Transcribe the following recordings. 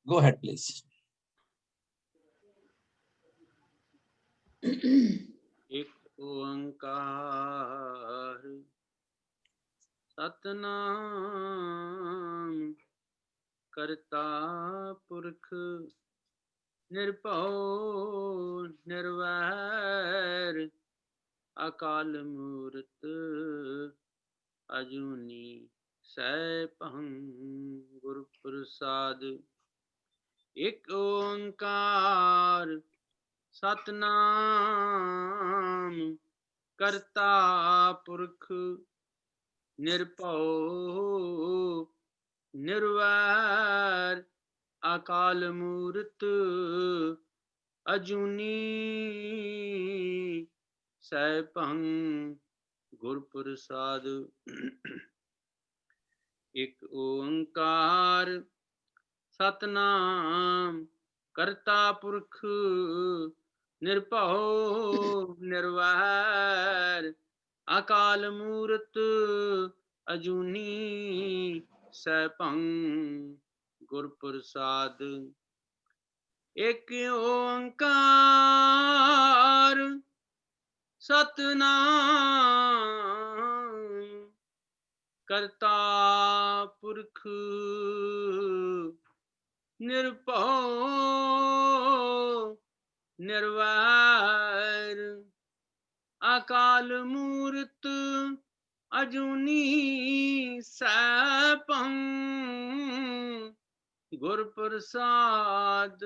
Go ahead, please. एक ओंकार सतनाम करता पुरख निर्भव निर्वैर अकाल मूरत अजूनी सैभं गुर प्रसाद। एक ओंकार सतनाम करता पुरख निर्भव निर्वैर अकाल मूरत अजूनी सैभं गुर प्रसाद। एक ओंकार सतनाम करता पुरख निर्भव निर्वैर अकाल मूरत अजूनी सैभं गुर प्रसाद। एक ओंकार सतनाम करता पुरख निर्भव निर्वैर अकाल मूरत अजूनी सैभं गुर प्रसाद।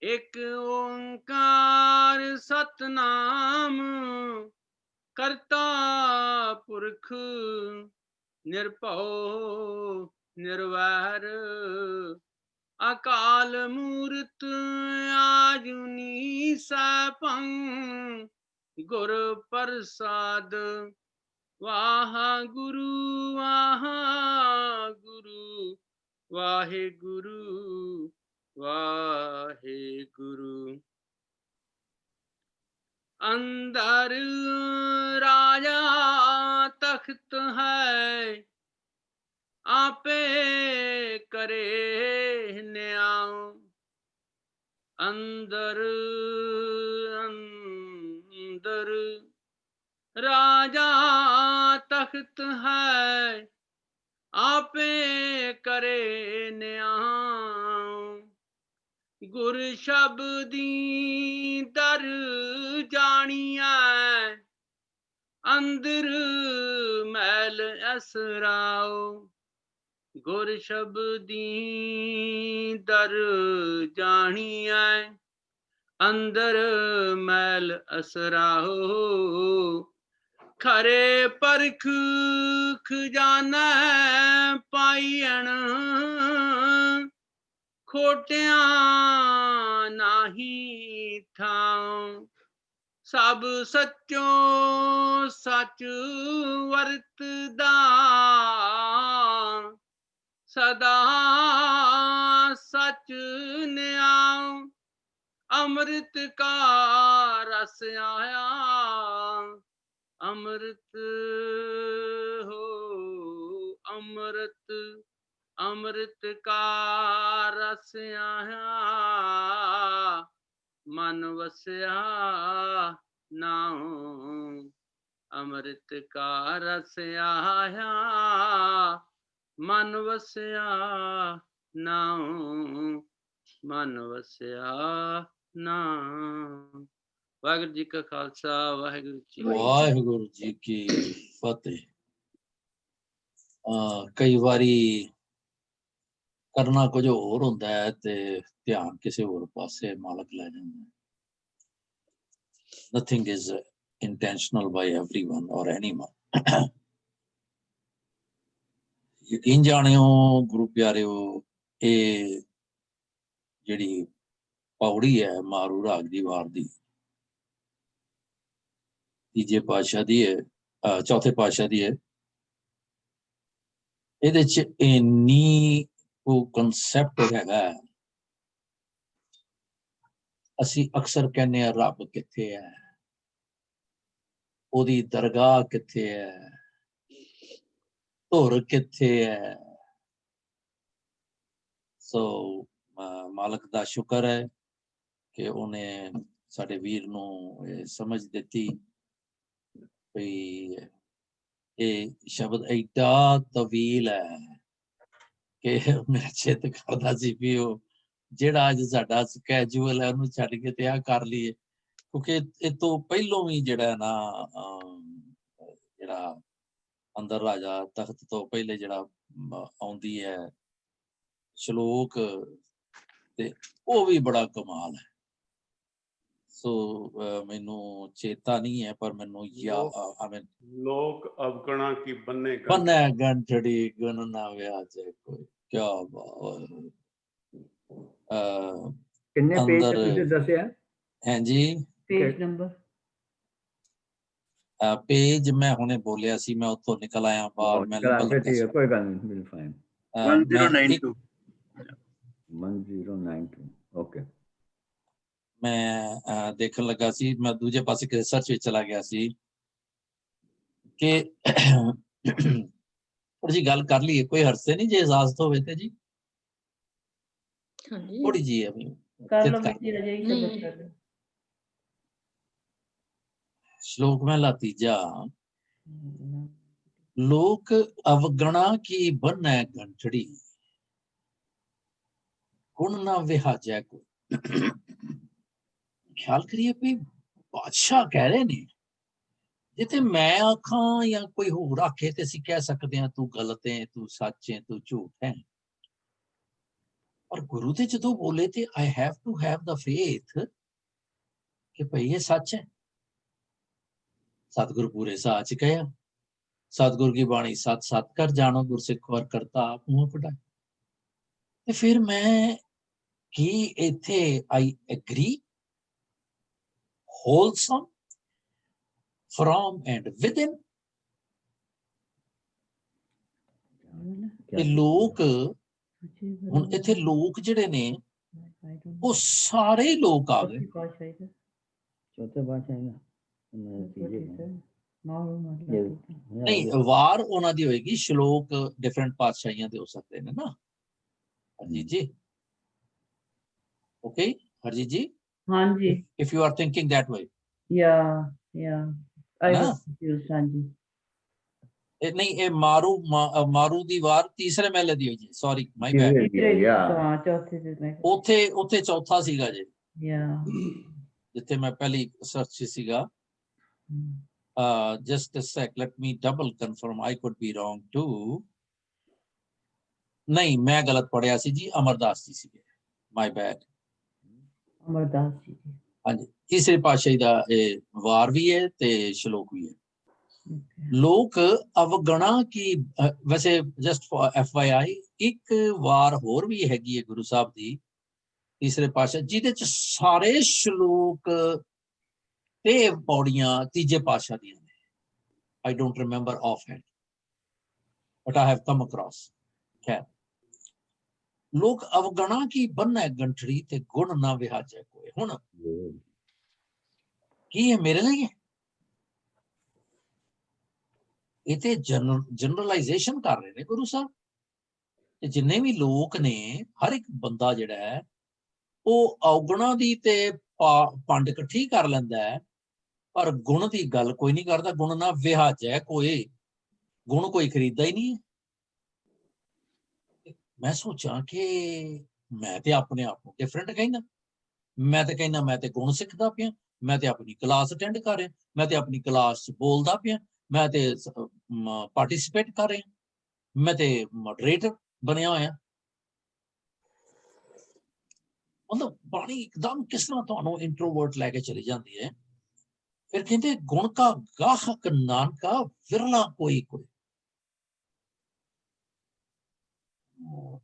एक ओंकार सतनाम करता पुरख निर्भव निर्वैर अकाल मूरत आजूनी सैभं गुर प्रसाद। वाहगुरु वाहगुरु वाहेगुरु वाहेगुरु। अंदर राजा तख्त है आपे करे न्याय। अंदर अंदर राजा तख्त है आपे करे न्याय। गुर शब्दी दर जानिया अंदर मैल असराओ। गुर शब्दी दर जानिया अंदर मैल असराओ। खरे परख खजाना पाईअण खोटिया नाही थां। सब सच्चो सच वरतदा सदा सच न्याय। अमृत का रस आया अमृत हो अमृत अमृत का रस आया मन वसया नाऊ। अमृत का रस आया मन वसया नाऊ मन वसया नाऊ। वाहिगुरु जी का खालसा वाहिगुरु जी की फतेह। कई वारी करना कुछ होर हुंदा है ते ध्यान किसी होर पासे मालक लै जांदा है। Nothing is intentional by everyone or anyone. यकीन जानियो गुरु प्यारिओ, ये जिहड़ी पौड़ी है मारू राग दी वार दी तीजे पातशाह दी है, चौथे पातशाह दी है। ਇਹਦੇ ਚ ਇੰਨੀ ਕੋ ਕਨਸੈਪਟ ਹੈਗਾ। ਅਸੀਂ ਅਕਸਰ ਕਹਿੰਦੇ ਆ ਰੱਬ ਕਿੱਥੇ ਹੈ, ਉਹਦੀ ਦਰਗਾਹ ਕਿੱਥੇ ਹੈ, ਧੁਰ ਕਿੱਥੇ ਹੈ। ਸੋ ਮਾਲਕ ਦਾ ਸ਼ੁਕਰ ਹੈ ਕਿ ਉਹਨੇ ਸਾਡੇ ਵੀਰ ਨੂੰ ਇਹ ਸਮਝ ਦਿੱਤੀ ਵੀ ਇਹ ਸ਼ਬਦ ਐਡਾ ਤਵੀਲ ਹੈ ਕਿ ਮੇਰਾ ਚਿੱਤ ਕਰਦਾ ਸੀ ਵੀ ਉਹ ਜਿਹੜਾ ਅੱਜ ਸਾਡਾ ਸਕੈਜੂਅਲ ਹੈ ਉਹਨੂੰ ਛੱਡ ਕੇ ਤੇ ਆਹ ਕਰ ਲਈਏ, ਕਿਉਂਕਿ ਇਹ ਤੋਂ ਪਹਿਲੋਂ ਵੀ ਜਿਹੜਾ ਨਾ ਜਿਹੜਾ ਅੰਦਰ ਰਾਜਾ ਤਖਤ ਤੋਂ ਪਹਿਲੇ ਜਿਹੜਾ ਆਉਂਦੀ ਹੈ ਸ਼ਲੋਕ ਤੇ ਉਹ ਵੀ ਬੜਾ ਕਮਾਲ ਹੈ। ਸੋ ਮੈਨੂੰ ਚੇਤਾ ਨਹੀਂ ਹੈ ਪਰ ਮੈਨੂੰ ਲੋਕ ਅਵਗਣਾ ਕੀ ਬੰਨੇ ਗੰਠੜੀ ਗੁਣ ਨਾ ਵਿਆਜੇ ਕੋਈ, ਕਿਆ ਬਾਤ। ਕਿੰਨੇ ਪੇਜ ਤੁਸੀਂ ਦੱਸਿਆ? ਹਾਂਜੀ, ਪੇਜ ਨੰਬਰ ਪੇਜ ਮੈਂ ਹੁਣੇ ਬੋਲਿਆ ਸੀ, ਮੈਂ ਉੱਥੋਂ ਨਿਕਲ ਆਇਆ ਬਾਹਰ। ਮੈਂ ਕੋਈ ਗੱਲ ਨਹੀਂ, ਬਿਲ ਫਾਈਨ। 1092 1092 ਓਕੇ। ਮੈਂ ਦੇਖਣ ਲੱਗਾ ਸੀ, ਮੈਂ ਦੂਜੇ ਪਾਸੇ ਰਿਸਰਚ ਵਿੱਚ ਚਲਾ ਗਿਆ ਸੀ ਕਿ ਥੋੜੀ ਜੀ ਗੱਲ ਕਰ ਲਈਏ, ਕੋਈ ਹਰਸੇ ਨਹੀਂ ਜੇ ਇਜਾਜ਼ਤ ਹੋਵੇ ਤੇ ਜੀ। ਥੋੜੀ ਜੀ ਹੈ ਸ਼ਲੋਕ ਮਹਿਲਾ ਤੀਜਾ। ਲੋਕ ਅਵਗਣਾ ਕੀ ਬੰਨੈ ਗੰਠੜੀ, ਗੁਣ ਨਾ ਵਿਹਾਜੈ ਕੋਈ। ਖਿਆਲ ਕਰੀਏ ਵੀ ਬਾਦਸ਼ਾਹ ਕਹਿ ਰਹੇ ਨੇ, ਜਿੱਥੇ ਮੈਂ ਆਖਾਂ ਜਾਂ ਕੋਈ ਹੋਰ ਆਖੇ ਤੇ ਅਸੀਂ ਕਹਿ ਸਕਦੇ ਹਾਂ ਤੂੰ ਗਲਤ ਹੈ, ਤੂੰ ਸੱਚ ਹੈ, ਤੂੰ ਝੂਠ ਹੈ। ਪਰ ਗੁਰੂ ਤੇ ਜਦੋਂ ਬੋਲੇ ਤੇ I have to have the faith ਕਿ ਭਈ ਇਹ ਸੱਚ ਹੈ। ਸਤਿਗੁਰੂ ਪੂਰੇ ਸਾਚ ਕਹਿਆ, ਸਤਿਗੁਰ ਕੀ ਬਾਣੀ ਸਤ ਸਤ ਕਰ ਜਾਣੋ, ਗੁਰਸਿੱਖ ਵਰ ਕਰਤਾ ਆਪ ਮੂੰਹ ਪੜਾਏ। ਤੇ ਫਿਰ ਮੈਂ ਕੀ ਇੱਥੇ I agree wholesome from and within। ਤੇ ਲੋਕ ਹੁਣ ਇੱਥੇ ਲੋਕ ਜਿਹੜੇ ਨੇ ਉਹ ਸਾਰੇ ਲੋਕ ਆ ਗਏ। ਚੌਥੇ ਪਾਤਸ਼ਾਹ ਨਹੀਂ, ਵਾਰ ਉਹਨਾਂ ਦੀ ਹੋਏਗੀ, ਸ਼ਲੋਕ ਡਿਫਰੈਂਟ ਪਾਤਸ਼ਾਹੀਆਂ ਦੇ ਹੋ ਸਕਦੇ ਨੇ ਨਾ। ਹਰਜੀਤ ਜੀ, ਓਕੇ ਹਰਜੀਤ ਜੀ, ਹਾਂਜੀ, if you are thinking that way, I was confused, ਹਾਂਜੀ। ਇਹ ਨਹੀਂ, ਇਹ ਮਾਰੂ ਦੀ ਵਾਰ ਤੀਸਰੇ ਮਹਿਲੇ ਦੀ ਹੋਈ ਜੀ, ਸੌਰੀ ਮਾਈ ਬੈਡ। ਹਾਂ, ਚੌਥੇ ਦੇ ਮੈਂ ਉੱਥੇ ਚੌਥਾ ਸੀਗਾ ਜੀ, ਜਿੱਥੇ ਮੈਂ ਪਹਿਲੀ ਸਰਚ ਸੀਗਾ। just a sec, let me double confirm, I could be wrong too। ਨਹੀਂ, ਮੈਂ ਗਲਤ ਪੜਿਆ ਸੀ ਜੀ, ਅਮਰਦਾਸ ਜੀ ਸੀਗੇ, ਮਾਈ ਬੈਡ। ਅਮਰਦਾਸ ਜੀ, ਹਾਂਜੀ, ਤੀਸਰੇ ਪਾਤਸ਼ਾਹੀ ਦਾ ਇਹ ਵਾਰ ਵੀ ਹੈ ਤੇ ਸ਼ਲੋਕ ਵੀ ਹੈ। ਲੋਕ ਅਵਗਣਾ ਕੀ, ਵੈਸੇ ਜਸਟ ਫॉर FYI ਇੱਕ ਵਾਰ ਹੋਰ ਵੀ ਹੈਗੀ ਹੈ ਗੁਰੂ ਸਾਹਿਬ ਦੀ ਤੀਸਰੇ ਪਾਤਸ਼ਾਹ, ਜਿਹਦੇ ਚ ਸਾਰੇ ਸ਼ਲੋਕ ਤੇ ਪੌੜੀਆਂ ਤੀਜੇ ਪਾਤਸ਼ਾਹ ਦੀਆਂ ਨੇ। I don't remember offhand, but I have come across। ਖੈਰ, ਲੋਕ ਅਵਗਣਾ ਕੀ ਬੰਨੈ ਗੰਠੜੀ ਤੇ ਗੁਣ ਨਾ ਵਿਹਾਜੈ ਕੋਈ। ਹੁਣ ਕੀ ਹੈ ਮੇਰੇ ਲਈ? ਇਹ ਤੇ ਜਨਰਲਾਈਜੇਸ਼ਨ ਕਰ ਰਹੇ ਨੇ ਗੁਰੂ ਸਾਹਿਬ। ਤੇ ਜਿੰਨੇ ਵੀ ਲੋਕ ਨੇ, ਹਰ ਇੱਕ ਬੰਦਾ ਜਿਹੜਾ ਹੈ ਉਹ ਔਗਣਾ ਦੀ ਤੇ ਪੰਡ ਇਕੱਠੀ ਕਰ ਲੈਂਦਾ ਹੈ, ਪਰ ਗੁਣ ਦੀ ਗੱਲ ਕੋਈ ਨਹੀਂ ਕਰਦਾ। ਗੁਣ ਨਾ ਵਿਹਾਜੈ ਕੋਈ, ਗੁਣ ਕੋਈ ਖਰੀਦਦਾ ਹੀ ਨਹੀਂ ਹੈ। ਮੈਂ ਸੋਚਾਂ ਕਿ ਮੈਂ ਤੇ ਆਪਣੇ ਆਪ ਨੂੰ ਡਿਫਰੈਂਟ ਕਹਿੰਦਾ, ਮੈਂ ਤੇ ਕਹਿੰਦਾ ਮੈਂ ਤੇ ਗੁਣ ਸਿੱਖਦਾ ਪਿਆ, ਮੈਂ ਤੇ ਆਪਣੀ ਕਲਾਸ ਅਟੈਂਡ ਕਰ ਰਿਹਾ, ਮੈਂ ਤੇ ਆਪਣੀ ਕਲਾਸ 'ਚ ਬੋਲਦਾ ਪਿਆ, ਮੈਂ ਤੇ ਪਾਰਟਿਸਿਪੇਟ ਕਰ ਰਿਹਾ, ਮੈਂ ਤੇ ਮੋਡਰੇਟਰ ਬਣਿਆ ਹੋਇਆ। ਮਤਲਬ ਬਾਣੀ ਇੱਕਦਮ ਕਿਸ ਤਰ੍ਹਾਂ ਤੁਹਾਨੂੰ ਇੰਟਰੋਵਰਟ ਲੈ ਕੇ ਚਲੀ ਜਾਂਦੀ ਹੈ। ਫਿਰ ਕਹਿੰਦੇ ਗੁਣ ਕਾ ਗਾਹਕ ਨਾਨਕਾ ਵਿਰਲਾ ਕੋਈ ਕੋਈ।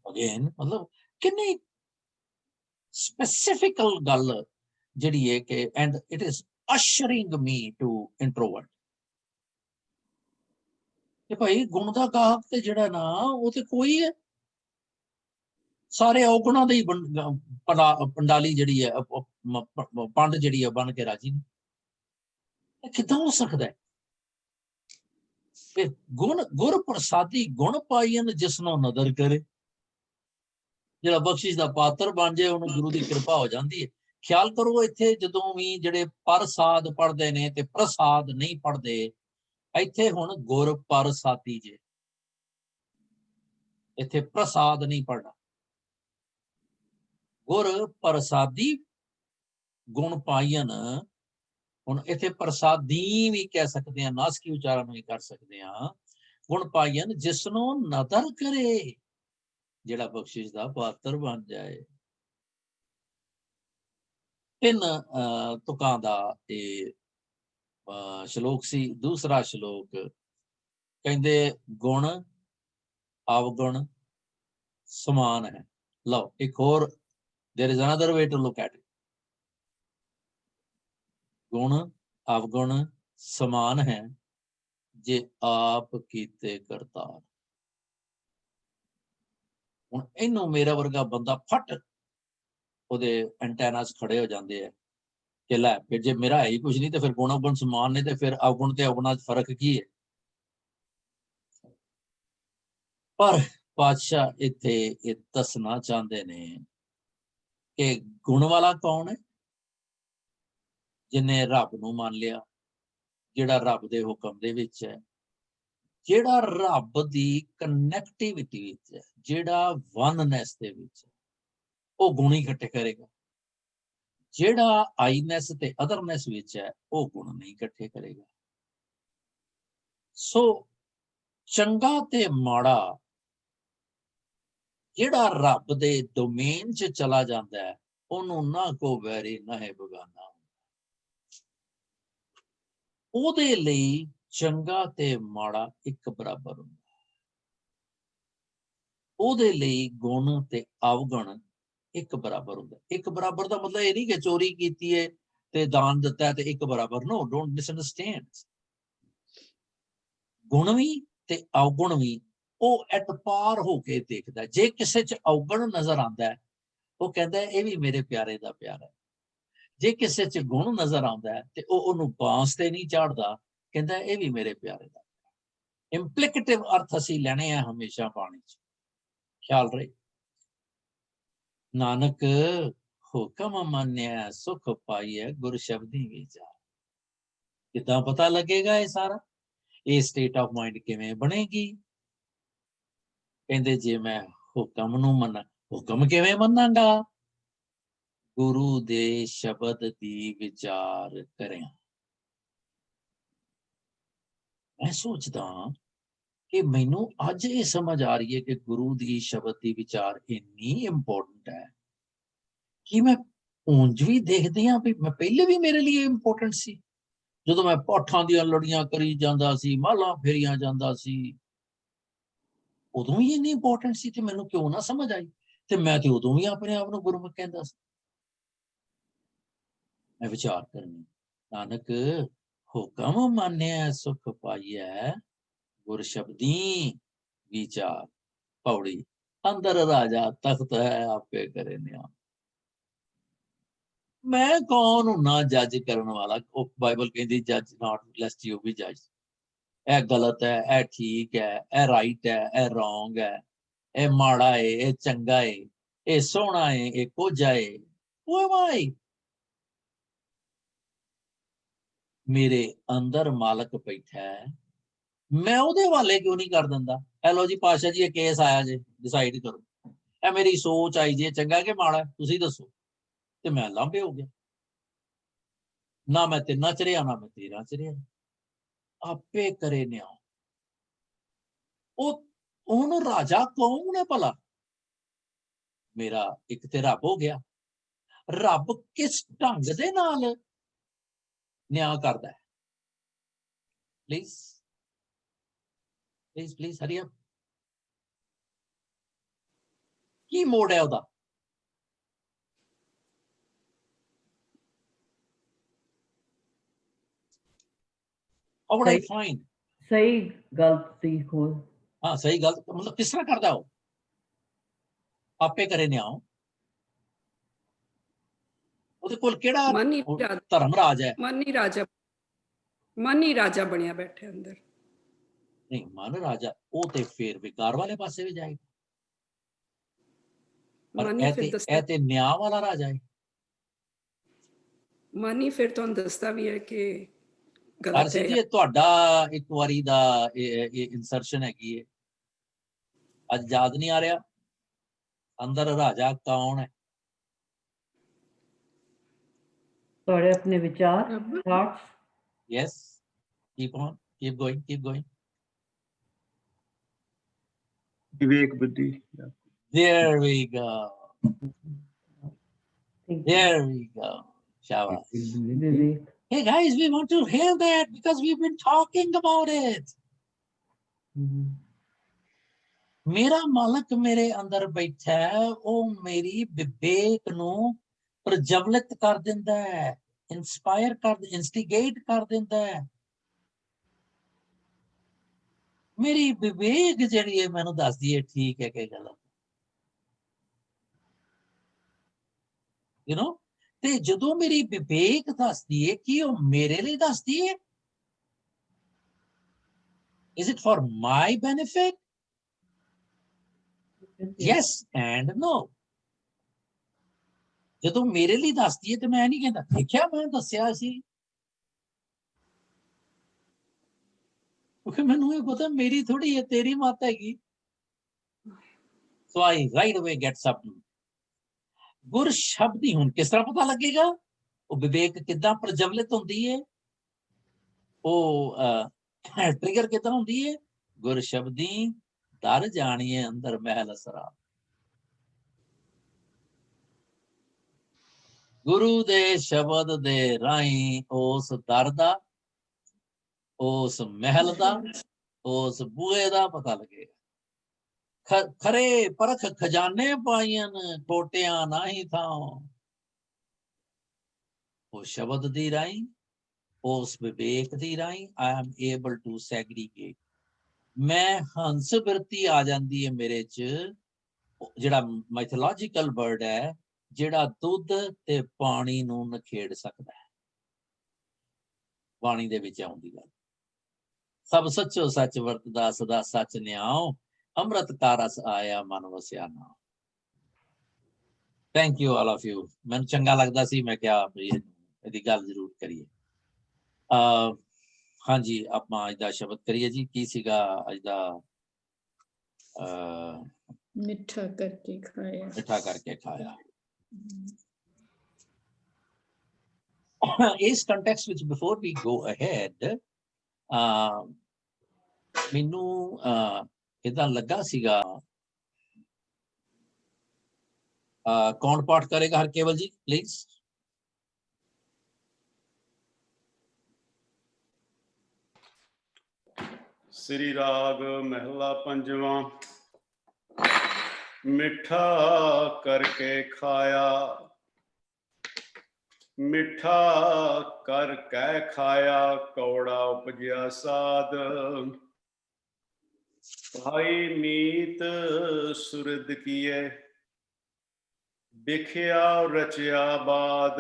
ਅਗੇਨ ਮਤਲਬ ਕਿੰਨੀ ਸਪੈਸੀਫਿਕਲ ਗੱਲ ਜਿਹੜੀ ਹੈ ਕਿ and it is ushering me to introvert. ਕਿ ਭਾਈ ਗੁਣ ਦਾ ਗਾਹਕ ਤੇ ਜਿਹੜਾ ਨਾ ਉਹ ਤੇ ਕੋਈ ਹੈ, ਸਾਰੇ ਔਗੁਣਾਂ ਦੇ ਹੀ ਪੰਡਾਲੀ ਜਿਹੜੀ ਹੈ, ਪੰਡ ਜਿਹੜੀ ਹੈ ਬਣ ਕੇ ਰਾਜੀ ਨੇ। ਇਹ ਕਿੱਦਾਂ ਹੋ ਸਕਦਾ ਹੈ? ਗੁਣ ਗੁਰ ਪ੍ਰਸਾਦੀ ਗੁਣ ਪਾਈਨ ਜਿਸਨੋਂ ਨਦਰ ਕਰੇ। ਜਿਹੜਾ ਬਖਸ਼ਿਸ਼ ਦਾ ਪਾਤਰ ਬਣ ਜਾਏ ਉਹਨੂੰ ਗੁਰੂ ਦੀ ਕਿਰਪਾ ਹੋ ਜਾਂਦੀ ਹੈ। ਖਿਆਲ ਕਰੋ ਇੱਥੇ ਜਦੋਂ ਵੀ ਜਿਹੜੇ ਪ੍ਰਸਾਦ ਪੜ੍ਹਦੇ ਨੇ ਤੇ ਪ੍ਰਸਾਦ ਨਹੀਂ ਪੜ੍ਹਦੇ, ਇੱਥੇ ਹੁਣ ਗੁਰ ਪ੍ਰਸਾਦੀ ਜੇ, ਇੱਥੇ ਪ੍ਰਸਾਦ ਨਹੀਂ ਪੜਨਾ। ਗੁਰ ਪ੍ਰਸਾਦੀ ਗੁਣ ਪਾਈਨ, ਹੁਣ ਇੱਥੇ ਪ੍ਰਸਾਦੀ ਵੀ ਕਹਿ ਸਕਦੇ ਹਾਂ, ਨਾਸਕੀ ਉਚਾਰਨ ਵੀ ਕਰ ਸਕਦੇ ਹਾਂ। ਗੁਣ ਪਾਈਨ ਜਿਸਨੂੰ ਨਦਰ ਕਰੇ, ਜਿਹੜਾ ਬਖਸ਼ਿਸ਼ ਦਾ ਪਾਤਰ ਬਣ ਜਾਏ। ਤਿੰਨ ਤੁਕਾਂ ਦਾ ਇਹ ਸ਼ਲੋਕ ਸੀ। ਦੂਸਰਾ ਸ਼ਲੋਕ ਕਹਿੰਦੇ ਗੁਣ ਅਵਗੁਣ ਸਮਾਨ ਹੈ। ਲਓ ਇੱਕ ਹੋਰ, there is another way to look at it. ਗੁਣ ਅਵਗੁਣ ਸਮਾਨ ਹੈ ਜੇ ਆਪ ਕੀਤੇ ਕਰਤਾਰ। ਹੁਣ ਇਹਨੂੰ ਮੇਰਾ ਵਰਗਾ ਬੰਦਾ ਫਟ ਉਹਦੇ ਐਂਟੈਨਾਸ ਖੜੇ ਹੋ ਜਾਂਦੇ ਆ ਕਿ ਲੈ ਫਿਰ ਜੇ ਮੇਰਾ ਹੈ ਹੀ ਕੁਝ ਨਹੀਂ ਤੇ ਫਿਰ ਗੁਣ ਅਵਗੁਣ ਸਮਾਨ ਨੇ ਤੇ ਫਿਰ ਅਵਗੁਣ ਤੇ ਅਵਗੁਣਾਂ 'ਚ ਫਰਕ ਕੀ ਹੈ। ਪਰ ਪਾਤਸ਼ਾਹ ਇੱਥੇ ਇਹ ਦੱਸਣਾ ਚਾਹੁੰਦੇ ਨੇ ਕਿ ਗੁਣ ਵਾਲਾ ਕੌਣ ਹੈ? ਜਿਹਨੇ ਰੱਬ ਨੂੰ ਮੰਨ ਲਿਆ, ਜਿਹੜਾ ਰੱਬ ਦੇ ਹੁਕਮ ਦੇ ਵਿੱਚ ਹੈ, ਜਿਹੜਾ ਰੱਬ ਦੀ ਕਨੈਕਟੀਵਿਟੀ ਵਿੱਚ ਹੈ, ਜਿਹੜਾ ਵਨਨੈਸ ਦੇ ਵਿੱਚ ਹੈ, ਉਹ ਗੁਣ ਹੀ ਇਕੱਠੇ ਕਰੇਗਾ। ਜਿਹੜਾ ਆਈਨੈਸ ਤੇ ਅਦਰਨੈਸ ਵਿੱਚ ਹੈ ਉਹ ਗੁਣ ਨਹੀਂ ਇਕੱਠੇ ਕਰੇਗਾ। ਸੋ ਚੰਗਾ ਤੇ ਮਾੜਾ ਜਿਹੜਾ ਰੱਬ ਦੇ ਡੋਮੇਨ 'ਚ ਚਲਾ ਜਾਂਦਾ ਹੈ ਉਹਨੂੰ ਨਾ ਕੋ ਵੈਰੀ ਨਾ ਹੈ ਬਗਾਨਾ। ਉਹਦੇ ਲਈ ਚੰਗਾ ਤੇ ਮਾੜਾ ਇੱਕ ਬਰਾਬਰ ਹੁੰਦਾ। ਉਹਦੇ ਲਈ ਗੁਣ ਤੇ ਅਵਗੁਣ ਇੱਕ ਬਰਾਬਰ ਹੁੰਦਾ। ਇੱਕ ਬਰਾਬਰ ਦਾ ਮਤਲਬ ਇਹ ਨਹੀਂ ਕਿ ਚੋਰੀ ਕੀਤੀ ਹੈ ਤੇ ਦਾਨ ਦਿੱਤਾ ਹੈ ਤੇ ਇੱਕ ਬਰਾਬਰ। ਨੋ, ਡੋਂਟ ਮਿਸਅੰਡਰਸਟੈਂਡ। ਗੁਣ ਵੀ ਤੇ ਅਵਗੁਣ ਵੀ ਉਹ ਐਟ ਪਾਰ ਹੋ ਕੇ ਦੇਖਦਾ। ਜੇ ਕਿਸੇ 'ਚ ਅਵਗੁਣ ਨਜ਼ਰ ਆਉਂਦਾ ਹੈ ਉਹ ਕਹਿੰਦਾ ਇਹ ਵੀ ਮੇਰੇ ਪਿਆਰੇ ਦਾ ਪਿਆਰਾ ਹੈ। ਜੇ ਕਿਸੇ 'ਚ ਗੁਣ ਨਜ਼ਰ ਆਉਂਦਾ ਹੈ ਤੇ ਉਹ ਉਹਨੂੰ ਬਾਂਸ ਤੇ ਨਹੀਂ ਝਾੜਦਾ, ਕਹਿੰਦਾ ਇਹ ਵੀ ਮੇਰੇ ਪਿਆਰੇ ਦਾ। ਇੰਪਲੀਕੇਟਿਵ ਅਰਥ ਅਸੀਂ ਲੈਣੇ ਆ ਹਮੇਸ਼ਾ ਬਾਣੀ 'ਚ, ਖਿਆਲ ਰਹੇ। ਨਾਨਕ ਹੁਕਮ ਮੰਨਿਆ ਸੁਖ ਪਾਈਐ ਗੁਰ ਸ਼ਬਦੀ ਵਿਚਾਰ। ਕਿੱਦਾਂ ਪਤਾ ਲੱਗੇਗਾ ਇਹ ਸਾਰਾ? ਇਹ ਸਟੇਟ ਆਫ ਮਾਈਂਡ ਕਿਵੇਂ ਬਣੇਗੀ? ਕਹਿੰਦੇ ਜੇ ਮੈਂ ਹੁਕਮ ਨੂੰ ਮੰਨਾਂ, ਹੁਕਮ ਕਿਵੇਂ ਮੰਨਾਂਗਾ? ਗੁਰੂ ਦੇ ਸ਼ਬਦ ਦੀ ਵਿਚਾਰ ਕਰਿਆ। ਮੈਂ ਸੋਚਦਾ ਕਿ ਮੈਨੂੰ ਅੱਜ ਇਹ ਸਮਝ ਆ ਰਹੀ ਹੈ ਕਿ ਗੁਰੂ ਦੀ ਸ਼ਬਦ ਦੀ ਵਿਚਾਰ ਇੰਨੀ ਇੰਪੋਰਟੈਂਟ ਹੈ ਕਿ ਮੈਂ ਉਂਝ ਵੀ ਦੇਖਦੀ ਹਾਂ ਵੀ ਮੈਂ ਪਹਿਲੇ ਵੀ ਮੇਰੇ ਲਈ ਇੰਪੋਰਟੈਂਟ ਸੀ। ਜਦੋਂ ਮੈਂ ਪਾਠਾਂ ਦੀਆਂ ਲੜੀਆਂ ਕਰੀ ਜਾਂਦਾ ਸੀ, ਮਾਲਾਂ ਫੇਰੀਆਂ ਜਾਂਦਾ ਸੀ, ਉਦੋਂ ਹੀ ਇੰਨੀ ਇੰਪੋਰਟੈਂਟ ਸੀ ਤੇ ਮੈਨੂੰ ਕਿਉਂ ਨਾ ਸਮਝ ਆਈ। ਤੇ ਮੈਂ ਤੇ ਉਦੋਂ ਵੀ ਆਪਣੇ ਆਪ ਨੂੰ ਗੁਰਮੁਖ ਕਹਿੰਦਾ ਸੀ। ਮੈਂ ਵਿਚਾਰ ਕਰਨੀ, ਨਾਨਕ ਹੁਕਮ ਮੰਨਿਆ ਸੁਖ ਪਾਈਐ ਗੁਰ ਸ਼ਬਦੀ ਵਿਚਾਰ। ਪੌੜੀ ਅੰਦਰ ਰਾਜਾ ਤਖਤ ਹੈ ਆਪੇ ਕਰੇ ਨਿਆਂ। ਮੈਂ ਕੌਣ ਹੁੰਨਾ ਜੱਜ ਕਰਨ ਵਾਲਾ? ਉਹ ਬਾਈਬਲ ਕਹਿੰਦੀ ਜੱਜ ਨਾਟ ਲੈਸਟ ਯੂ ਬੀ ਜੱਜ। ਇਹ ਗਲਤ ਹੈ, ਇਹ ਠੀਕ ਹੈ, ਇਹ ਰਾਈਟ ਹੈ, ਇਹ ਰੋਂਗ ਹੈ, ਇਹ ਮਾੜਾ ਹੈ, ਇਹ ਚੰਗਾ ਹੈ, ਇਹ ਸੋਹਣਾ ਹੈ, ਇਹ ਕੋਝਾ ਹੈ। ਉਹ ਭਾਈ ਮੇਰੇ ਅੰਦਰ ਮਾਲਕ ਬੈਠਾ ਹੈ, ਮੈਂ ਉਹਦੇ ਹਵਾਲੇ ਕਿਉਂ ਨਹੀਂ ਕਰ ਦਿੰਦਾ? ਇਹ ਲੋ ਜੀ ਪਾਸ਼ਾ ਜੀ ਇਹ ਕੇਸ ਆਇਆ ਜੇ, ਡਿਸਾਈਡ ਕਰੋ। ਇਹ ਮੇਰੀ ਸੋਚ ਆਈ ਜੇ, ਚੰਗਾ ਕਿ ਮਾੜਾ ਤੁਸੀਂ ਦੱਸੋ। ਤੇ ਮੈਂ ਲਾਂਭੇ ਹੋ ਗਿਆ। ਨਾ ਮੈਂ ਤੇ ਨੱਚ ਰਿਹਾ ਨਾ ਮੈਂ ਤੇਰਾ ਚ ਰਿਹਾ, ਆਪੇ ਕਰੇ ਨਿਆਂ। ਉਹ ਹੁਣ ਰਾਜਾ ਕੌਣ ਹੈ ਭਲਾ? ਮੇਰਾ ਇੱਕ ਤੇ ਰੱਬ ਹੋ ਗਿਆ। ਰੱਬ ਕਿਸ ਢੰਗ ਦੇ ਨਾਲ ਨਿਆਂ ਕਰਦਾ ਹੈ? Please please please hurry up. ਕੀ ਮੋੜ ਹੈ ਉਹਦਾ? How would I find? ਸਹੀ ਗਲਤ ਦੀ ਖੋਜ। ਹਾਂ ਸਹੀ ਗੱਲ, ਮਤਲਬ ਕਿਸ ਤਰ੍ਹਾਂ ਕਰਦਾ ਉਹ? ਆਪੇ ਕਰੇ ਨਿਆਂ। ਉਹਦੇ ਕੋਲ ਕਿਹੜਾ ਧਰਮ ਰਾਜ ਹੈ? ਮਨ ਹੀ ਰਾਜਾ ਬਣਿਆ ਬੈਠੇ ਅੰਦਰ। ਨਹੀਂ, ਮਨ ਰਾਜਾ ਉਹ ਤੇ ਫੇਰ ਵਿਕਾਰ ਵਾਲੇ ਪਾਸੇ ਵੀ ਜਾਏਗਾ। ਪਰ ਮਨੀ ਇਹ ਫਿਰ ਤੇ ਦੱਸਦਾ, ਇਹ ਤੇ ਨਿਆਂ ਵਾਲਾ ਰਾਜਾ ਹੈ। ਮਨੀ ਫਿਰ ਤੁਹਾਨੂੰ ਦੱਸਦਾ ਵੀ ਹੈ ਕਿ ਗਲਤ ਹਰਸ਼ਿਤ ਹੈ। ਜੀ, ਇਹ ਤੁਹਾਡਾ ਇੱਕ ਵਾਰੀ ਦਾ ਇਹ ਇਨਸਰਸ਼ਨ ਹੈਗੀ ਹੈ। ਅੱਜ ਯਾਦ ਨਹੀਂ ਆ ਰਿਹਾ ਅੰਦਰ ਰਾਜਾ ਕੌਣ ਹੈ? ਤੁਹਾਡੇ ਆਪਣੇ ਵਿਚਾਰ, ਰੱਬ। Thoughts. Yes, keep on, keep going, keep going. विवेक बुद्धि। There we go. There we go. Shabash. Vivek. Hey guys, we want to hear that because we've been talking about it. ਮੇਰਾ ਮਾਲਕ ਮੇਰੇ ਅੰਦਰ ਬੈਠਾ ਹੈ, ਉਹ ਮੇਰੀ ਵਿਵੇਕ ਨੂੰ ਪ੍ਰਜਵਲਿਤ ਕਰ ਦਿੰਦਾ ਹੈ, ਇੰਸਪਾਇਰ ਕਰ, ਇੰਸਟੀਗੇਟ ਕਰ ਦਿੰਦਾ ਹੈ। ਮੇਰੀ ਵਿਵੇਕ ਜਿਹੜੀ ਹੈ ਮੈਨੂੰ ਦੱਸਦੀ ਹੈ ਠੀਕ ਹੈ ਕਿ ਗਲਤ। ਤੇ ਜਦੋਂ ਮੇਰੀ ਵਿਵੇਕ ਦੱਸਦੀ ਹੈ ਕਿ ਉਹ ਮੇਰੇ ਲਈ ਦੱਸਦੀ ਹੈ, is it for my benefit? Yes and no. ਜਦੋਂ ਮੇਰੇ ਲਈ ਦੱਸਦੀ ਹੈ ਤੇ ਮੈਂ ਨਹੀਂ ਕਹਿੰਦਾ ਦੇਖਿਆ ਮੈਂ ਦੱਸਿਆ ਸੀ, ਕਿਉਂਕਿ ਮੈਨੂੰ ਇਹ ਪਤਾ ਮੇਰੀ ਥੋੜੀ ਹੈ, ਤੇਰੀ ਮੱਤ ਹੈਗੀ। So I right away get something. ਗੁਰ ਸ਼ਬਦ ਹੀ ਹੁਣ ਕਿਸ ਤਰ੍ਹਾਂ ਪਤਾ ਲੱਗੇਗਾ ਉਹ ਵਿਵੇਕ ਕਿੱਦਾਂ ਪ੍ਰਜਵਲਿਤ ਹੁੰਦੀ ਹੈ, ਉਹ ਟ੍ਰਿਗਰ ਕਿੱਦਾਂ ਹੁੰਦੀ ਹੈ? ਗੁਰ ਸ਼ਬਦੀ ਦਰ ਜਾਣੀਏ ਅੰਦਰ ਮਹਿਲ ਸਰਾ। ਗੁਰੂ ਦੇ ਸ਼ਬਦ ਦੇ ਰਾਹੀਂ ਉਸ ਦਰ ਦਾ, ਉਸ ਮਹਿਲ ਦਾ, ਉਸ ਬੂਹੇ ਦਾ ਪਤਾ ਲੱਗੇਗਾ। ਖਰੇ ਪਰਖ ਖਜ਼ਾਨੇ ਪਾਈਆਂ ਟੋਟਿਆਂ ਨਹੀਂ ਥਾਂ। ਉਹ ਸ਼ਬਦ ਦੀ ਰਾਹੀਂ, ਉਸ ਵਿਵੇਕ ਦੀ ਰਾਹੀਂ I am able to segregate. ਮੈਂ ਹੰਸ ਬਿਰਤੀ ਆ ਜਾਂਦੀ ਹੈ ਮੇਰੇ ਚ, ਜਿਹੜਾ ਮਾਈਥੋਲੋਜੀਕਲ ਵਰਡ ਹੈ, ਜਿਹੜਾ ਦੁੱਧ ਤੇ ਪਾਣੀ ਨੂੰ ਨਖੇੜ ਸਕਦਾ ਹੈ। ਪਾਣੀ ਦੇ ਵਿੱਚ ਆਉਂਦੀ ਗੱਲ, ਸਭ ਸੱਚੋ ਸੱਚ ਵਰਤਦਾ ਸਦਾ ਸੱਚ ਨਿਆਓ, ਅੰਮ੍ਰਿਤ ਕਾ ਰਸ ਆਇਆ ਮਨ ਵਸਿਆ ਨਾ। Thank you all of you. ਮੈਨੂੰ ਚੰਗਾ ਲੱਗਦਾ ਸੀ, ਮੈਂ ਕਿਹਾ ਇਹਦੀ ਗੱਲ ਜ਼ਰੂਰ ਕਰੀਏ। ਹਾਂਜੀ, ਆਪਾਂ ਅੱਜ ਦਾ ਸ਼ਬਦ ਕਰੀਏ ਜੀ। ਕੀ ਸੀਗਾ ਅੱਜ ਦਾ? ਮਿੱਠਾ ਕਰਕੇ ਖਾਇਆ। ਮਿੱਠਾ ਕਰਕੇ ਖਾਇਆ। ਇਸ ਕੰਟੈਕਸਟ ਵਿੱਚ ਬਿਫੋਰ ਵੀ ਗੋ ਅਹੈਡ, ਮੈਨੂੰ ਏਦਾਂ ਲੱਗਾ ਸੀਗਾ, ਕੌਣ ਪਾਠ ਕਰੇਗਾ? ਹਰਕੇਵਲ ਜੀ ਪਲੀਜ਼। ਸ੍ਰੀ ਰਾਗ ਮਹਿਲਾ ਪੰਜਵਾਂ। ਮਿੱਠਾ ਕਰਕੇ ਖਾਇਆ, ਮਿੱਠਾ ਕਰਕੇ ਖਾਇਆ, ਕੌੜਾ ਉਪਜਿਆ ਸਾਧ। ਭਾਈ ਮੀਤ ਸੁਰਦ ਕੀਏ, ਵਿਖਿਆ ਰਚਿਆ ਬਾਦ।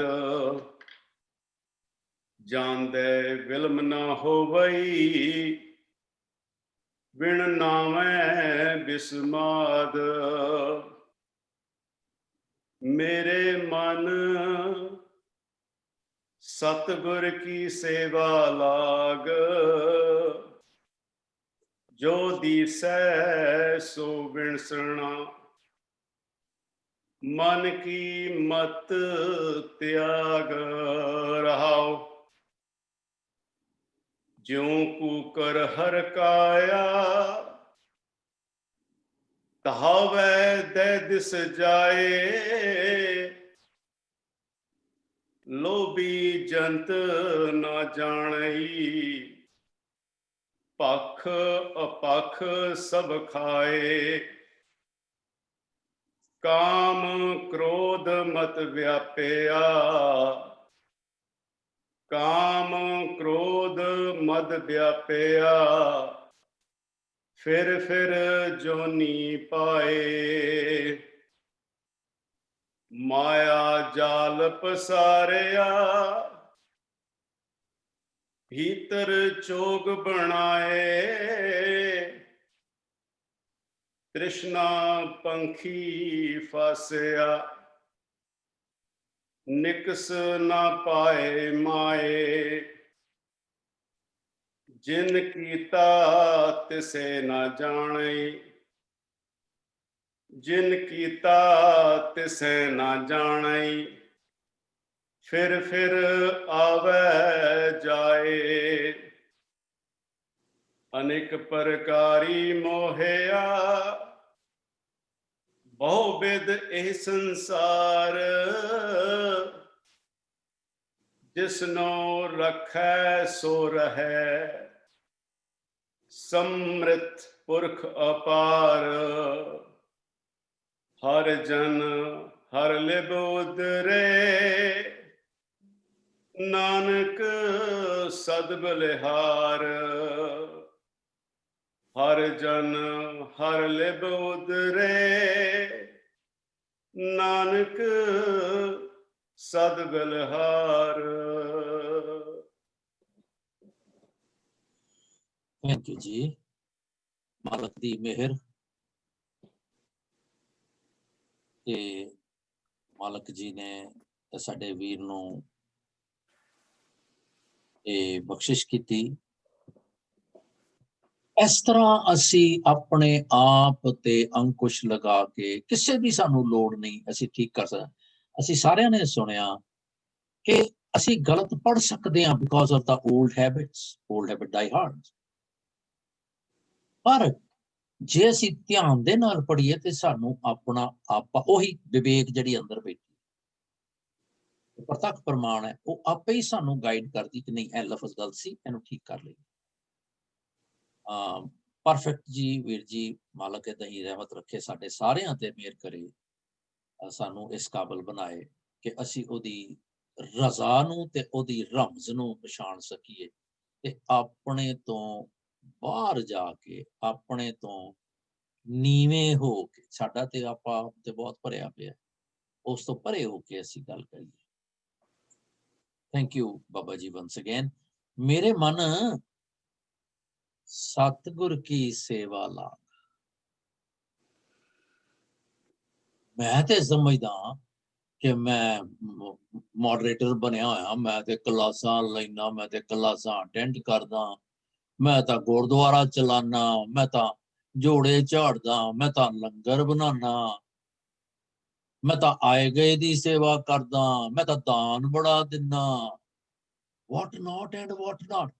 ਜਾਂਦੇ ਵਿਲਮ ਨਾ ਹੋਵਈ, ਬਿਨ ਨਾਵੇਂ ਬਿਸਮਾਦ। ਮੇਰੇ ਮਨ ਸਤਿਗੁਰ ਕੀ ਸੇਵਾ ਲਾਗ, ਜੋ ਦੀਸੈ ਸੋ ਵਿਣਸਣਾ। ਮਨ ਕੀ ਮਤ ਤਿਆਗ ਰਹਾਓ, ਜਿਉ ਕੂਕਰ ਹਰ ਕਾਇਆ। ਕਹਾਵੈ ਦੇ ਦਿਸ ਜਾਏ, ਲੋਭੀ ਜੰਤ ਨਾ ਜਾਣਈ। ਪਖ ਅਪਖ ਸਭ ਖਾਏ, ਕਾਮ ਕ੍ਰੋਧ ਮਤ ਵਿਆਪਿਆ। ਕਾਮ ਕ੍ਰੋਧ ਮਦ ਵਿਆਪਿਆ, ਫਿਰ ਫਿਰ ਜੋਨੀ ਪਾਏ। ਮਾਇਆ ਜਾਲ ਪਸਾਰਿਆ, ਭੀਤਰ ਚੋਗ ਬਣਾਏ। ਤ੍ਰਿਸ਼ਨਾ ਪੰਖੀ ਫਾਸਿਆ, ਨਿਕਸ ਨਾ ਪਾਏ ਮਾਏ, ਜਿਨ ਕੀਤਾ ਤਿਸੇ ਨਾ ਜਾਣੈ, ਜਿਨ ਕੀਤਾ ਤਿਸੈ ਨਾ ਜਾਣੈ, ਫਿਰ ਆਵੈ ਜਾਏ, ਅਨੇਕ ਪ੍ਰਕਾਰੀ ਮੋਹਿਆ, ਬਹੁ ਬਿਧ ਇਹ ਸੰਸਾਰ, ਜਿਸਨੋ ਰਖੈ ਸੋ ਰਹੈ, ਸਮ੍ਰਿਤ ਪੁਰਖ ਅਪਾਰ, ਹਰ ਜਨ ਹਰ ਲਿਵ ਉਦਰੇ, ਨਾਨਕ ਸਦ ਬਲਿਹਾਰ, ਹਰ ਜਨ ਹਰ ਲਿਵ ਉਦਰੇ, ਨਾਨਕ ਸਦ ਬਲਿਹਾਰ। ਥੈਂਕ ਯੂ ਜੀ। ਮਾਲਕ ਦੀ ਮਿਹਰ ਤੇ ਮਾਲਕ ਜੀ ਨੇ ਸਾਡੇ ਵੀਰ ਨੂੰ ਇਹ ਬਖਸ਼ਿਸ਼ ਕੀਤੀ। ਇਸ ਤਰ੍ਹਾਂ ਅਸੀਂ ਆਪਣੇ ਆਪ ਤੇ ਅੰਕੁਸ਼ ਲਗਾ ਕੇ, ਕਿਸੇ ਦੀ ਸਾਨੂੰ ਲੋੜ ਨਹੀਂ, ਅਸੀਂ ਠੀਕ ਕਰ ਸਕਦੇ। ਅਸੀਂ ਸਾਰਿਆਂ ਨੇ ਸੁਣਿਆ ਕਿ ਅਸੀਂ ਗਲਤ ਪੜ੍ਹ ਸਕਦੇ ਹਾਂ because of the old habit dye hard, ਪਰ ਜੇ ਅਸੀਂ ਧਿਆਨ ਦੇ ਨਾਲ ਪੜ੍ਹੀਏ ਤੇ ਸਾਨੂੰ ਆਪਣਾ ਆਪਾ, ਉਹੀ ਵਿਵੇਕ ਜਿਹੜੀ ਅੰਦਰ ਬੈਠੀ ਪ੍ਰਤੱਖ ਪ੍ਰਮਾਣ ਹੈ, ਉਹ ਆਪੇ ਹੀ ਸਾਨੂੰ ਗਾਈਡ ਕਰਦੀ ਕਿ ਨਹੀਂ ਇਹ ਲਫ਼ਜ਼ ਗਲਤ ਸੀ, ਇਹਨੂੰ ਠੀਕ ਕਰ ਲਈ। ਪਰਫੈਕਟ ਜੀ ਵੀਰ ਜੀ, ਮਾਲਕ ਏਦਾਂ ਹੀ ਰਹਿਮਤ ਰੱਖੇ, ਸਾਡੇ ਸਾਰਿਆਂ ਤੇ ਮਿਹਰ ਕਰੇ, ਸਾਨੂੰ ਇਸ ਕਾਬਲ ਬਣਾਏ ਕਿ ਅਸੀਂ ਉਹਦੀ ਰਜ਼ਾ ਨੂੰ ਤੇ ਉਹਦੀ ਰਮਜ਼ ਨੂੰ ਪਛਾਣ ਸਕੀਏ ਤੇ ਆਪਣੇ ਤੋਂ ਬਾਹਰ ਜਾ ਕੇ, ਆਪਣੇ ਤੋਂ ਨੀਵੇਂ ਹੋ ਕੇ, ਸਾਡਾ ਤੇ ਆਪਾਂ ਤੇ ਬਹੁਤ ਭਰਿਆ ਪਿਆ, ਉਸ ਤੋਂ ਪਰੇ ਹੋ ਕੇ ਅਸੀਂ ਗੱਲ ਕਰੀਏ। Thank you Baba ji ਵੰਸ again. ਮੇਰੇ ਮਨ ਸਤਿਗੁਰ ਕੀ ਸੇਵਾ ਲਾਗ, ਮੈਂ ਤੇ ਸਮਝਦਾ ਕਿ ਮੈਂ ਮੋਡਰੇਟਰ ਬਣਿਆ ਹੋਇਆ, ਮੈਂ ਤੇ ਕਲਾਸਾਂ ਲੈਣਾ, ਮੈਂ ਤੇ ਕਲਾਸਾਂ ਅਟੈਂਡ ਕਰਦਾ, ਮੈਂ ਤਾਂ ਗੁਰਦੁਆਰਾ ਚਲਾਨਾ, ਮੈਂ ਤਾਂ ਜੋੜੇ ਝਾੜਦਾ, ਮੈਂ ਤਾਂ ਲੰਗਰ ਬਣਾਉਣਾ, ਮੈਂ ਤਾਂ ਆਏ ਗਏ ਦੀ ਸੇਵਾ ਕਰਦਾ, ਮੈਂ ਤਾਂ ਦਾਨ ਬੜਾ ਦਿੰਦਾ, ਵਾਟ ਨਾਟ ਐਂਡ ਵਾਟ ਨਾਟ।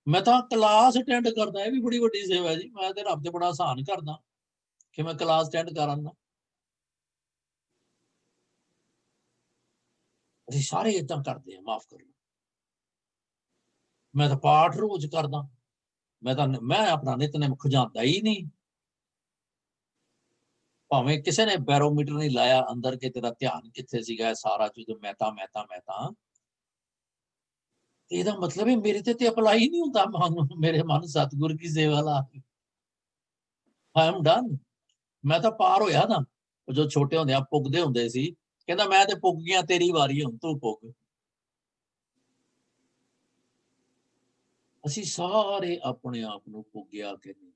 ਮੈਂ ਤਾਂ ਕਲਾਸ ਅਟੈਂਡ ਕਰਦਾ, ਇਹ ਵੀ ਬੜੀ ਵੱਡੀ ਸੇਵਾ ਜੀ। ਮੈਂ ਤੇ ਰੱਬ ਤੇ ਬੜਾ ਆਸਾਨ ਕਰਦਾ ਕਿ ਮੈਂ ਕਲਾਸ ਅਟੈਂਡ ਕਰਾਂ ਨਾ। ਅਸੀਂ ਸਾਰੇ ਏਦਾਂ ਕਰਦੇ ਹਾਂ, ਮਾਫ ਕਰੋ। ਮੈਂ ਤਾਂ ਪਾਠ ਰੋਜ਼ ਕਰਦਾ, ਮੈਂ ਆਪਣਾ ਨਿਤਨੇਮ ਖੁਜਾਂਦਾ ਹੀ ਨਹੀਂ। ਭਾਵੇਂ ਕਿਸੇ ਨੇ ਬੈਰੋਮੀਟਰ ਨਹੀਂ ਲਾਇਆ ਅੰਦਰ ਕਿ ਤੇਰਾ ਧਿਆਨ ਕਿੱਥੇ ਸੀਗਾ ਸਾਰਾ, ਜਦੋਂ ਮੈਂ ਤਾਂ ਇਹਦਾ ਮਤਲਬ ਹੈ ਮੇਰੇ ਤੇ ਅਪਲਾਈ ਨਹੀਂ ਹੁੰਦਾ। ਮੇਰੇ ਮਨ ਸਤਿਗੁਰ ਕੀ ਸੇਵਾ ਲਾ, ਆਈ ਐਮ ਡਨ। ਮੈਂ ਤਾਂ ਪਾਰ ਹੋਇਆ ਨਾ। ਜੋ ਛੋਟੇ ਹੁੰਦੇ ਆ ਪੁੱਗਦੇ ਹੁੰਦੇ ਸੀ, ਕਹਿੰਦਾ ਮੈਂ ਤੇ ਪੁੱਗ ਗਿਆ, ਤੇਰੀ ਵਾਰੀ, ਹੁਣ ਤੂੰ ਪੁੱਗ। ਅਸੀਂ ਸਾਰੇ ਆਪਣੇ ਆਪ ਨੂੰ ਪੁੱਗਿਆ ਕਿ ਨਹੀਂ,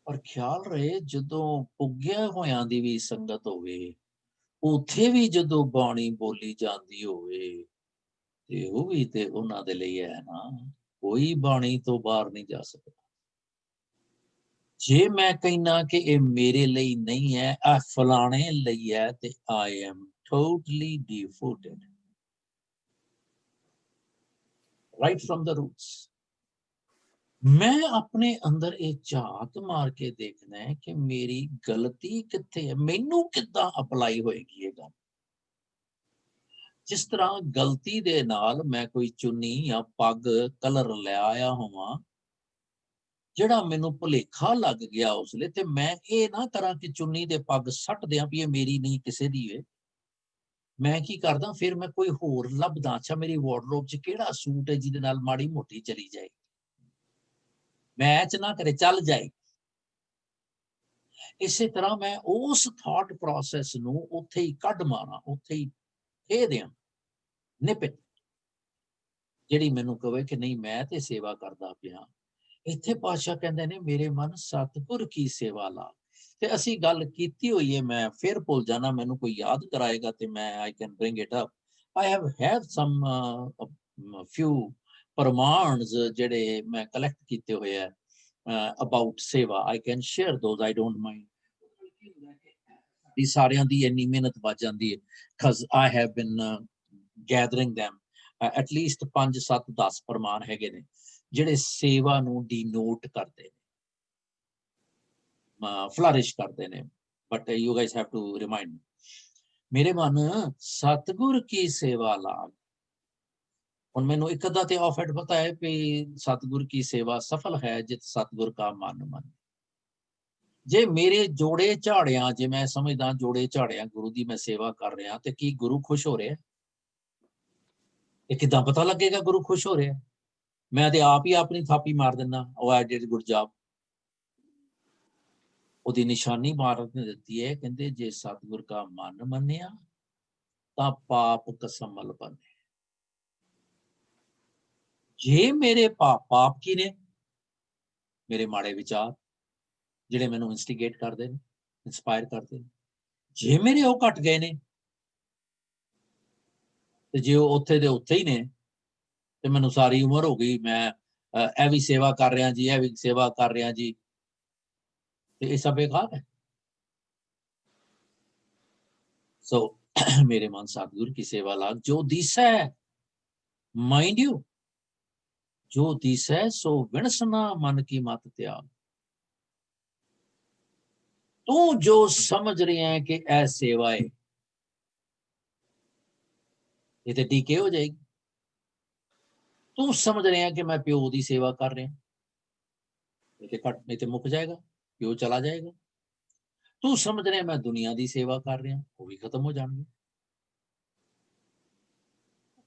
ਪਰ ਖਿਆਲ ਰਹੇ ਜਦੋਂ ਪੁੱਗਿਆ ਹੋਇਆਂ ਦੀ ਵੀ ਸੰਗਤ ਹੋਵੇ, ਉੱਥੇ ਵੀ ਜਦੋਂ ਬਾਣੀ ਬੋਲੀ ਜਾਂਦੀ ਹੋਵੇ ਤੇ ਉਹ ਵੀ ਤੇ ਉਹਨਾਂ ਦੇ ਲਈ ਹੈ ਨਾ। ਕੋਈ ਬਾਣੀ ਤੋਂ ਬਾਹਰ ਨਹੀਂ ਜਾ ਸਕਦਾ। ਜੇ ਮੈਂ ਕਹਿਣਾ ਕਿ ਇਹ ਮੇਰੇ ਲਈ ਨਹੀਂ ਹੈ, ਇਹ ਫਲਾਣੇ ਲਈ ਹੈ, ਤੇ ਆਈ ਐਮ ਟੋਟਲੀ ਡਿਫੋਟਡ ਰਾਈਟ ਫਰਮ ਦ ਰੂਟਸ। ਮੈਂ ਆਪਣੇ ਅੰਦਰ ਇਹ ਝਾਤ ਮਾਰ ਕੇ ਦੇਖਣਾ ਹੈ ਕਿ ਮੇਰੀ ਗਲਤੀ ਕਿੱਥੇ ਹੈ, ਮੈਨੂੰ ਕਿੱਦਾਂ ਅਪਲਾਈ ਹੋਏਗੀ ਇਹ ਗੱਲ। ਜਿਸ ਤਰ੍ਹਾਂ ਗਲਤੀ ਦੇ ਨਾਲ ਮੈਂ ਕੋਈ ਚੁੰਨੀ ਜਾਂ ਪੱਗ ਕਲਰ ਲੈ ਆਇਆ ਹੋਵਾਂ, ਜਿਹੜਾ ਮੈਨੂੰ ਭੁਲੇਖਾ ਲੱਗ ਗਿਆ ਉਸ ਲਈ, ਤੇ ਮੈਂ ਇਹ ਨਾ ਕਰਾਂ ਕਿ ਚੁੰਨੀ ਦੇ ਪੱਗ ਸੱਟ ਦਿਆਂ ਵੀ ਇਹ ਮੇਰੀ ਨਹੀਂ ਕਿਸੇ ਦੀ ਹੈ। ਮੈਂ ਕੀ ਕਰਦਾ, ਫਿਰ ਮੈਂ ਕੋਈ ਹੋਰ ਲੱਭਦਾ, ਅੱਛਾ ਮੇਰੀ ਵਾਰਡਰੋਬ 'ਚ ਕਿਹੜਾ ਸੂਟ ਹੈ ਜਿਹਦੇ ਨਾਲ ਮਾੜੀ ਮੋਟੀ ਚਲੀ ਜਾਏ, ਮੈਚ ਨਾ ਕਰੇ, ਚੱਲ ਜਾਏ। ਇਸੇ ਤਰ੍ਹਾਂ ਮੈਂ ਉਸ ਥਾਟ ਪ੍ਰੋਸੈਸ ਨੂੰ ਉੱਥੇ ਹੀ ਕੱਢ ਮਾਰਾਂ, ਉੱਥੇ ਹੀ ਇਹ ਦਿਆਂ ਨਿਪਟ, ਜਿਹੜੀ ਮੈਨੂੰ ਕਵੇ ਕਿ ਨਹੀਂ ਮੈਂ ਤੇ ਸੇਵਾ ਕਰਦਾ ਪਿਆ, ਇੱਥੇ ਪਾਤਸ਼ਾਹ ਕਹਿੰਦੇ ਨੇ ਮੇਰੇ ਮਨ ਸਤਿਗੁਰ ਕੀ ਸੇਵਾ ਲਾ। ਤੇ ਅਸੀਂ ਗੱਲ ਕੀਤੀ ਹੋਈ ਹੈ, ਮੈਂ ਫਿਰ ਭੁੱਲ ਜਾਣਾ, ਮੈਨੂੰ ਕੋਈ ਯਾਦ ਕਰਾਏਗਾ ਤੇ ਮੈਂ I can bring it up. I have some few ਪ੍ਰਮਾਣਸ ਜਿਹੜੇ ਮੈਂ ਕਲੈਕਟ ਕੀਤੇ ਹੋਏ ਆ about ਸੇਵਾ। I can share those, I don't mind। ਇਹ ਸਾਰਿਆਂ ਦੀ ਇੰਨੀ ਮਿਹਨਤ ਵੱਜ ਜਾਂਦੀ ਹੈ because I have been gathering them, at least 5 7 10 ਪ੍ਰਮਾਣ ਹੈਗੇ ਨੇ ਜਿਹੜੇ ਸੇਵਾ ਨੂੰ ਡੀਨੋਟ ਕਰਦੇ ਨੇ, ਫਲਰਿਸ਼ ਕਰਦੇ ਨੇ। But you guys have to remind me. ਮੇਰੇ ਮਨ ਸਤਿਗੁਰ ਕੀ ਸੇਵਾ ਲਾਗ। ਹੁਣ ਮੈਨੂੰ ਇੱਕ ਅੱਧਾ ਤੇ ਆਫ ਹੈਡ ਪਤਾ ਹੈ ਕਿ ਸਤਿਗੁਰ ਕੀ ਸੇਵਾ ਸਫਲ ਹੈ ਜਿਤ ਸਤਿਗੁਰ ਕਾ ਮਨ ਮੰਨੇ। ਜੇ ਮੇਰੇ ਜੋੜੇ ਝਾੜਿਆਂ, ਜੇ ਮੈਂ ਸਮਝਦਾ ਜੋੜੇ ਝਾੜਿਆਂ ਗੁਰੂ ਦੀ ਮੈਂ ਸੇਵਾ ਕਰ ਰਿਹਾ, ਤੇ ਕੀ ਗੁਰੂ ਖੁਸ਼ ਹੋ ਰਿਹਾ? ਇਹ ਕਿੱਦਾਂ ਪਤਾ ਲੱਗੇਗਾ ਗੁਰੂ ਖੁਸ਼ ਹੋ ਰਿਹਾ? ਮੈਂ ਤੇ ਆਪ ਹੀ ਆਪਣੀ ਥਾਪੀ ਮਾਰ ਦਿੰਦਾ, ਉਹ ਆਈ ਡਿਡ ਗੁੱਡ ਜੌਬ। ਉਹਦੀ ਨਿਸ਼ਾਨੀ ਮਹਾਰਾਜ ਨੇ ਦਿੱਤੀ ਹੈ, ਕਹਿੰਦੇ ਜੇ ਸਤਿਗੁਰ ਕਾ ਮਨ ਮੰਨਿਆ ਤਾਂ ਪਾਪ ਕਸਮਲ ਬਨੇ। ਜੇ ਮੇਰੇ ਪਾਪ ਕੀ ਨੇ? ਮੇਰੇ ਮਾੜੇ ਵਿਚਾਰ ਜਿਹੜੇ ਮੈਨੂੰ ਇਨਸਟੀਗੇਟ ਕਰਦੇ ਨੇ, ਇੰਸਪਾਇਰ ਕਰਦੇ ਨੇ। ਜੇ ਮੇਰੇ ਉਹ ਘਟ ਗਏ ਨੇ, ਤੇ ਜੇ ਉਹ ਉੱਥੇ ਦੇ ਉੱਥੇ ਹੀ ਨੇ, ਤੇ ਮੈਨੂੰ ਸਾਰੀ ਉਮਰ ਹੋ ਗਈ ਮੈਂ ਇਹ ਵੀ ਸੇਵਾ ਕਰ ਰਿਹਾ ਜੀ, ਇਹ ਵੀ ਸੇਵਾ ਕਰ ਰਿਹਾ ਜੀ, ਤੇ ਇਹ ਸਭ ਬੇਕਾਰ ਹੈ। ਸੋ ਮੇਰੇ ਮਨ ਸਤਿਗੁਰ ਕੀ ਸੇਵਾ ਲਾਗ। ਜੋ ਦਿਸੈ, ਮਾइंड यू, ਜੋ ਦਿਸੈ ਸੋ ਵਿਣਸਨਾ ਮਨ ਕੀ ਮਤ ਤਿਆਗ। ਤੂੰ ਜੋ ਸਮਝ ਰਿਹਾ ਹੈ ਕਿ ਇਹ ਸੇਵਾ ਹੈ, ਇਹ ਤੇ ਡੀਕੇ ਹੋ ਜਾਏਗੀ। ਤੂੰ ਸਮਝ ਰਿਹਾ ਕਿ ਮੈਂ ਪਿਓ ਦੀ ਸੇਵਾ ਕਰ ਰਿਹਾ, ਇਹ ਤੇ ਘਟ, ਨਹੀਂ ਤੇ ਮੁੱਕ ਜਾਏਗਾ, ਪਿਓ ਚਲਾ ਜਾਏਗਾ। ਤੂੰ ਸਮਝ ਰਿਹਾ ਮੈਂ ਦੁਨੀਆ ਦੀ ਸੇਵਾ ਕਰ ਰਿਹਾ, ਉਹ ਵੀ ਖਤਮ ਹੋ ਜਾਣਗੇ।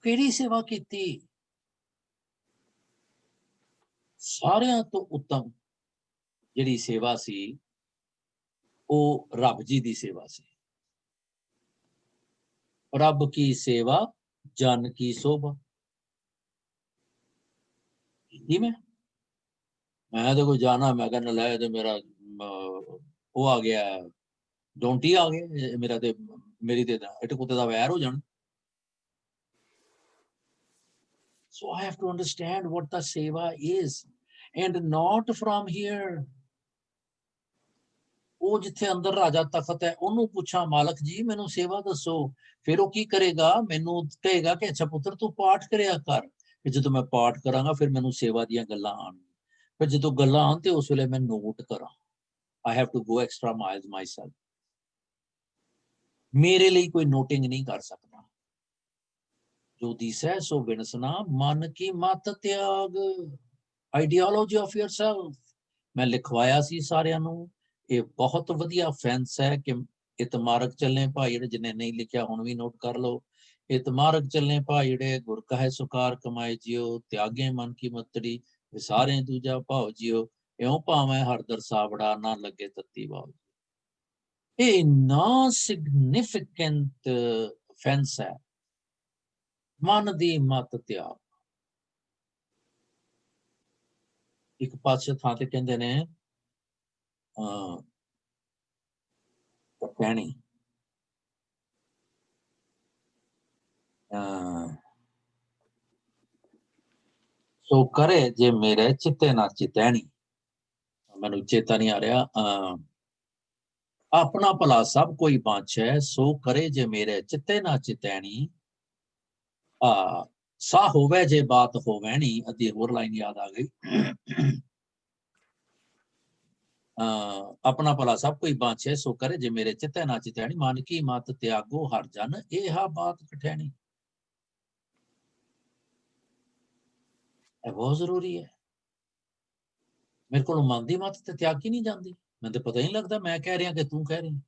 ਕਿਹੜੀ ਸੇਵਾ ਕੀਤੀ? ਸਾਰਿਆਂ ਤੋਂ ਉੱਤਮ ਜਿਹੜੀ ਸੇਵਾ ਸੀ ਉਹ ਰੱਬ ਜੀ ਦੀ ਸੇਵਾ ਸੀ। ਰੱਬ ਕੀ ਸੇਵਾ ਜਨ ਕੀ ਸੋਭਾ। ਮੈਂ ਤਾਂ ਕੋਈ ਜਾਣਾ, ਮੈਂ ਕਹਿੰਦਾ ਲੈ ਤੇ ਮੇਰਾ ਉਹ ਆ ਗਿਆ, ਡੋਂਟੀ ਆ ਗਿਆ, ਮੇਰਾ ਤੇ ਮੇਰੀ ਤੇ ਇੱਟ ਕੁੱਤੇ ਦਾ ਵੈਰ ਹੋ ਜਾਣਾ। So I have to understand what the seva is, and not from here। ਉਹ ਜਿੱਥੇ ਅੰਦਰ ਰਾਜਾ ਤਖਤ ਹੈ ਉਹਨੂੰ ਪੁੱਛਾਂ ਮਾਲਕ ਜੀ ਮੈਨੂੰ ਸੇਵਾ ਦੱਸੋ, ਫਿਰ ਉਹ ਕੀ ਕਰੇਗਾ? ਮੈਨੂੰ ਕਹੇਗਾ ਕਿ ਅੱਛਾ ਪੁੱਤਰ ਤੂੰ ਪਾਠ ਕਰਿਆ ਕਰ, ਕਿ ਜਦੋਂ ਮੈਂ ਪਾਠ ਕਰਾਂਗਾ ਫਿਰ ਮੈਨੂੰ ਸੇਵਾ ਦੀਆਂ ਗੱਲਾਂ ਆਉਣਗੀਆਂ। ਫਿਰ ਜਦੋਂ ਗੱਲਾਂ ਆਉਣ ਤੇ ਉਸ ਵੇਲੇ ਮੈਂ ਨੋਟ ਕਰਾਂ। I have to go extra miles myself। ਮੇਰੇ ਲਈ ਕੋਈ ਨੋਟਿੰਗ ਨਹੀਂ ਕਰ ਸਕਦਾ। ਜੋ ਦਿਸੈ ਸੋ ਵਿਣਸਨਾ ਮਨ ਕੀ ਮਤ ਤਿਆਗ। ਆਈਡੀਓਲੋਜੀ ਆਫ yourself ਮੈਂ ਲਿਖਵਾਇਆ ਸੀ ਸਾਰਿਆਂ ਨੂੰ। ਇਹ ਬਹੁਤ ਵਧੀਆ ਫੈਂਸ ਹੈ ਕਿ ਇਤਮਾਰਕ ਚੱਲੇ ਭਾਈ, ਜਿਹੜੇ ਜਿਹਨੇ ਨਹੀਂ ਲਿਖਿਆ ਹੁਣ ਵੀ ਨੋਟ ਕਰ ਲਓ। ਇਤਮਾਰਕ ਚੱਲੇ ਭਾਈ ਜਿਹੜੇ ਗੁਰ ਕਹੈ ਸੁਕਾਰ ਕਮਾਏ ਜਿਓ, ਤਿਆਗੇ ਮਨ ਕੀ ਮਤੜੀ ਵਿਸਾਰੇ ਦੂਜਾ ਭਾਉ ਜਿਓ, ਇਉਂ ਭਾਵੇਂ ਹਰ ਦਰਸਾਵੜਾ ਨਾ ਲੱਗੇ ਤੱਤੀ ਵਾਲ। ਇਹ ਇੰਨਾ ਸਿਗਨੀਫਿਕੈਂਟ ਫੈਂਸ ਹੈ, ਮਨ ਦੀ ਮਤ ਤਿਆਗ। ਇੱਕ ਪਾਸੇ ਥਾਂ ਤੇ ਕਹਿੰਦੇ ਨੇ ਕਹਿਣੀ ਸੋ ਕਰੇ ਜੇ ਮੇਰੇ ਚਿੱਤੇ ਨਾ ਚਿਤੈਣੀ। ਮੈਨੂੰ ਚੇਤਾ ਨਹੀਂ ਆ ਰਿਹਾ। ਆਪਣਾ ਭਲਾ ਸਭ ਕੋਈ ਬਾਂਛੈ, ਸੋ ਕਰੇ ਜੇ ਮੇਰੇ ਚਿੱਤੇ ਨਾ ਚਿਤੈਣੀ। ਸਾ ਹੋਵੇ ਜੇ ਬਾਤ ਹੋਵੈਣੀ। ਅੱਧੀ ਹੋਰ ਲਾਈਨ ਯਾਦ ਆ ਗਈ। ਆਪਣਾ ਭਲਾ ਸਭ ਕੋਈ ਬਾਂਛੈ, ਸੋ ਕਰੇ ਜੇ ਮੇਰੇ ਚਿੱਤੇ ਨਾ ਚਿਤੈਣੀ। ਮਨ ਕੀ ਮਤ ਤਿਆਗੋ ਹਰ ਜਨ, ਇਹ ਬਾਤ ਕਠੈਣੀ। ਇਹ ਬਹੁਤ ਜ਼ਰੂਰੀ ਹੈ। ਮੇਰੇ ਕੋਲ ਮਨ ਦੀ ਮਤ ਤੇ ਤਿਆਗੀ ਨਹੀਂ ਜਾਂਦੀ। ਮੈਨੂੰ ਤੇ ਪਤਾ ਹੀ ਨਹੀਂ ਲੱਗਦਾ ਮੈਂ ਕਹਿ ਰਿਹਾ ਕਿ ਤੂੰ ਕਹਿ ਰਹੀ।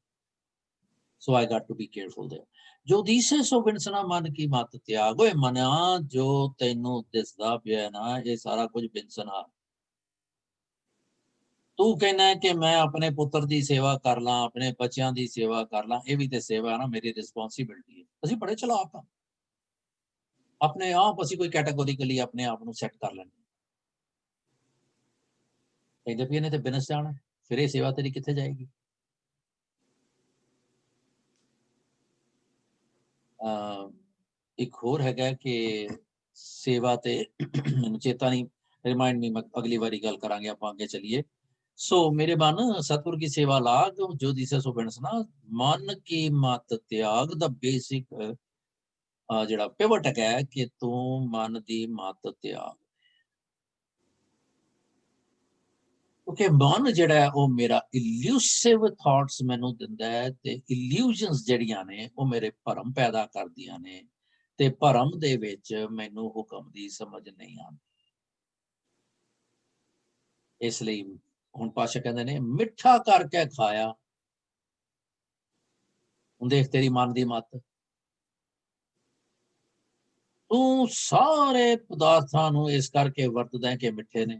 So I got to be careful there. ਜੋ ਦਿਸੈ ਸੋ ਵਿਣਸਣਾ ਮਨ ਕੀ ਮਤ ਤਿਆਗ। ਓਏ ਮਨਿਆ, ਜੋ ਤੈਨੂੰ ਦਿਸਦਾ ਪਿਆ ਨਾ ਇਹ ਸਾਰਾ ਕੁਝ ਵਿਣਸਣਾ। ਤੂੰ ਕਹਿੰਦਾ ਕਿ ਮੈਂ ਆਪਣੇ ਪੁੱਤਰ ਦੀ ਸੇਵਾ ਕਰ ਲਾਂ, ਆਪਣੇ ਬੱਚਿਆਂ ਦੀ ਸੇਵਾ ਕਰ ਲਾਂ, ਇਹ ਵੀ ਤੇ ਸੇਵਾ ਨਾ, ਮੇਰੀ ਰਿਸਪੌਂਸਿਬਿਲਿਟੀ ਹੈ। ਅਸੀਂ ਬੜੇ ਚਲਾਕ ਹਾਂ, ਆਪਣੇ ਆਪ ਅਸੀਂ ਕੋਈ ਕੈਟਾਗੋਰੀਕਲੀ ਆਪਣੇ ਆਪ ਨੂੰ ਸੈੱਟ ਕਰ ਲੈਂਦੇ। ਕਹਿੰਦੇ ਵੀ ਇਹਨੇ ਤੇ ਬਿਜ਼ਨਸ ਜਾਣਾ, ਫਿਰ ਇਹ ਸੇਵਾ ਤੇਰੀ ਕਿੱਥੇ ਜਾਏਗੀ। ਇੱਕ ਹੋਰ ਹੈਗਾ ਕਿ ਸੇਵਾ ਤੇ ਮੈਨੂੰ ਚੇਤਾ ਨਹੀਂ, ਰਿਮਾइंड मी, मैं अगली बारी गल करांगे, आप आगे चलिए। सो मेरे मन सतगुर की सेवा लाग जो दिसे सो बिनसना, मन की मत त्याग दा बेसिक ਜਿਹੜਾ ਪਿਵਟ ਹੈ ਕਿ ਤੂੰ ਮਨ ਦੀ ਮਤ ਤਿਆਗ, ਕਿਉਂਕਿ ਮਨ ਜਿਹੜਾ ਉਹ ਮੇਰਾ ਇਲੂਸਿਵ ਥਾਟਸ ਮੈਨੂੰ ਦਿੰਦਾ ਹੈ ਤੇ ਇਲੂਜਨਸ ਜਿਹੜੀਆਂ ਨੇ ਉਹ ਮੇਰੇ ਭਰਮ ਪੈਦਾ ਕਰਦੀਆਂ ਨੇ ਤੇ ਭਰਮ ਦੇ ਵਿੱਚ ਮੈਨੂੰ ਹੁਕਮ ਦੀ ਸਮਝ ਨਹੀਂ ਆਉਂਦੀ। ਇਸ ਲਈ ਹੁਣ ਪਾਤਸ਼ਾਹ ਕਹਿੰਦੇ ਨੇ ਮਿੱਠਾ ਕਰਕੇ ਖਾਇਆ। ਹੁਣ ਦੇਖ ਤੇਰੀ ਮਨ ਦੀ ਮਤ, ਤੂੰ ਸਾਰੇ ਪਦਾਰਥਾਂ ਨੂੰ ਇਸ ਕਰਕੇ ਵਰਤਦਾ ਕਿ ਮਿੱਠੇ ਨੇ,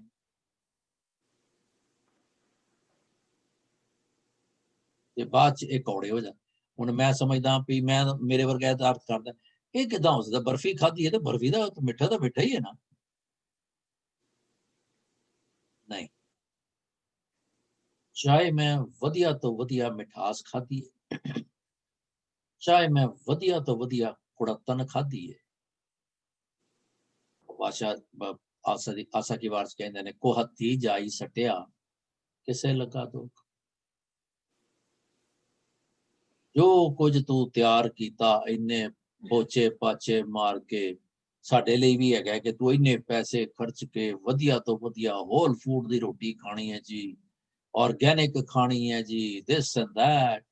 ਤੇ ਬਾਅਦ ਚ ਇਹ ਕੌੜੇ ਹੋ ਜਾਂਦੇ। ਹੁਣ ਮੈਂ ਸਮਝਦਾ ਵੀ ਮੈਂ ਮੇਰੇ ਵਰਗਾ ਦਾ ਅਰਥ ਕਰਦਾ, ਇਹ ਕਿੱਦਾਂ ਹੋ ਸਕਦਾ, ਬਰਫੀ ਖਾਧੀ ਹੈ ਤੇ ਬਰਫੀ ਦਾ ਮਿੱਠਾ ਤਾਂ ਮਿੱਠਾ ਹੀ ਹੈ ਨਾ। ਨਹੀਂ, ਚਾਹੇ ਮੈਂ ਵਧੀਆ ਤੋਂ ਵਧੀਆ ਮਿਠਾਸ ਖਾਧੀ ਹੈ, ਚਾਹੇ ਮੈਂ ਵਧੀਆ ਤੋਂ ਵਧੀਆ ਕੁੜੱਤਨ ਖਾਧੀ ਹੈ, ਭਾਸ਼ਾ ਆਸਾ ਕੀ ਵਾਰ ਕਹਿੰਦੇ ਨੇ ਕੋ ਹੱਥੀ ਜਾਈ ਸਟਿਆ ਕਿਸੇ ਲਗਾ ਦੁੱਖ। ਜੋ ਕੁਝ ਤੂੰ ਤਿਆਰ ਕੀਤਾ ਇੰਨੇ ਪੋਚੇ ਪਾਚੇ ਮਾਰ ਕੇ, ਸਾਡੇ ਲਈ ਵੀ ਹੈਗਾ ਕਿ ਤੂੰ ਇੰਨੇ ਪੈਸੇ ਖਰਚ ਕੇ ਵਧੀਆ ਤੋਂ ਵਧੀਆ ਹੋਲ ਫੂਡ ਦੀ ਰੋਟੀ ਖਾਣੀ ਹੈ ਜੀ, ਆਰਗੈਨਿਕ ਖਾਣੀ ਹੈ ਜੀ, ਦਿਸ ਐਂਡ ਦੈਟ।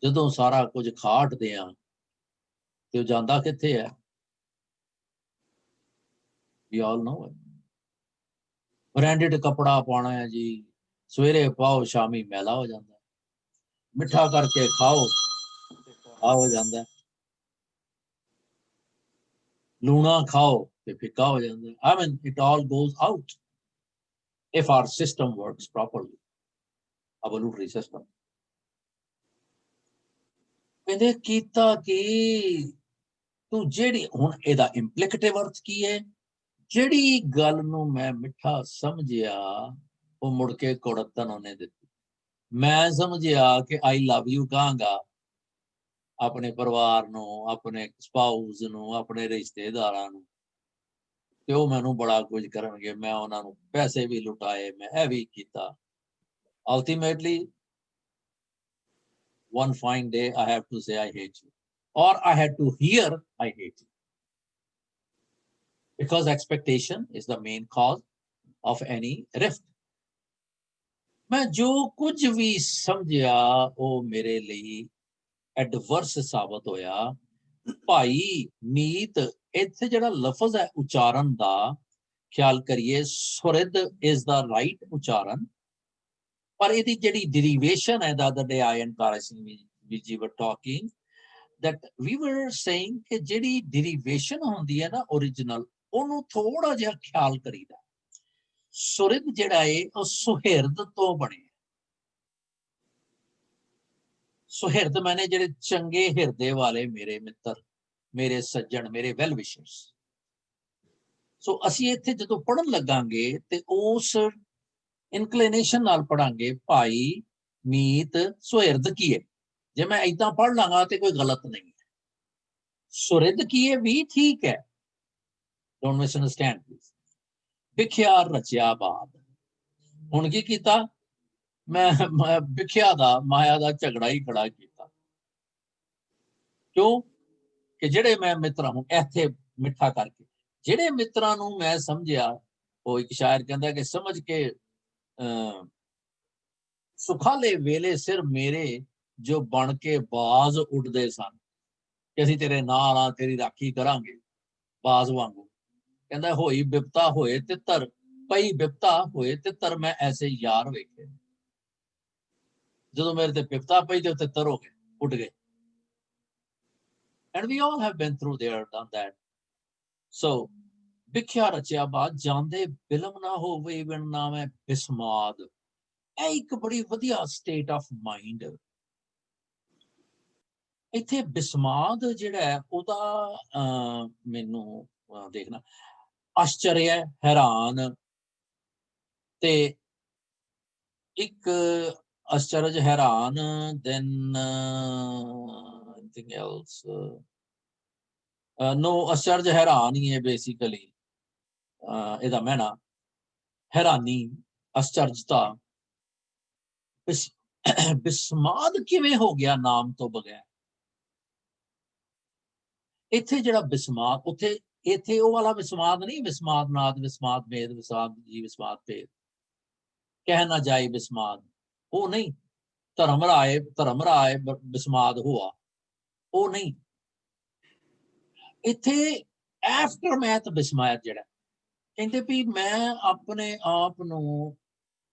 ਜਦੋਂ ਸਾਰਾ ਕੁਝ ਖਾਟਦੇ ਆ ਤੇ ਉਹ ਜਾਂਦਾ ਕਿੱਥੇ ਹੈ? We all know it. Branded ਕੱਪੜਾ ਪਾਉਣਾ ਹੈ ਜੀ, ਸਵੇਰੇ ਪਾਓ ਸ਼ਾਮੀ ਮੈਲਾ ਹੋ ਜਾਂਦਾ। ਮਿੱਠਾ ਕਰਕੇ ਖਾਓ ਆ ਹੋ ਜਾਂਦਾ, ਲੂਣਾ ਖਾਓ ਤੇ ਫਿੱਕਾ ਹੋ ਜਾਂਦਾ। I mean, it all goes out if our system works properly, evolutionary system. ਕਹਿੰਦੇ ਕੀਤਾ ਕਿ ਤੂੰ ਜਿਹੜੀ, ਹੁਣ ਇਹਦਾ ਇੰਪਲੀਕੇਟਿਵ ਅਰਥ ਕੀ ਹੈ? ਜਿਹੜੀ ਗੱਲ ਨੂੰ ਮੈਂ ਮਿੱਠਾ ਸਮਝਿਆ ਉਹ ਮੁੜ ਕੇ ਕੁੜੱਤਨ ਉਹਨੇ ਦਿੱਤੀ। ਮੈਂ ਸਮਝਿਆ ਕਿ ਆਈ ਲਵ ਯੂ ਕਹਾਂਗਾ ਆਪਣੇ ਪਰਿਵਾਰ ਨੂੰ, ਆਪਣੇ ਸਪਾਊਸ ਨੂੰ, ਆਪਣੇ ਰਿਸ਼ਤੇਦਾਰਾਂ ਨੂੰ, ਤੇ ਉਹ ਮੈਨੂੰ ਬੜਾ ਕੁਝ ਕਰਨਗੇ। ਮੈਂ ਉਹਨਾਂ ਨੂੰ ਪੈਸੇ ਵੀ ਲੁਟਾਏ, ਮੈਂ ਇਹ ਵੀ ਕੀਤਾ। Ultimately one fine day I have to say I hate you, or I had to hear I hate you, because expectation is the main cause of any rift. मैं जो कुछ भी समझिया वो मेरे लिए एडवर्स साबित होया। भाई मीत इत्थे जिहड़ा लफज है उच्चारण दा ख्याल करिए, सुरिद is the right उच्चारण, पर ਇਹਦੀ ਜਿਹੜੀ derivation है, the other day I and Kara Singh we were talking that we were saying कि ਜਿਹੜੀ derivation ਹੁੰਦੀ ਹੈ ਨਾ original, ਉਹਨੂੰ ਥੋੜਾ ਜਿਹਾ ਖਿਆਲ ਕਰੀਦਾ। ਸੁਰਿਦ ਜਿਹੜਾ ਹੈ ਉਹ ਸੁਹਿਰਦ ਤੋਂ ਬਣਿਆ। ਸੁਹਿਰਦ ਮੈਨੇ ਜਿਹੜੇ ਚੰਗੇ ਹਿਰਦੇ ਵਾਲੇ ਮੇਰੇ ਮਿੱਤਰ, ਮੇਰੇ ਸੱਜਣ, ਮੇਰੇ ਵੈਲ ਵਿਸ਼ਰਸ। ਸੋ ਅਸੀਂ ਇੱਥੇ ਜਦੋਂ ਪੜ੍ਹਨ ਲੱਗਾਂਗੇ ਤੇ ਉਸ ਇਨਕਲੀਨੇਸ਼ਨ ਨਾਲ ਪੜਾਂਗੇ, ਭਾਈ ਮੀਤ ਸੁਹਿਰਦ ਕੀ ਹੈ। ਜੇ ਮੈਂ ਏਦਾਂ ਪੜ੍ਹ ਲਾਂਗਾ ਤੇ ਕੋਈ ਗਲਤ ਨਹੀਂ ਹੈ। ਸੁਰਿਦ ਕੀ ਹੈ ਵੀ ਠੀਕ ਹੈ, ਡੋਂਟ ਮਿਸਅੰਡਰਸਟੈਂਡ ਪਲੀਜ਼। ਵਿਖਿਆ ਰਚਿਆ ਬਾਦ, ਹੁਣ ਕੀ ਕੀਤਾ? ਮੈਂ ਵਿਖਿਆ ਦਾ, ਮਾਇਆ ਦਾ ਝਗੜਾ ਹੀ ਖੜਾ ਕੀਤਾ। ਕਿਉਂ? ਕਿ ਜਿਹੜੇ ਮੈਂ ਮਿੱਤਰਾਂ ਨੂੰ ਇੱਥੇ ਮਿੱਠਾ ਕਰਕੇ, ਜਿਹੜੇ ਮਿੱਤਰਾਂ ਨੂੰ ਮੈਂ ਸਮਝਿਆ, ਉਹ ਇੱਕ ਸ਼ਾਇਰ ਕਹਿੰਦਾ ਕਿ ਸਮਝ ਕੇ ਸੁਖਾਲੇ ਵੇਲੇ ਸਿਰ ਮੇਰੇ ਜੋ ਬਣ ਕੇ ਬਾਜ਼ ਉੱਡਦੇ ਸਨ, ਕਿ ਅਸੀਂ ਤੇਰੇ ਨਾਲ ਆ, ਤੇਰੀ ਰਾਖੀ ਕਰਾਂਗੇ ਬਾਜ਼ ਵਾਂਗੂ। ਕਹਿੰਦਾ ਹੋਈ ਬਿਪਤਾ ਹੋਏ ਤਿੱਤਰ, ਪਈ ਬਿਪਤਾ ਹੋਏ ਤਿੱਤਰ, ਮੈਂ ਐਸੇ ਯਾਰ ਵੇਖੇ। ਜਦੋਂ ਮੇਰੇ ਤੇ ਬਿਪਤਾ ਪਈ ਤੇ ਉਹ ਤਿੱਤਰ ਹੋ ਗਏ, ਉੱਡ ਗਏ। And we all have been through there, done that. So ਵਿਖਿਆ ਰਚਿਆ ਬਾਦ, ਜਾਂਦੇ ਬਿਲਮ ਨਾ ਹੋਵੇ ਬਿਨ ਨਾਮੈ ਬਿਸਮਾਦ। ਇਹ ਇੱਕ ਬੜੀ ਵਧੀਆ ਸਟੇਟ ਆਫ ਮਾਈਂਡ। ਇੱਥੇ ਬਿਸਮਾਦ ਜਿਹੜਾ ਹੈ ਉਹਦਾ ਮੈਨੂੰ ਦੇਖਣਾ ਆਸ਼ਚर्य, हैरान, ਤੇ ਇੱਕ ਅਚਰਜ ਹੈਰਾਨ ਦੈਨ ਐਨੀਥਿੰਗ ਐਲਸ ਨੋ ਅਚਰਜ ਹੈਰਾਨ ਹੀ ਹੈ ਬੇਸਿਕਲੀ ਇਹਦਾ ਮੈਨਾ ਹੈਰਾਨੀ ਅਚਰਜਤਾ ਬਿਸਮਾਦ ਕਿਵੇਂ ਹੋ ਗਿਆ ਨਾਮ ਤੋਂ ਬਗੈਰ ਇੱਥੇ ਜਿਹੜਾ ਬਿਸਮਾਦ ਉੱਥੇ ਇੱਥੇ ਉਹ ਵਾਲਾ ਵਿਸਮਾਦ ਨਹੀਂ ਵਿਸਮਾਦ ਨਾਦ ਵਿਸਮਾਦ ਮੇਦ ਵਿਸਮਾਦ ਜੀ ਵਿਸਮਾਦ ਭੇਦ ਕਹਿ ਨਾ ਜਾਏ ਵਿਸਮਾਦ ਉਹ ਨਹੀਂ ਧਰਮ ਰਾਏ ਵਿਸਮਾਦ ਹੋਆ ਉਹ ਨਹੀਂ ਇੱਥੇ ਐਫਟਰਮੈਥ ਬਿਸਮਾਦ ਜਿਹੜਾ ਕਹਿੰਦੇ ਵੀ ਮੈਂ ਆਪਣੇ ਆਪ ਨੂੰ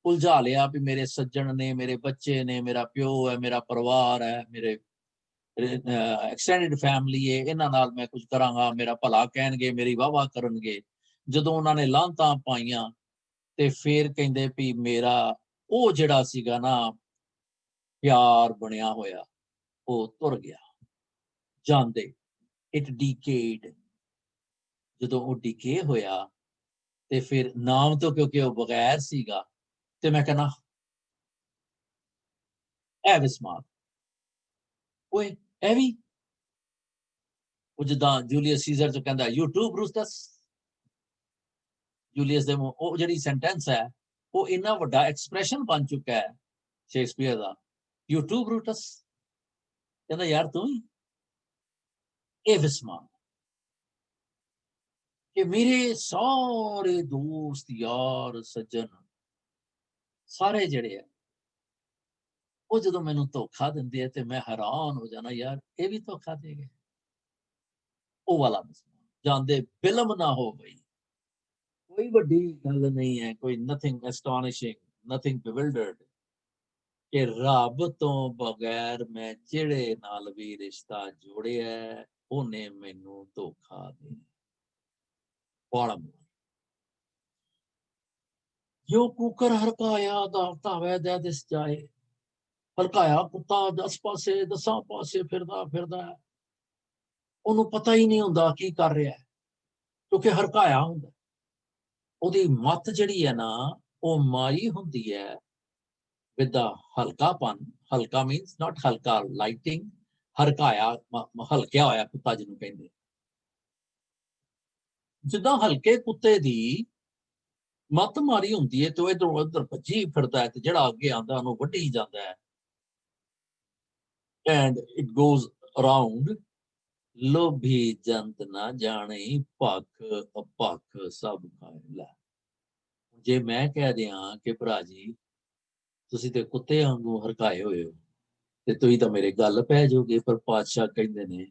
ਉਲਝਾ ਲਿਆ ਵੀ ਮੇਰੇ ਸੱਜਣ ਨੇ ਮੇਰੇ ਬੱਚੇ ਨੇ ਮੇਰਾ ਪਿਓ ਹੈ ਮੇਰਾ ਪਰਿਵਾਰ ਹੈ ਮੇਰੇ ਐਕਸਟੈਂਡਡ ਫੈਮਿਲੀ ਹੈ ਇਹਨਾਂ ਨਾਲ ਮੈਂ ਕੁਝ ਕਰਾਂਗਾ ਮੇਰਾ ਭਲਾ ਕਹਿਣਗੇ ਮੇਰੀ ਵਾਹ ਕਰਨਗੇ ਜਦੋਂ ਉਹਨਾਂ ਨੇ ਲਾਂਤਾਂ ਪਾਈਆਂ ਤੇ ਫੇਰ ਕਹਿੰਦੇ ਵੀ ਮੇਰਾ ਉਹ ਜਿਹੜਾ ਸੀਗਾ ਨਾ ਪਿਆਰ ਬਣਿਆ ਹੋਇਆ ਉਹ ਤੁਰ ਗਿਆ ਜਾਂਦੇ ਇਟ ਡੀਕੇਡ ਜਦੋਂ ਉਹ ਡੀਕੇ ਹੋਇਆ ਤੇ ਫਿਰ ਨਾਮ ਤੋਂ ਕਿਉਂਕਿ ਉਹ ਬਗੈਰ ਸੀਗਾ ਤੇ ਮੈਂ ਕਹਿੰਦਾ ਇਹ ਵਿਸਮਾਦ ਓਏ ਇਹ ਵੀ ਉਹ ਜਿੱਦਾਂ ਜੂਲੀਅਸ ਸੀਜ਼ਰ ਚ ਕਹਿੰਦਾ YouTube ਬਰੂਸਟਸ ਜੂਲੀਅਸ ਦੇ ਉਹ ਜਿਹੜੀ ਸੈਂਟੈਂਸ ਹੈ ਉਹ ਇੰਨਾ ਵੱਡਾ ਐਕਸਪ੍ਰੈਸ਼ਨ ਬਣ ਚੁੱਕਾ ਹੈ ਸ਼ੇਕਸਪੀਅਰ ਦਾ YouTube ਬਰੂਟਸ ਕਹਿੰਦਾ ਯਾਰ ਤੂੰ ਹੀ ਇਹ ਵਿਸਮਾਦ ਕਿ ਮੇਰੇ ਸਾਰੇ ਦੋਸਤ ਯਾਰ ਸੱਜਣ ਸਾਰੇ ਜਿਹੜੇ ਆ ਉਹ ਜਦੋਂ ਮੈਨੂੰ ਧੋਖਾ ਦਿੰਦੇ ਆ ਤੇ ਮੈਂ ਹੈਰਾਨ ਹੋ ਜਾਣਾ ਯਾਰ ਇਹ ਵੀ ਧੋਖਾ ਦੇ ਗਏ ਉਹ ਵਾਲਾ ਜਾਂਦੇ ਫਿਲਮ ਨਾ ਹੋ ਗਈ ਕੋਈ ਵੱਡੀ ਗੱਲ ਨਹੀਂ ਹੈ ਕੋਈ ਨਥਿੰਗ ਐਸਟੋਨਿਸ਼ਿੰਗ ਨਥਿੰਗ ਬਿਵਿਲਡਰਡ ਕਿ ਰੱਬ ਤੋਂ ਬਗੈਰ ਮੈਂ ਜਿਹੜੇ ਨਾਲ ਵੀ ਰਿਸ਼ਤਾ ਜੋੜਿਆ ਉਹਨੇ ਮੈਨੂੰ ਧੋਖਾ ਦੇ ਬਾਲਮ ਜੋ ਕੁਕਰ ਹਰਕਾਇਆ ਦਾ ਧਾਵੇ ਦੇ ਦਿਸ ਜਾਏ ਹਲਕਾਇਆ ਕੁੱਤਾ 10 ਪਾਸੇ 10 ਪਾਸੇ ਫਿਰਦਾ ਉਹਨੂੰ ਪਤਾ ਹੀ ਨਹੀਂ ਹੁੰਦਾ ਕੀ ਕਰ ਰਿਹਾ ਕਿਉਂਕਿ ਹਰਕਾਇਆ ਹੁੰਦਾ ਉਹਦੀ ਮੱਤ ਜਿਹੜੀ ਹੈ ਨਾ ਉਹ ਮਾਰੀ ਹੁੰਦੀ ਹੈ ਵਿਦ ਦਾ ਹਲਕਾਪਨ ਹਲਕਾ ਮੀਨਸ ਨਾਟ ਹਲਕਾ ਲਾਈਟਿੰਗ ਹਰਕਾਇਆ ਹਲਕਿਆ ਹੋਇਆ ਕੁੱਤਾ ਜਿਹਨੂੰ ਕਹਿੰਦੇ ਜਿੱਦਾਂ ਹਲਕੇ ਕੁੱਤੇ ਦੀ ਮੱਤ ਮਾਰੀ ਹੁੰਦੀ ਹੈ ਤੇ ਉਹ ਇੱਧਰੋਂ ਉੱਧਰ ਭੱਜੀ ਫਿਰਦਾ ਹੈ ਤੇ ਜਿਹੜਾ ਅੱਗੇ ਆਉਂਦਾ ਉਹਨੂੰ ਵੱਢੀ ਜਾਂਦਾ ਹੈ and it goes around ਲੋਭੀ ਜੰਤ ਨਾ ਜਾਣੇ ਭਖ ਅਪਖ ਸਭ ਖਾਏ ਲੈ ਜੇ ਮੈਂ ਕਹਿ ਦਿਆਂ ਕਿ ਭਰਾ ਜੀ ਤੁਸੀਂ ਤੇ ਕੁੱਤੇ ਵਾਂਗੂ ਹਰਕਾਏ ਹੋਏ ਹੋ ਤੇ ਤੁਸੀਂ ਤਾਂ ਮੇਰੇ ਗੱਲ ਪੈ ਜਾਓਗੇ ਪਰ ਪਾਤਸ਼ਾਹ ਕਹਿੰਦੇ ਨੇ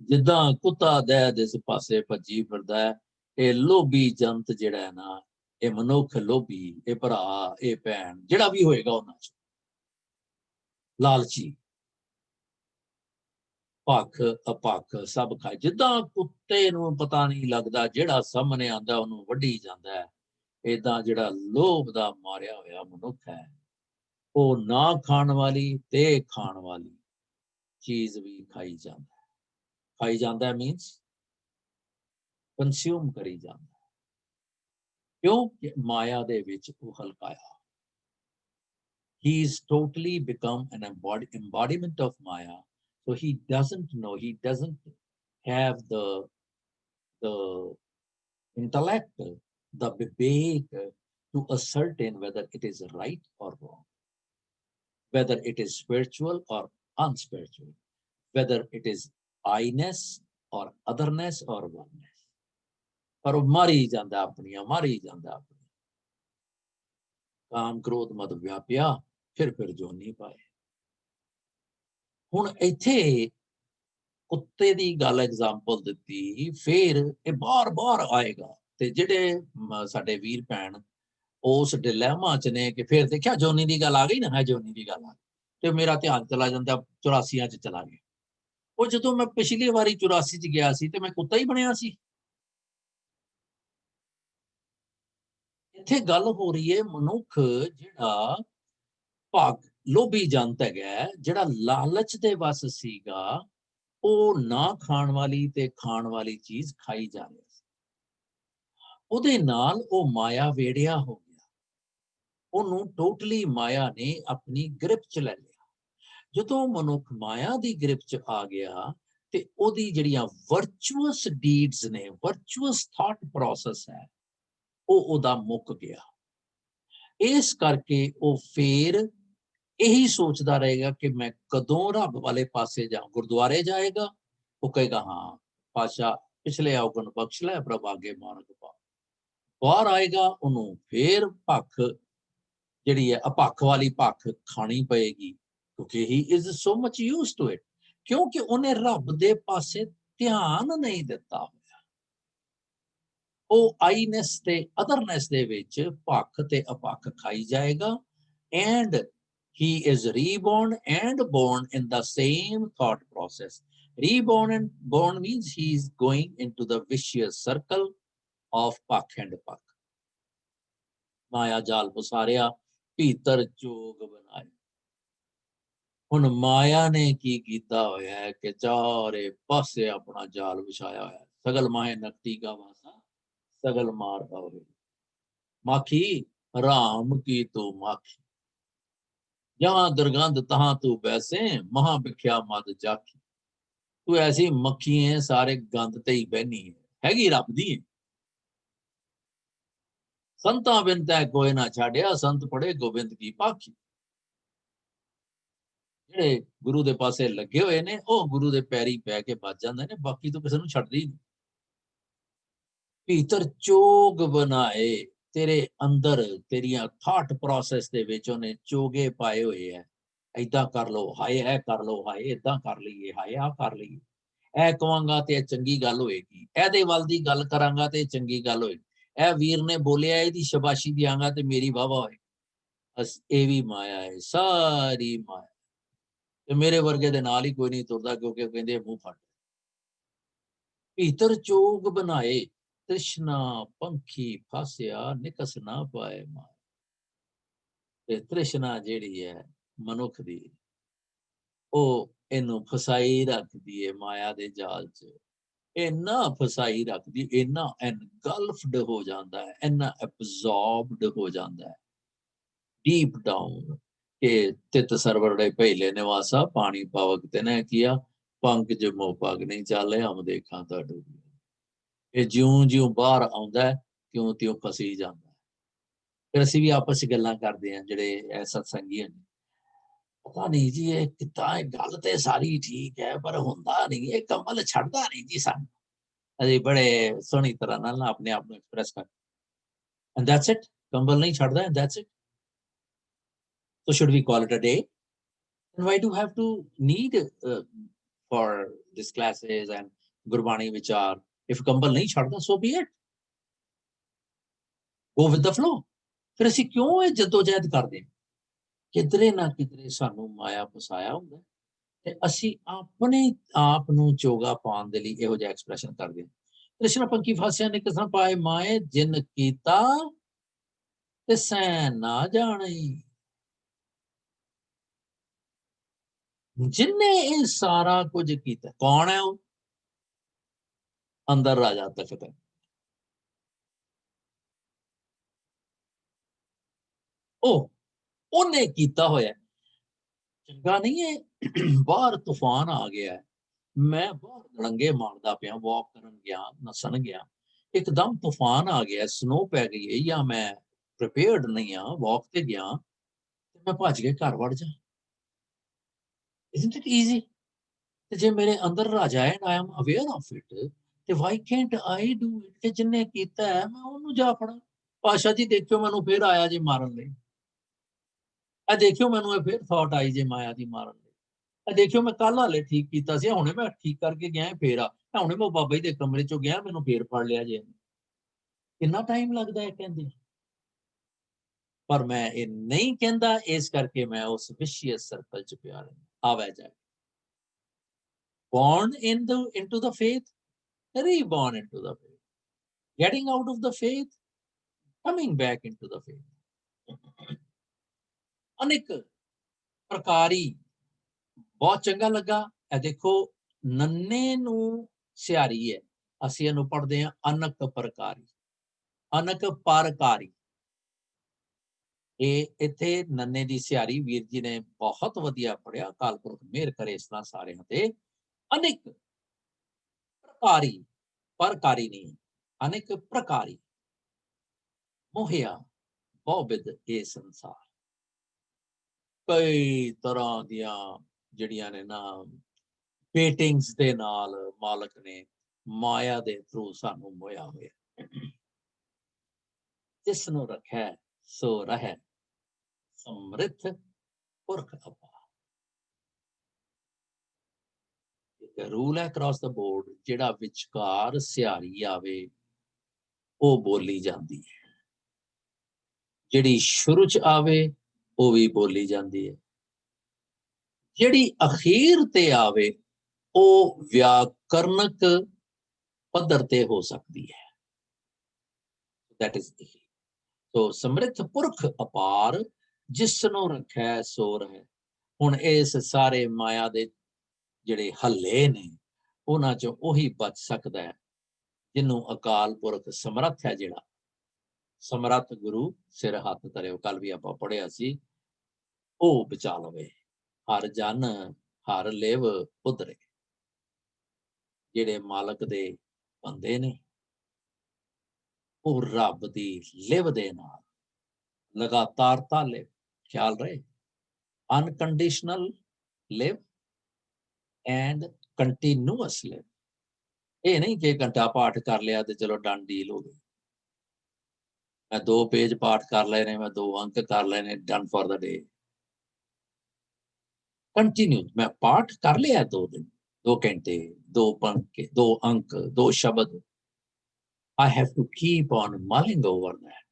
ਜਿੱਦਾਂ ਕੁੱਤਾ ਦਹਿ ਦੇ ਪਾਸੇ ਭੱਜੀ ਫਿਰਦਾ ਹੈ ਇਹ ਲੋਭੀ ਜੰਤ ਜਿਹੜਾ ਹੈ ਨਾ ਇਹ ਮਨੁੱਖ ਲੋਭੀ ਇਹ ਭਰਾ ਇਹ ਭੈਣ ਜਿਹੜਾ ਵੀ ਹੋਏਗਾ ਉਹਨਾਂ ਚ ਲਾਲਚੀ ਭਖ ਅਪਖ ਸਭ ਖਾਏ ਜਿੱਦਾਂ ਕੁੱਤੇ ਨੂੰ ਪਤਾ ਨਹੀਂ ਲੱਗਦਾ ਜਿਹੜਾ ਸਾਹਮਣੇ ਆਉਂਦਾ ਉਹਨੂੰ ਵੱਢੀ ਜਾਂਦਾ ਹੈ ਏਦਾਂ ਜਿਹੜਾ ਲੋਭ ਦਾ ਮਾਰਿਆ ਹੋਇਆ ਮਨੁੱਖ ਹੈ ਉਹ ਨਾ ਖਾਣ ਵਾਲੀ ਤੇ ਖਾਣ ਵਾਲੀ ਚੀਜ਼ ਵੀ ਖਾਈ ਜਾਂਦਾ ਮੀਨਸ ਕੰਜ਼ਿਊਮ ਕਰੀ ਜਾਂਦਾ ਕਿਉਂ ਮਾਇਆ ਦੇ ਵਿੱਚ ਉਹ ਹਲਕਾਇਆ he is totally become an embodiment of maya so he doesn't know he doesn't have the intellect the vivek to ascertain whether it is right or wrong whether it is spiritual or unspiritual whether it is I-ness or otherness or oneness ਪਰ ਉਹ ਮਾਰੀ ਜਾਂਦਾ ਆਪਣੀਆਂ ਕਾਮ ਕ੍ਰੋਧ ਮਦ ਵਿਆਪਿਆ ਫਿਰ ਜੋਨੀ ਪਾਏ ਹੁਣ ਇੱਥੇ ਕੁੱਤੇ ਦੀ ਗੱਲ ਐਗਜ਼ਾਮਪਲ ਦਿੱਤੀ ਫਿਰ ਇਹ ਬਾਰ ਆਏਗਾ ਤੇ ਜਿਹੜੇ ਸਾਡੇ ਵੀਰ ਭੈਣ ਉਸ ਡਿਲੇਮਾ ਚ ਨੇ ਕਿ ਫਿਰ ਦੇਖਿਆ ਜੋਨੀ ਦੀ ਗੱਲ ਆ ਗਈ ਨਾ ਜੋਨੀ ਦੀ ਗੱਲ ਆ ਤੇ ਮੇਰਾ ਧਿਆਨ ਚਲਾ ਜਾਂਦਾ 84 ਚ ਚਲਾ ਗਿਆ ਉਹ ਜਦੋਂ ਮੈਂ ਪਿਛਲੀ ਵਾਰੀ 84 ਚ ਗਿਆ ਸੀ ਤੇ ਮੈਂ ਕੁੱਤਾ ਹੀ ਬਣਿਆ ਸੀ ਇੱਥੇ ਗੱਲ ਹੋ ਰਹੀ ਹੈ ਮਨੁੱਖ ਜਿਹੜਾ ਭਾਗ ਲੋਭੀ ਜੰਤ ਹੈਗਾ ਜਿਹੜਾ ਲਾਲਚ ਦੇ ਵਸ ਸੀਗਾ ਉਹ ਨਾ ਖਾਣ ਵਾਲੀ ਤੇ ਖਾਣ ਵਾਲੀ ਚੀਜ਼ ਖਾਈ ਜਾ ਰਹੀ ਸੀ ਉਹਦੇ ਨਾਲ ਉਹ ਮਾਇਆ ਵੇੜਿਆ ਹੋ ਗਿਆ ਉਹਨੂੰ ਟੋਟਲੀ ਮਾਇਆ ਨੇ ਆਪਣੀ ਗ੍ਰਿਪ 'ਚ ਲੈ ਲਿਆ। ਜਦੋਂ ਮਨੁੱਖ ਮਾਇਆ ਦੀ ਗ੍ਰਿਪ 'ਚ ਆ ਗਿਆ ਤੇ ਉਹਦੀ ਜਿਹੜੀਆਂ ਵਰਚੁਅਸ ਡੀਡਸ ਨੇ, ਵਰਚੁਅਸ ਥਾਟ ਪ੍ਰੋਸੈਸ ਹੈ, ਉਹ ਉਹਦਾ ਮੁੱਕ ਗਿਆ। ਇਸ ਕਰਕੇ ਉਹ ਫੇਰ ਇਹੀ ਸੋਚਦਾ ਰਹੇਗਾ ਕਿ ਮੈਂ ਕਦੋਂ ਰੱਬ ਵਾਲੇ ਪਾਸੇ ਜਾ। ਗੁਰਦੁਆਰੇ ਜਾਏਗਾ, ਉਹ ਕਹੇਗਾ ਹਾਂ ਪਾਤਸ਼ਾਹ ਪਿਛਲੇ ਔਗਣ ਬਖਸ਼ ਲੈ, ਪ੍ਰਭ ਆਗੇ ਮਾਰਗ ਪਾ। ਬਾਹਰ ਆਏਗਾ, ਉਹਨੂੰ ਫੇਰ ਭੱਖ ਜਿਹੜੀ ਹੈ ਅਪੱਖ ਵਾਲੀ ਭੱਖ ਖਾਣੀ ਪਏਗੀ, ਕਿਉਂਕਿ he is so much used to it, ਕਿਉਂਕਿ ਉਹਨੇ ਰੱਬ ਦੇ ਪਾਸੇ ਧਿਆਨ ਨਹੀਂ ਦਿੱਤਾ ਹੋਇਆ। ਉਹ ਆਈਨੈਸ ਤੇ ਅਦਰਨੈਸ ਦੇ ਵਿੱਚ ਭੱਖ ਤੇ ਅਪੱਖ ਖਾਈ ਜਾਏਗਾ। And he is reborn and born in the same thought process. Reborn and born means he is going into the vicious circle of pakh and pakh. ਮਾਇਆ ਜਾਲ ਪਸਾਰਿਆ, ਭੀਤਰ ਜੋਗ ਬਣਾਏ। ਹੁਣ ਮਾਇਆ ਨੇ ਕੀ ਕੀਤਾ ਹੋਇਆ ਹੈ ਕਿ ਚਾਰੇ ਪਾਸੇ ਆਪਣਾ ਜਾਲ ਵਿਛਾਇਆ ਹੋਇਆ। ਸਗਲ ਮਾਹੇ ਨਕਤੀ ਕਾ ਵਾਸਾ, ਸਗਲ ਮਾਰਦਾ ਹੋਵੇ। ਮਾਖੀ ਰਾਮ ਕੀ ਤੂੰ ਮਾਖੀ, ਜਹਾਂ ਦੁਰਗੰਧ ਤਹਾਂ ਤੂੰ ਬੈਸੇ, ਮਹਾ ਵਿਖਿਆ ਮਦ ਜਾਖੀ। ਤੂੰ ਐਸੀ ਮੱਖੀ ਹੈ, ਸਾਰੇ ਗੰਦ ਤੇ ਹੀ ਬਹਿਨੀ ਹੈ, ਹੈਗੀ ਰੱਬ ਦੀ ਹੈ। ਸੰਤਾਂ ਬਿਨ ਤੈ ਕੋਈ ਨਾ ਛੱਡਿਆ, ਸੰਤ ਪੜੇ ਗੋਬਿੰਦ ਕੀ ਪਾਖੀ। ਜਿਹੜੇ ਗੁਰੂ ਦੇ ਪਾਸੇ ਲੱਗੇ ਹੋਏ ਨੇ ਉਹ ਗੁਰੂ ਦੇ ਪੈਰੀ ਪੈ ਕੇ ਬਚ ਜਾਂਦੇ ਨੇ, ਬਾਕੀ ਤੋਂ ਕਿਸੇ ਨੂੰ ਛੱਡਦੇ ਹੀ ਨਹੀਂ। ਭੀਤਰ ਚੋਗ ਬਣਾਏ, ਤੇਰੇ ਅੰਦਰ ਤੇਰੀਆਂ ਥਾਟ ਪ੍ਰੋਸੈਸ ਦੇ ਵਿੱਚ ਉਹਨੇ ਚੋਗੇ ਪਾਏ ਹੋਏ ਹੈ। ਏਦਾਂ ਕਰ ਲਓ, ਹਾਏ ਇਹ ਕਰ ਲਓ, ਹਾਏ ਏਦਾਂ ਕਰ ਲਈਏ, ਹਾਏ ਆਹ ਕਰ ਲਈਏ, ਇਹ ਕਵਾਂਗਾ ਤੇ ਇਹ ਚੰਗੀ ਗੱਲ ਹੋਏਗੀ, ਇਹਦੇ ਵੱਲ ਦੀ ਗੱਲ ਕਰਾਂਗਾ ਤੇ ਇਹ ਚੰਗੀ ਗੱਲ ਹੋਏਗੀ, ਇਹ ਵੀਰ ਨੇ ਬੋਲਿਆ ਇਹਦੀ ਸ਼ਾਬਾਸ਼ੀ ਦਿਆਂਗਾ ਤੇ ਮੇਰੀ ਵਾਹਵਾ ਹੋਏ। ਇਹ ਵੀ ਮਾਇਆ ਹੈ, ਸਾਰੀ ਮਾਇਆ। ਤੇ ਮੇਰੇ ਵਰਗੇ ਦੇ ਨਾਲ ਹੀ ਕੋਈ ਨਹੀਂ ਤੁਰਦਾ, ਕਿਉਂਕਿ ਕਹਿੰਦੇ ਮੂੰਹ ਫਟ। ਭੀਤਰ ਚੋਗ ਬਣਾਏ, ਤ੍ਰਿਸ਼ਨਾ ਪੰਖੀ ਫਾਸਿਆ, ਨਿਕਸ ਨਾ ਪਾਏ ਮਾਇਆ। ਤੇ ਤ੍ਰਿਸ਼ਨਾ ਜਿਹੜੀ ਹੈ ਮਨੁੱਖ ਦੀ, ਉਹ ਇਹਨੂੰ ਫਸਾਈ ਰੱਖਦੀ ਹੈ ਮਾਇਆ ਦੇ ਜਾਲ 'ਚ। ਇੰਨਾ ਫਸਾਈ ਰੱਖਦੀ, ਇੰਨਾ ਐਨਗਲਫਡ ਹੋ ਜਾਂਦਾ ਹੈ, ਇੰਨਾ ਐਬਜ਼ੌਰਬਡ ਹੋ ਜਾਂਦਾ ਹੈ ਡੀਪ ਡਾਊਨ ਕਿ ਤਿਤ ਸਰਵਰੜੇ ਪਹਿਲੇ ਨਿਵਾਸਾ, ਪਾਣੀ ਪਾਵਕ ਤੇ ਨੇ ਕੀਆ, ਪੰਕਜ ਮੋ ਪਗ ਨਹੀਂ ਚਾਲੇ, ਹਮ ਦੇਖਾਂ ਤਾਂ ਡੁੱਬੀ। ਇਹ ਜਿਉਂ-ਜਿਉਂ ਬਾਹਰ ਆਉਂਦਾ ਤਿਉਂ-ਤਿਉਂ ਫਸੀ ਜਾਂਦਾ। ਫਿਰ ਅਸੀਂ ਵੀ ਆਪਸ 'ਚ ਗੱਲਾਂ ਕਰਦੇ ਹਾਂ ਜਿਹੜੇ ਇਹ ਸਤਸੰਗੀ ਹਨ, ਪਤਾ ਨਹੀਂ ਜੀ ਇਹ ਕਿੱਦਾਂ, ਇਹ ਗੱਲ ਤੇ ਸਾਰੀ ਠੀਕ ਹੈ ਪਰ ਹੁੰਦਾ ਨਹੀਂ, ਇਹ ਕਮਲ ਛੱਡਦਾ ਨਹੀਂ ਜੀ ਸਾਨੂੰ। ਅਸੀਂ ਬੜੇ ਸੋਹਣੀ ਤਰ੍ਹਾਂ ਨਾਲ ਨਾ ਆਪਣੇ ਆਪ ਨੂੰ ਐਕਸਪ੍ਰੈਸ ਕਰ, and that's it, ਕੰਬਲ ਨਹੀਂ ਛੱਡਦਾ, and that's it. So should we call it a day? And why do you have to need for these classes and Gurbani Vichar? If ਕੰਬਲ ਨਹੀਂ ਛੱਡਦਾ, so be it. Go with the flow. ਫਿਰ ਅਸੀਂ ਕਿਉਂ ਇਹ ਜਦੋਜਹਿਦ ਕਰਦੇ ਹਾਂ? ਕਿਧਰੇ ਨਾ ਕਿਧਰੇ ਸਾਨੂੰ ਮਾਇਆ ਫਸਾਇਆ ਹੁੰਦਾ ਤੇ ਅਸੀਂ ਆਪਣੇ ਆਪ ਨੂੰ ਚੋਗਾ ਪਾਉਣ ਦੇ ਲਈ ਇਹੋ ਜਿਹਾ ਐਕਸਪ੍ਰੈਸ਼ਨ ਕਰਦੇ ਹਾਂ। ਤ੍ਰਿਸ਼ਨਾ ਪੰਖੀ ਫਾਸਿਆ ਨੇ ਕਿਸਨਾ ਪਾਏ ਮਾਏ, ਜਿਨ ਕੀਤਾ ਤੇ ਸੈ ਨਾ ਜਾਣੀ। ਜਿੰਨੇ ਇਹ ਸਾਰਾ ਕੁਝ ਕੀਤਾ, ਕੌਣ ਹੈ ਉਹ? ਅੰਦਰ ਰਾਜਾ ਤਖਤ ਹੈ। ਉਹਨੇ ਕੀਤਾ ਹੋਇਆ। ਚੰਗਾ ਨਹੀਂ ਹੈ ਬਾਹਰ ਤੂਫਾਨ ਆ ਗਿਆ, ਮੈਂ ਬਾਹਰ ਗੜੰਗੇ ਮਾਰਦਾ ਪਿਆ, ਵਾਕ ਕਰਨ ਗਿਆ, ਨਸਣ ਗਿਆ, ਇੱਕਦਮ ਤੂਫਾਨ ਆ ਗਿਆ, ਸਨੋ ਪੈ ਗਈ ਹੈ, ਜਾਂ ਮੈਂ ਪ੍ਰੀਪੇਅਰਡ ਨਹੀਂ ਆ, ਵਾਕ ਤੇ ਗਿਆ ਤੇ ਮੈਂ ਭੱਜ ਕੇ ਘਰ ਵੜ ਜਾ। Isn't it easy? ਤੇ ਜੇ ਮੇਰੇ ਅੰਦਰ ਰਾਜਾ ਹੈ, I am aware of it, ਤੇ why can't I do it? ਕਿ ਜਿੰਨੇ ਕੀਤਾ ਹੈ ਮੈਂ ਉਹਨੂੰ ਜਾ ਫੜਾਂ। ਪਾਸ਼ਾ ਜੀ ਦੇਖਿਓ ਮੈਨੂੰ ਫਿਰ ਆਇਆ ਜੇ ਮਾਰਨ ਲਈ, ਇਹ ਦੇਖਿਓ ਮੈਨੂੰ ਇਹ ਫਿਰ ਥਾਟ ਆਈ ਜੇ ਮਾਇਆ ਦੀ ਮਾਰਨ ਲਈ, ਇਹ ਦੇਖਿਓ ਮੈਂ ਕੱਲ ਹਾਲੇ ਠੀਕ ਕੀਤਾ ਸੀ, ਹੁਣੇ ਮੈਂ ਠੀਕ ਕਰਕੇ ਗਿਆ ਫੇਰ ਆ, ਹੁਣੇ ਮੈਂ ਬਾਬਾ ਜੀ ਦੇ ਕਮਰੇ ਚੋਂ ਗਿਆ, ਮੈਨੂੰ ਫੇਰ ਫੜ ਲਿਆ ਜੇ। ਕਿੰਨਾ ਟਾਈਮ ਲੱਗਦਾ ਹੈ ਕਹਿੰਦੇ, ਪਰ ਮੈਂ ਇਹ ਨਹੀਂ ਕਹਿੰਦਾ, ਇਸ ਕਰਕੇ ਮੈਂ ਉਸ ਵਿਸ਼ੀਅਸ ਸਰਕਲ 'ਚ ਪਿਆ ਰਹਿੰਦਾ। ਆਵੇ ਜਾਏ born into the faith, reborn into the faith, getting out of the faith, coming back into the faith. ਅਨੇਕ ਪ੍ਰਕਾਰੀ ਬਹੁਤ ਚੰਗਾ ਲੱਗਾ। ਇਹ ਦੇਖੋ ਨੰਨੇ ਨੂੰ ਸਿਆਰੀ ਹੈ, ਅਸੀਂ ਇਹਨੂੰ ਪੜ੍ਹਦੇ ਹਾਂ ਅਨਕ ਪ੍ਰਕਾਰੀ, ਅਨਕ ਪਰਕਾਰੀ। ਇਹ ਇੱਥੇ ਨੰਨੇ ਦੀ ਸਿਆਰੀ ਵੀਰ ਜੀ ਨੇ ਬਹੁਤ ਵਧੀਆ ਪੜਿਆ। ਅਕਾਲ ਪੁਰਖ ਮਿਹਰ ਕਰੇ ਇਸ ਤਰ੍ਹਾਂ ਸਾਰਿਆਂ ਤੇ। ਅਨੇਕ ਪ੍ਰਕਾਰੀ, ਪਰਕਾਰੀ ਨਹੀਂ, ਅਨੇਕ ਪ੍ਰਕਾਰੀ ਮੋਹਿਆ ਬਹੁਬਿਧ ਇਹ ਸੰਸਾਰ। ਕਈ ਤਰ੍ਹਾਂ ਦੀਆਂ ਜਿਹੜੀਆਂ ਨੇ ਨਾ ਪੇਟਿੰਗਸ ਦੇ ਨਾਲ ਮਾਲਕ ਨੇ ਮਾਇਆ ਦੇ ਥਰੂ ਸਾਨੂੰ ਮੋਇਆ ਹੋਇਆ। ਜਿਸ ਨੂੰ ਰੱਖੈ ਸੋ ਰਹਿ, ਸਮ੍ਰਿਥ ਪੁਰਖ ਅਪਾਰ। ਇੱਕ ਰੂਲ ਹੈ ਅਕ੍ਰੋਸ ਦਾ ਬੋਰਡ, ਜਿਹੜਾ ਵਿਚਕਾਰ ਸਿਆਰੀ ਆਵੇ ਉਹ ਬੋਲੀ ਜਾਂਦੀ ਹੈ, ਜਿਹੜੀ ਸ਼ੁਰੂ ਚ ਆਵੇ ਉਹ ਵੀ ਬੋਲੀ ਜਾਂਦੀ ਹੈ, ਜਿਹੜੀ ਅਖੀਰ ਤੇ ਆਵੇ ਉਹ ਵਿਆਕਰਨਕ ਪੱਧਰ ਤੇ ਹੋ ਸਕਦੀ ਹੈ। that is the so ਸਮ੍ਰਿਥ ਪੁਰਖ ਅਪਾਰ, ਜਿਸ ਨੂੰ ਰੱਖੈ ਸੋ ਰਹਿ। ਹੁਣ ਇਸ ਸਾਰੇ ਮਾਇਆ ਦੇ ਜਿਹੜੇ ਹੱਲੇ ਨੇ ਉਹਨਾਂ ਚੋਂ ਉਹੀ ਬਚ ਸਕਦਾ ਹੈ ਜਿਹਨੂੰ ਅਕਾਲ ਪੁਰਖ ਸਮਰੱਥ ਹੈ। ਜਿਹੜਾ ਸਮਰੱਥ ਗੁਰੂ ਸਿਰ ਹੱਥ ਧਰਿਓ, ਕੱਲ ਵੀ ਆਪਾਂ ਪੜ੍ਹਿਆ ਸੀ, ਉਹ ਬਚਾ ਲਵੇ। ਹਰ ਜਨ ਹਰ ਲਿਵ ਉਧਰੇ। ਜਿਹੜੇ ਮਾਲਕ ਦੇ ਬੰਦੇ ਨੇ ਉਹ ਰੱਬ ਦੀ ਲਿਵ ਦੇ ਨਾਲ ਲਗਾਤਾਰਤਾ ਲਿਵ, ਖਿਆਲ ਰਹੇ, ਅਨਕੰਡੀਸ਼ਨਲ ਲਿਵ ਐਂਡ ਕੰਟੀਨਿਊਅਸ ਲਿਵ। ਇਹ ਨਹੀਂ ਕਿ ਘੰਟਾ ਪਾਠ ਕਰ ਲਿਆ ਤੇ ਚਲੋ ਡਨ ਡੀਲ ਹੋ ਗਈ। ਮੈਂ 2 ਪੇਜ ਪਾਠ ਕਰ ਲਏ ਨੇ, ਮੈਂ 2 ਅੰਕ ਕਰ ਲਏ ਨੇ, done for the day. Continue, ਮੈਂ ਪਾਠ ਕਰ ਲਿਆ 2 ਦਿਨ, 2 ਘੰਟੇ, 2 ਪੰਕੇ, 2 ਅੰਕ, 2 ਸ਼ਬਦ। I have to keep on mulling over that.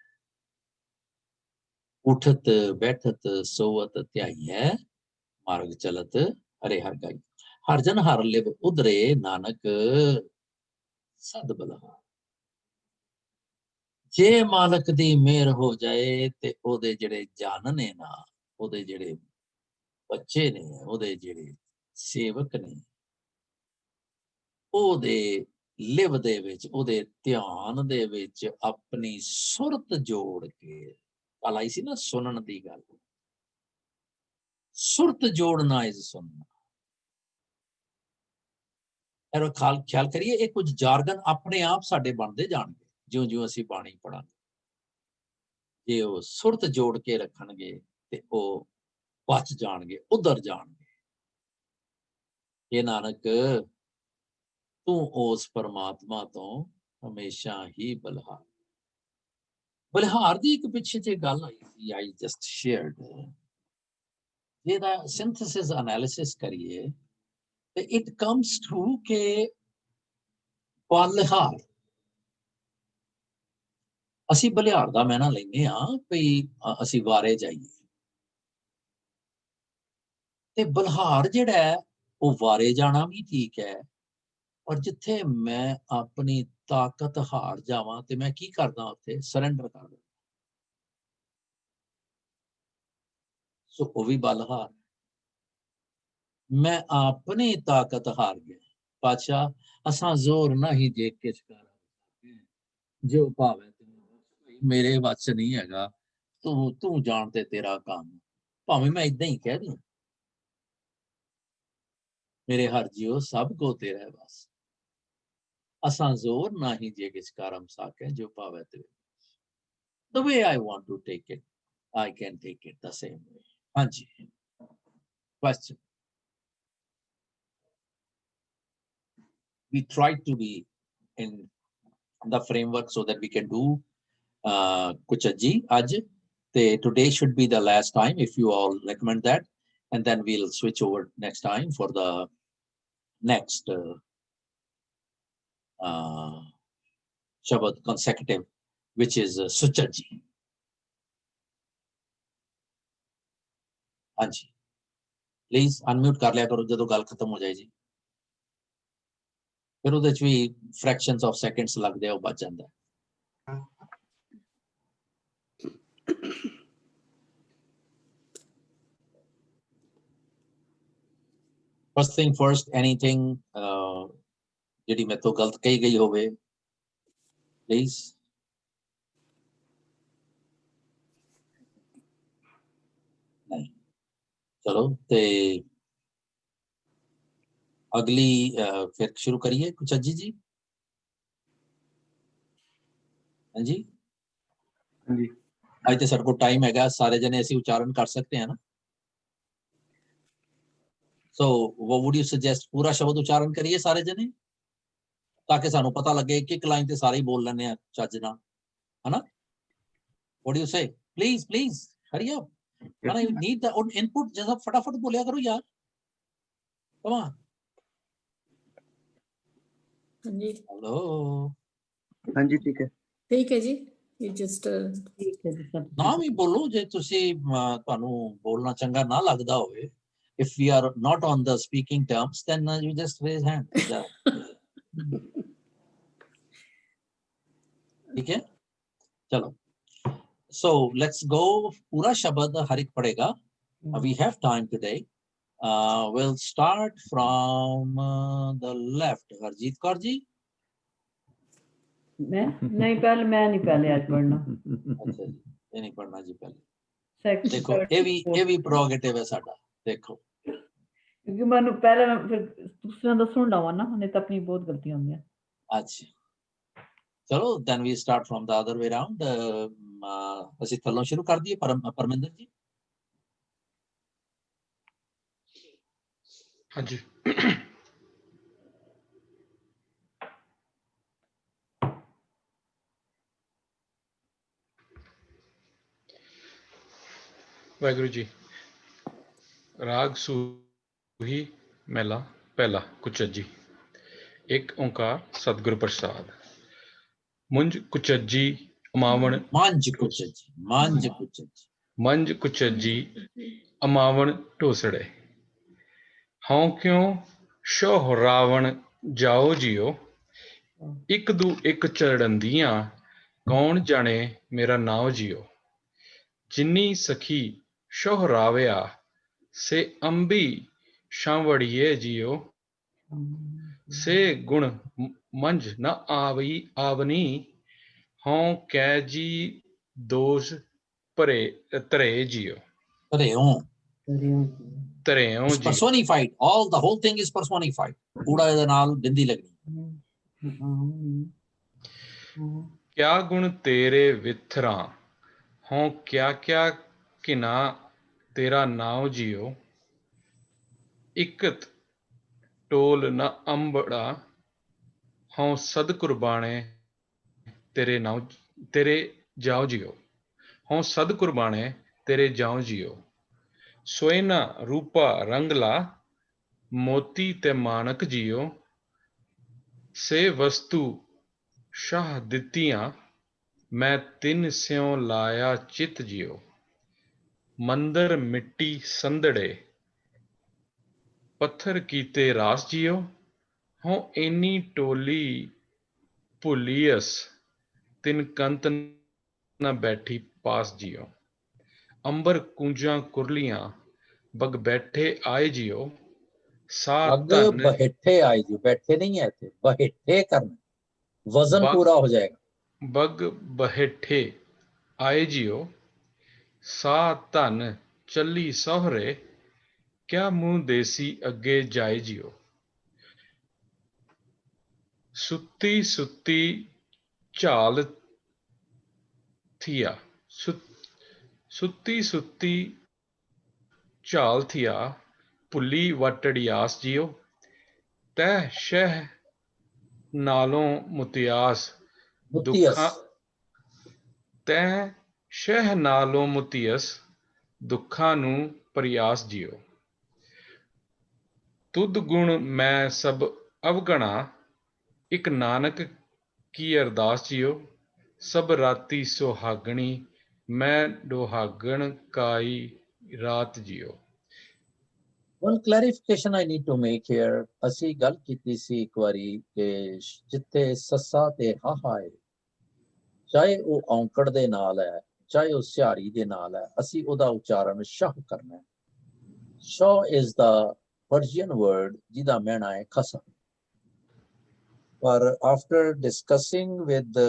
ਉਠਤ ਬੈਠਤ ਸੋਵਤ ਧਿਆਈਐ, ਮਾਰਗ ਚਲਤ ਹਰੇ ਹਰਿ ਗਾਈ। ਹਰ ਜਨ ਹਰ ਲਿਵ ਉਧਰੇ, ਨਾਨਕ ਸਦ ਬਲਹਾਰ। ਜੇ ਮਾਲਕ ਦੀ ਮਿਹਰ ਹੋ ਜਾਏ ਤੇ ਉਹਦੇ ਜਿਹੜੇ ਜਨ ਨੇ ਨਾ, ਉਹਦੇ ਜਿਹੜੇ ਬੱਚੇ ਨੇ, ਉਹਦੇ ਜਿਹੜੇ ਸੇਵਕ ਨੇ, ਉਹਦੇ ਲਿਵ ਦੇ ਵਿੱਚ, ਉਹਦੇ ਧਿਆਨ ਦੇ ਵਿੱਚ ਆਪਣੀ ਸੁਰਤ ਜੋੜ ਕੇ, ਕੱਲ ਆਈ ਸੀ ਨਾ ਸੁਣਨ ਦੀ ਗੱਲ, ਸੁਰਤ ਜੋੜਨਾ ਇਜ਼ ਸੁਣਨਾ। ਖਿਆਲ ਕਰੀਏ, ਇਹ ਕੁਝ ਜਾਰਗਨ ਆਪਣੇ ਆਪ ਸਾਡੇ ਬਣਦੇ ਜਾਣਗੇ ਜਿਉਂ ਜਿਉਂ ਅਸੀਂ ਬਾਣੀ ਪੜਾਂਗੇ। ਜੇ ਉਹ ਸੁਰਤ ਜੋੜ ਕੇ ਰੱਖਣਗੇ ਤੇ ਉਹ ਬਚ ਜਾਣਗੇ, ਉਧਰ ਜਾਣਗੇ। ਇਹ ਨਾਨਕ ਤੂੰ ਉਸ ਪਰਮਾਤਮਾ ਤੋਂ ਹਮੇਸ਼ਾ ਹੀ ਬਲਿਹਾਰ। ਬਲਿਹਾਰ ਦੀ ਇੱਕ ਪਿੱਛੇ ਜੇ ਗੱਲ ਆਈ ਸੀ, ਆਈ ਜਸਟ ਸ਼ੇਅਰਡ, ਜਿਹਦਾ ਸਿੰਥੇਸਿਸ ਐਨਾਲਿਸਿਸ ਕਰੀਏ ਤੇ ਇਟ ਕਮਸ ਟੂ ਕਿ ਬਲਿਹਾਰ, ਅਸੀਂ ਬਲਿਹਾਰ ਦਾ ਮੈਨਾ ਲੈਂਦੇ ਹਾਂ ਵੀ ਅਸੀਂ ਵਾਰੇ ਜਾਈਏ, ਤੇ ਬਲਿਹਾਰ ਜਿਹੜਾ ਹੈ ਉਹ ਵਾਰੇ ਜਾਣਾ ਵੀ ਠੀਕ ਹੈ। ਔਰ ਜਿੱਥੇ ਮੈਂ ਆਪਣੀ ਤਾਕਤ ਹਾਰ ਜਾਵਾਂ ਤੇ ਮੈਂ ਕੀ ਕਰਦਾ, ਉੱਥੇ ਸਰੈਂਡਰ ਕਰ ਦਿੰਦਾ। ਸੋ ਉਹ ਵੀ ਬਲਿਹਾਰ। ਮੈਂ ਆਪਣੀ ਤਾਕਤ ਹਾਰ ਗਿਆ, ਪਾਤਸ਼ਾਹ ਅਸਾਂ ਜ਼ੋਰ ਨਹੀਂ ਜੇ ਕਿਛ ਕਰ, ਜੋ ਭਾਵੇਂ ਮੇਰੇ ਵੱਸ ਨਹੀਂ ਹੈਗਾ, ਤੂੰ ਜਾਣ ਤੇ ਤੇਰਾ ਕੰਮ। ਭਾਵੇਂ ਮੈਂ ਏਦਾਂ ਹੀ ਕਹਿ ਦੂੰ, ਮੇਰੇ ਹਰ ਜਿਉ ਸਭ ਕੋ ਤੇਰਾ ਬਸ, ਅਸਾਂ ਜ਼ੋਰ ਨਹੀਂ ਜੇ ਕਿਛ ਕਰਮ ਸਾਕੇ, ਜੋ ਭਾਵੇਂ ਤੇ। The way I want to take it, I can take it the same way. ਹਾਂਜੀ, question. We try to be in the framework so that we can do kuch aji aj. Today should be the last time, if you all recommend that, and then we'll switch over next time for the next Shabad consecutive, which is Suchaji. ਹਾਂਜੀ, please unmute ਕਰ ਲਿਆ ਕਰੋ ਜਦੋਂ ਗੱਲ ਖਤਮ ਹੋ ਜਾਏ ਜੀ। ਫਿਰ ਉਹਦੇ ਚ ਵੀ ਫ੍ਰੈਕਸ਼ਨਸ ਆਫ ਸੈਕਿੰਡਸ ਲੱਗਦੇ ਆ, ਉਹ ਬਚ ਜਾਂਦਾ। First thing first, anything ਜਿਹੜੀ ਮੇਰੇ ਤੋਂ ਗਲਤ ਕਹੀ ਗਈ ਹੋਵੇ, ਪਲੀਜ਼। चलो ते अगली फिर शुरू करिए कुछ अजी जी। हाँ जी हाँ जी आज तो सारे को टाइम हैगा, सारे जने ऐसे उच्चारण कर सकते हैं ना। सो वो वुड यू सजेस्ट पूरा शब्द उच्चारण करिए सारे जने, ताकि सानू पता लगे कि एक लाइन ते सारे ही बोल लेने चज नाल, है ना। व्हाट डू यू से? Please please hurry up, I need the input, जरा फटाफट बोलिया करो यार, कम ऑन। हाँ जी हेलो हाँ जी ठीक है ठीक है जी। ये जस्ट ठीक है जी सब ना भी बोलो जे तुसी ਤੁਹਾਨੂੰ बोलना चंगा ना लगदा होवे, if we are not on the speaking terms then you just raise hand, ठीक है चलो। so let's go, पूरा शब्द हर एक पढ़ेगा, we have time today. We'll start from the left. Harjeet Kaur ji. मैं नहीं पहले मैं नहीं पहले आज पढ़ना अच्छा जी, ये नहीं पढ़ना जी पहले। सेकंड देखो ये भी प्रोगेटिव है साडा, देखो क्योंकि मैं पहले फिर दूसरे ਦਾ ਸੁਣ ਲਵਾਂ ਨਾ, ਨਹੀਂ ਤਾਂ ਆਪਣੀ ਬਹੁਤ ਗਲਤੀਆਂ ਹੁੰਦੀਆਂ। अच्छा चलो then we start from the other way around. ਅਸੀਂ ਥੱਲੋਂ ਸ਼ੁਰੂ ਕਰ ਦਈਏ ਪਰਮਿੰਦਰ ਜੀ। ਹਾਂਜੀ ਵਾਹਿਗੁਰੂ ਜੀ। ਰਾਗ ਸੂਹੀ ਮਹਿਲਾ ਪਹਿਲਾ ਕੁਚਜੀ। ਇੱਕ ਓੰਕਾਰ ਸਤਿਗੁਰ ਪ੍ਰਸਾਦ। ਮੁੰਜ ਕੁਚਜੀ ਅਮਾਵਣ ਮੰਜ ਕੁਚਜੀ, ਮੰਜ ਕੁਚਜੀ, ਮੰਜ ਕੁਚਜੀ ਅਮਾਵਣ ਢੋਸੜੇ। ਹਉ ਕਿਉ ਸ਼ੋਹ ਰਾਵਣ ਜਾਓ ਜੀਓ। ਇੱਕ ਦੂ ਇੱਕ ਚੜੰਦੀਆਂ ਕੌਣ ਜਾਣੇ ਮੇਰਾ ਨਾਉ ਜੀਓ। ਜਿਨੀ ਸਖੀ ਸ਼ੋਹ ਰਾਵਿਆ ਸੇ ਅੰਬੀ ਸ਼ਾਵੜੀਏ ਜੀਓ। ਸੇ ਗੁਣ ਮੰਝ ਨ ਆਵਈ ਆਵਨੀ ਹਉ ਕੈ ਜੀ ਦੋਸ਼ ਭਰੇ ਧਰੇ ਜੀਓ। ਧਰਿਓ ਧਰਿਓ it's ਜੀ। personified, all the whole thing is personified, ਊੜਾ ਦੇ ਨਾਲ ਬਿੰਦੀ ਲੱਗਣੀ। ਕਿਆ ਗੁਣ ਤੇਰੇ ਵਿਥਰਾ ਹਉ ਕਿਆ ਕਿਆ ਕਿਨਾ ਤੇਰਾ ਨਾਉ ਜੀਓ। ਇਕਤ ਟੋਲ ਨ ਅੰਬੜਾ ਹਉ ਸਦ ਕੁਰਬਾਣੇ ਤੇਰੇ ਨਾਉ ਤੇਰੇ ਜਾਓ ਜੀਓ। ਹਉ ਸਦ ਕੁਰਬਾਣੇ ਤੇਰੇ ਜਾਓ ਜੀਓ। ਸੋਇਨਾ ਰੂਪਾ ਰੰਗਲਾ ਮੋਤੀ ਤੇ ਮਾਨਕ ਜੀਓ। ਸੇ ਵਸਤੂ ਸ਼ਾਹ ਦਿੱਤੀਆਂ ਮੈਂ ਤਿੰਨ ਸਿਉ ਲਾਇਆ ਚਿਤ ਜੀਓ। ਮੰਦਰ ਮਿੱਟੀ ਸੰਦੜੇ ਪੱਥਰ ਕੀਤੇ ਰਾਸ ਜੀਓ। ਹਉ ਏਨੀ ਟੋਲੀ ਭੁਲੀਅਸ ਤਿਨ ਕੰਤ ਨ ਬੈਠੀ ਪਾਸ ਜੀਓ। ਅੰਬਰ ਕੂੰਜਾਂ ਕੁਰਲੀਆਂ ਬਗ ਬੈਠੇ ਆਏ ਜੀਓ। ਸਾ पग ਧਨ बहेठे आए जी, बैठे नहीं है थे, बहेठे करना, वजन बग- पूरा हो जाएगा। ਬਗ ਬਹੇਠੇ ਆਏ ਜੀਓ। ਸਾ ਧਨ ਚੱਲੀ ਸਹੁਰੇ ਕਿਆ ਮੂੰਹ ਦੇਸੀ ਅੱਗੇ ਜਾਏ ਜੀਓ। ਸੁੱਤੀ ਸੁੱਤੀ ਝਾਲ ਥੀਆ ਸੁੱਤੀ ਸੁੱਤੀ ਝਾਲ ਥੀਆ ਭੁੱਲੀ ਵਟੜਿਆਸ ਜੀਓ। ਤੈ ਸ਼ਹਿ ਨਾਲੋਂ ਮੁਤਿਆਸ मुतियस ਦੁੱਖਾਂ ਤੈ ਸ਼ਹਿ ਨਾਲੋਂ ਮੁਤਿਅਸ ਦੁੱਖਾਂ ਨੂੰ ਪ੍ਰਯਾਸ ਜੀਓ। ਤੁਧ ਗੁਣ ਮੈਂ ਸਭ ਅਵਗਣਾ ਇੱਕ ਨਾਨਕ ਕੀ ਅਰਦਾਸ ਜੀਓ। ਸਭ ਰਾਤੀ ਸੁਹਾਗਣੀ ਮੈਂ ਦੁਹਾਗਣ ਕਾਈ ਰਾਤ JIO. one clarification I need to make here, ਅਸੀਂ ਗੱਲ ਕੀਤੀ ਸੀ ਇੱਕ ਵਾਰੀ ਕਿ ਜਿੱਥੇ ਸੱਸਾ ਤੇ ਹਾਹਾ ਹੈ, ਚਾਹੇ ਉਹ ਔਂਕੜ ਦੇ ਨਾਲ ਹੈ ਚਾਹੇ ਉਹ ਸਿਹਾਰੀ ਦੇ ਨਾਲ ਹੈ, ਅਸੀਂ ਉਹਦਾ ਉਚਾਰਨ ਸ਼ਾਹ ਕਰਨਾ ਹੈ। ਸ਼ਾਹ is the Persian word ਜਿਹਦਾ ਮੈਣਾ ਹੈ ਖਸਮ। ਪਰ after discussing with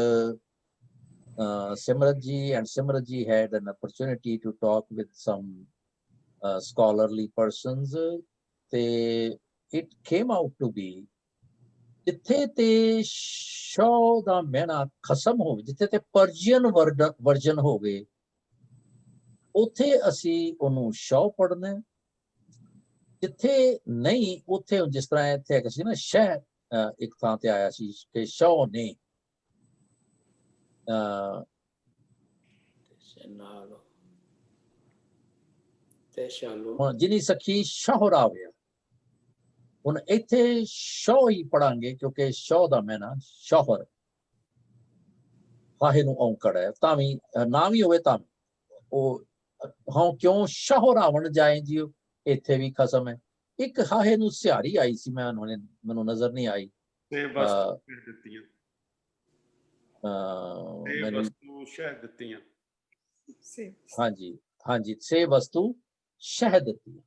Simrat ji, and Simrat ji had an opportunity to talk with some scholarly persons ਤੇ it came out to be ਜਿੱਥੇ ਤੇ ਸ਼ੌ ਦਾ ਮਹਿਣਾ ਖਸਮ ਹੋਵੇ, ਜਿੱਥੇ ਤੇ ਪਰਸ਼ੀਅਨ ਵਰਜਨ ਹੋਵੇ, ਉੱਥੇ ਅਸੀਂ ਉਹਨੂੰ ਸ਼ੌ ਪੜ੍ਹਨਾ ਹੈ। ਜਿੱਥੇ ਨਹੀਂ ਉੱਥੇ ਜਿਸ ਤਰ੍ਹਾਂ ਇੱਥੇ ਹੈਗਾ ਸੀ ਨਾ ਸ਼ਹਿ, ਇੱਕ ਥਾਂ ਤੇ ਆਇਆ ਸੀ ਕਿ ਸ਼ੌ ਨੇ ਹੁਣ ਜਿਹਨੀ ਸਖੀ ਸ਼ੌਹਰਾ ਹੋਇਆ, ਹੁਣ ਇੱਥੇ ਸ਼ੌ ਹੀ ਪੜਾਂਗੇ ਕਿਉਂਕਿ ਸ਼ੌ ਦਾ ਮੈਨਾ ਸ਼ੌਹਰ ਹਾਹੇ ਨੂੰ ਔਂਕੜ ਹੈ, ਤਾਂ ਵੀ ਨਾ ਵੀ ਹੋਵੇ ਤਾਂ ਉਹ ਹਾਂ ਕਿਉਂ ਸ਼ੌਹਰਾਵਣ ਜਾਏ ਜੀ, ਇੱਥੇ ਵੀ ਖਸਮ ਹੈ। ਇੱਕ ਹਾਹੇ ਨੂੰ ਸਿਹਾਰੀ ਆਈ ਸੀ, ਮੈਨੂੰ ਨਜ਼ਰ ਨਹੀਂ ਆਈ। ਹਾਂਜੀ ਹਾਂਜੀ, ਸੇ ਵਸਤੂ ਸ਼ਹਿ ਦਿੱਤੀ।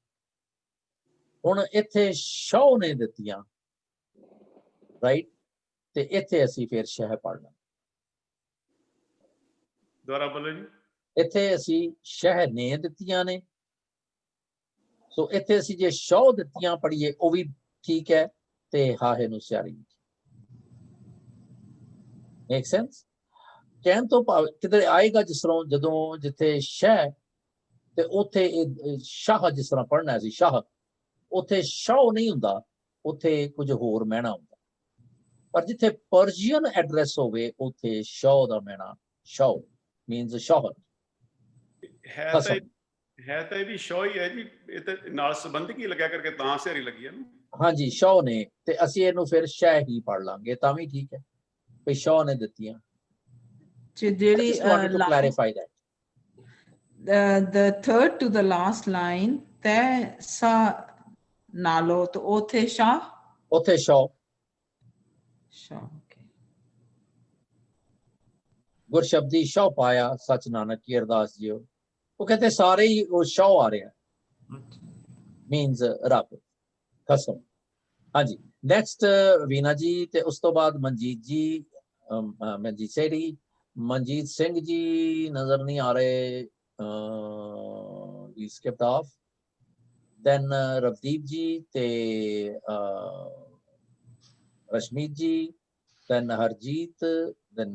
ਹੁਣ ਇੱਥੇ ਸ਼ੌ ਨੇ ਦਿੱਤੀਆਂ, ਰਾਈਟ, ਤੇ ਇੱਥੇ ਅਸੀਂ ਫਿਰ ਸ਼ਹਿ ਪੜ੍ਹਨਾ। ਦੁਬਾਰਾ ਬੋਲੋ ਜੀ। ਇੱਥੇ ਅਸੀਂ ਸ਼ਹਿ ਨੇ ਦਿੱਤੀਆਂ ਨੇ, ਸੋ ਇੱਥੇ ਅਸੀਂ ਜੇ ਸ਼ੌ ਦਿੱਤੀਆਂ ਪੜ੍ਹੀਏ ਉਹ ਵੀ ਠੀਕ ਹੈ, ਤੇ ਹਾਹੇ ਨੂੰ ਸਿਆਰੀ। Make sense? ਕਹਿਣ ਤੋਂ ਭਾਵ ਕਿਤੇ ਆਏਗਾ ਜਿਸ ਤਰ੍ਹਾਂ ਜਦੋਂ ਜਿੱਥੇ ਸ਼ਹਿ ਤੇ ਉੱਥੇ ਸ਼ਾਹ ਜਿਸ ਤਰ੍ਹਾਂ ਪੜ੍ਹਨਾ ਸੀ ਸ਼ਾਹ, ਉੱਥੇ ਸ਼ੌ ਨਹੀਂ ਹੁੰਦਾ, ਉੱਥੇ ਕੁਝ ਹੋਰ ਮਹਿਣਾ ਹੁੰਦਾ। ਪਰ ਜਿੱਥੇ ਪਰਸ਼ੀਅਨ ਐਡਰੈਸ ਹੋਵੇ ਉੱਥੇ ਸ਼ੌ ਦਾ ਮਹਿਣਾ ਸ਼ੌ ਮੀਨਸ ਸ਼ੌਹਰ ਹੈ ਤਾਂ ਇਹ ਵੀ ਸ਼ੌ ਹੀ ਹੈ ਜੀ, ਇਹ ਤੇ ਨਾਲ ਸੰਬੰਧਕ ਹੀ ਲੱਗਿਆ ਕਰਕੇ ਤਾਂ ਸਿਹਾਰੀ ਲੱਗੀ ਹੈ ਨਾ। ਹਾਂਜੀ ਸ਼ੌ ਨੇ, ਤੇ ਅਸੀਂ ਇਹਨੂੰ ਫਿਰ ਸ਼ਹਿ ਹੀ ਪੜ੍ਹ ਲਾਂਗੇ ਤਾਂ ਵੀ ਠੀਕ ਹੈ, ਵੀ ਸ਼ੌ ਨੇ ਦਿੱਤੀਆਂ। ਜਿਹੜੀ clarify that. the third to the last line ਤੇ ਸਾ ਨਾਲੋ, ਤੇ ਉੱਥੇ ਸ਼ਾ, ਉੱਥੇ ਸ਼ੌ ਗੁਰਸ਼ਬਦੀ ਸ਼ੌ ਪਾਇਆ ਸੱਚ ਨਾਨਕ ਕੀ ਅਰਦਾਸ ਜੀਓ। ਉਹ ਕਹਿੰਦੇ ਸਾਰੇ ਹੀ ਉਹ ਸ਼ੌ ਆ ਰਿਹਾ, ਮੀਨਸ ਰੱਬ ਕਸਮ। ਹਾਂਜੀ ਨੈਕਸਟ ਵੀਨਾ ਜੀ, ਤੇ ਉਸ ਤੋਂ ਬਾਅਦ ਮਨਜੀਤ ਜੀ, ਮਨਜੀਤ ਸੇੜੀ, ਮਨਜੀਤ ਸਿੰਘ ਜੀ ਨਜ਼ਰ ਨਹੀਂ ਆ ਰਹੇ, skipped off. Then Ravdeep ji, te Rashmeet ji, then Harjeet, then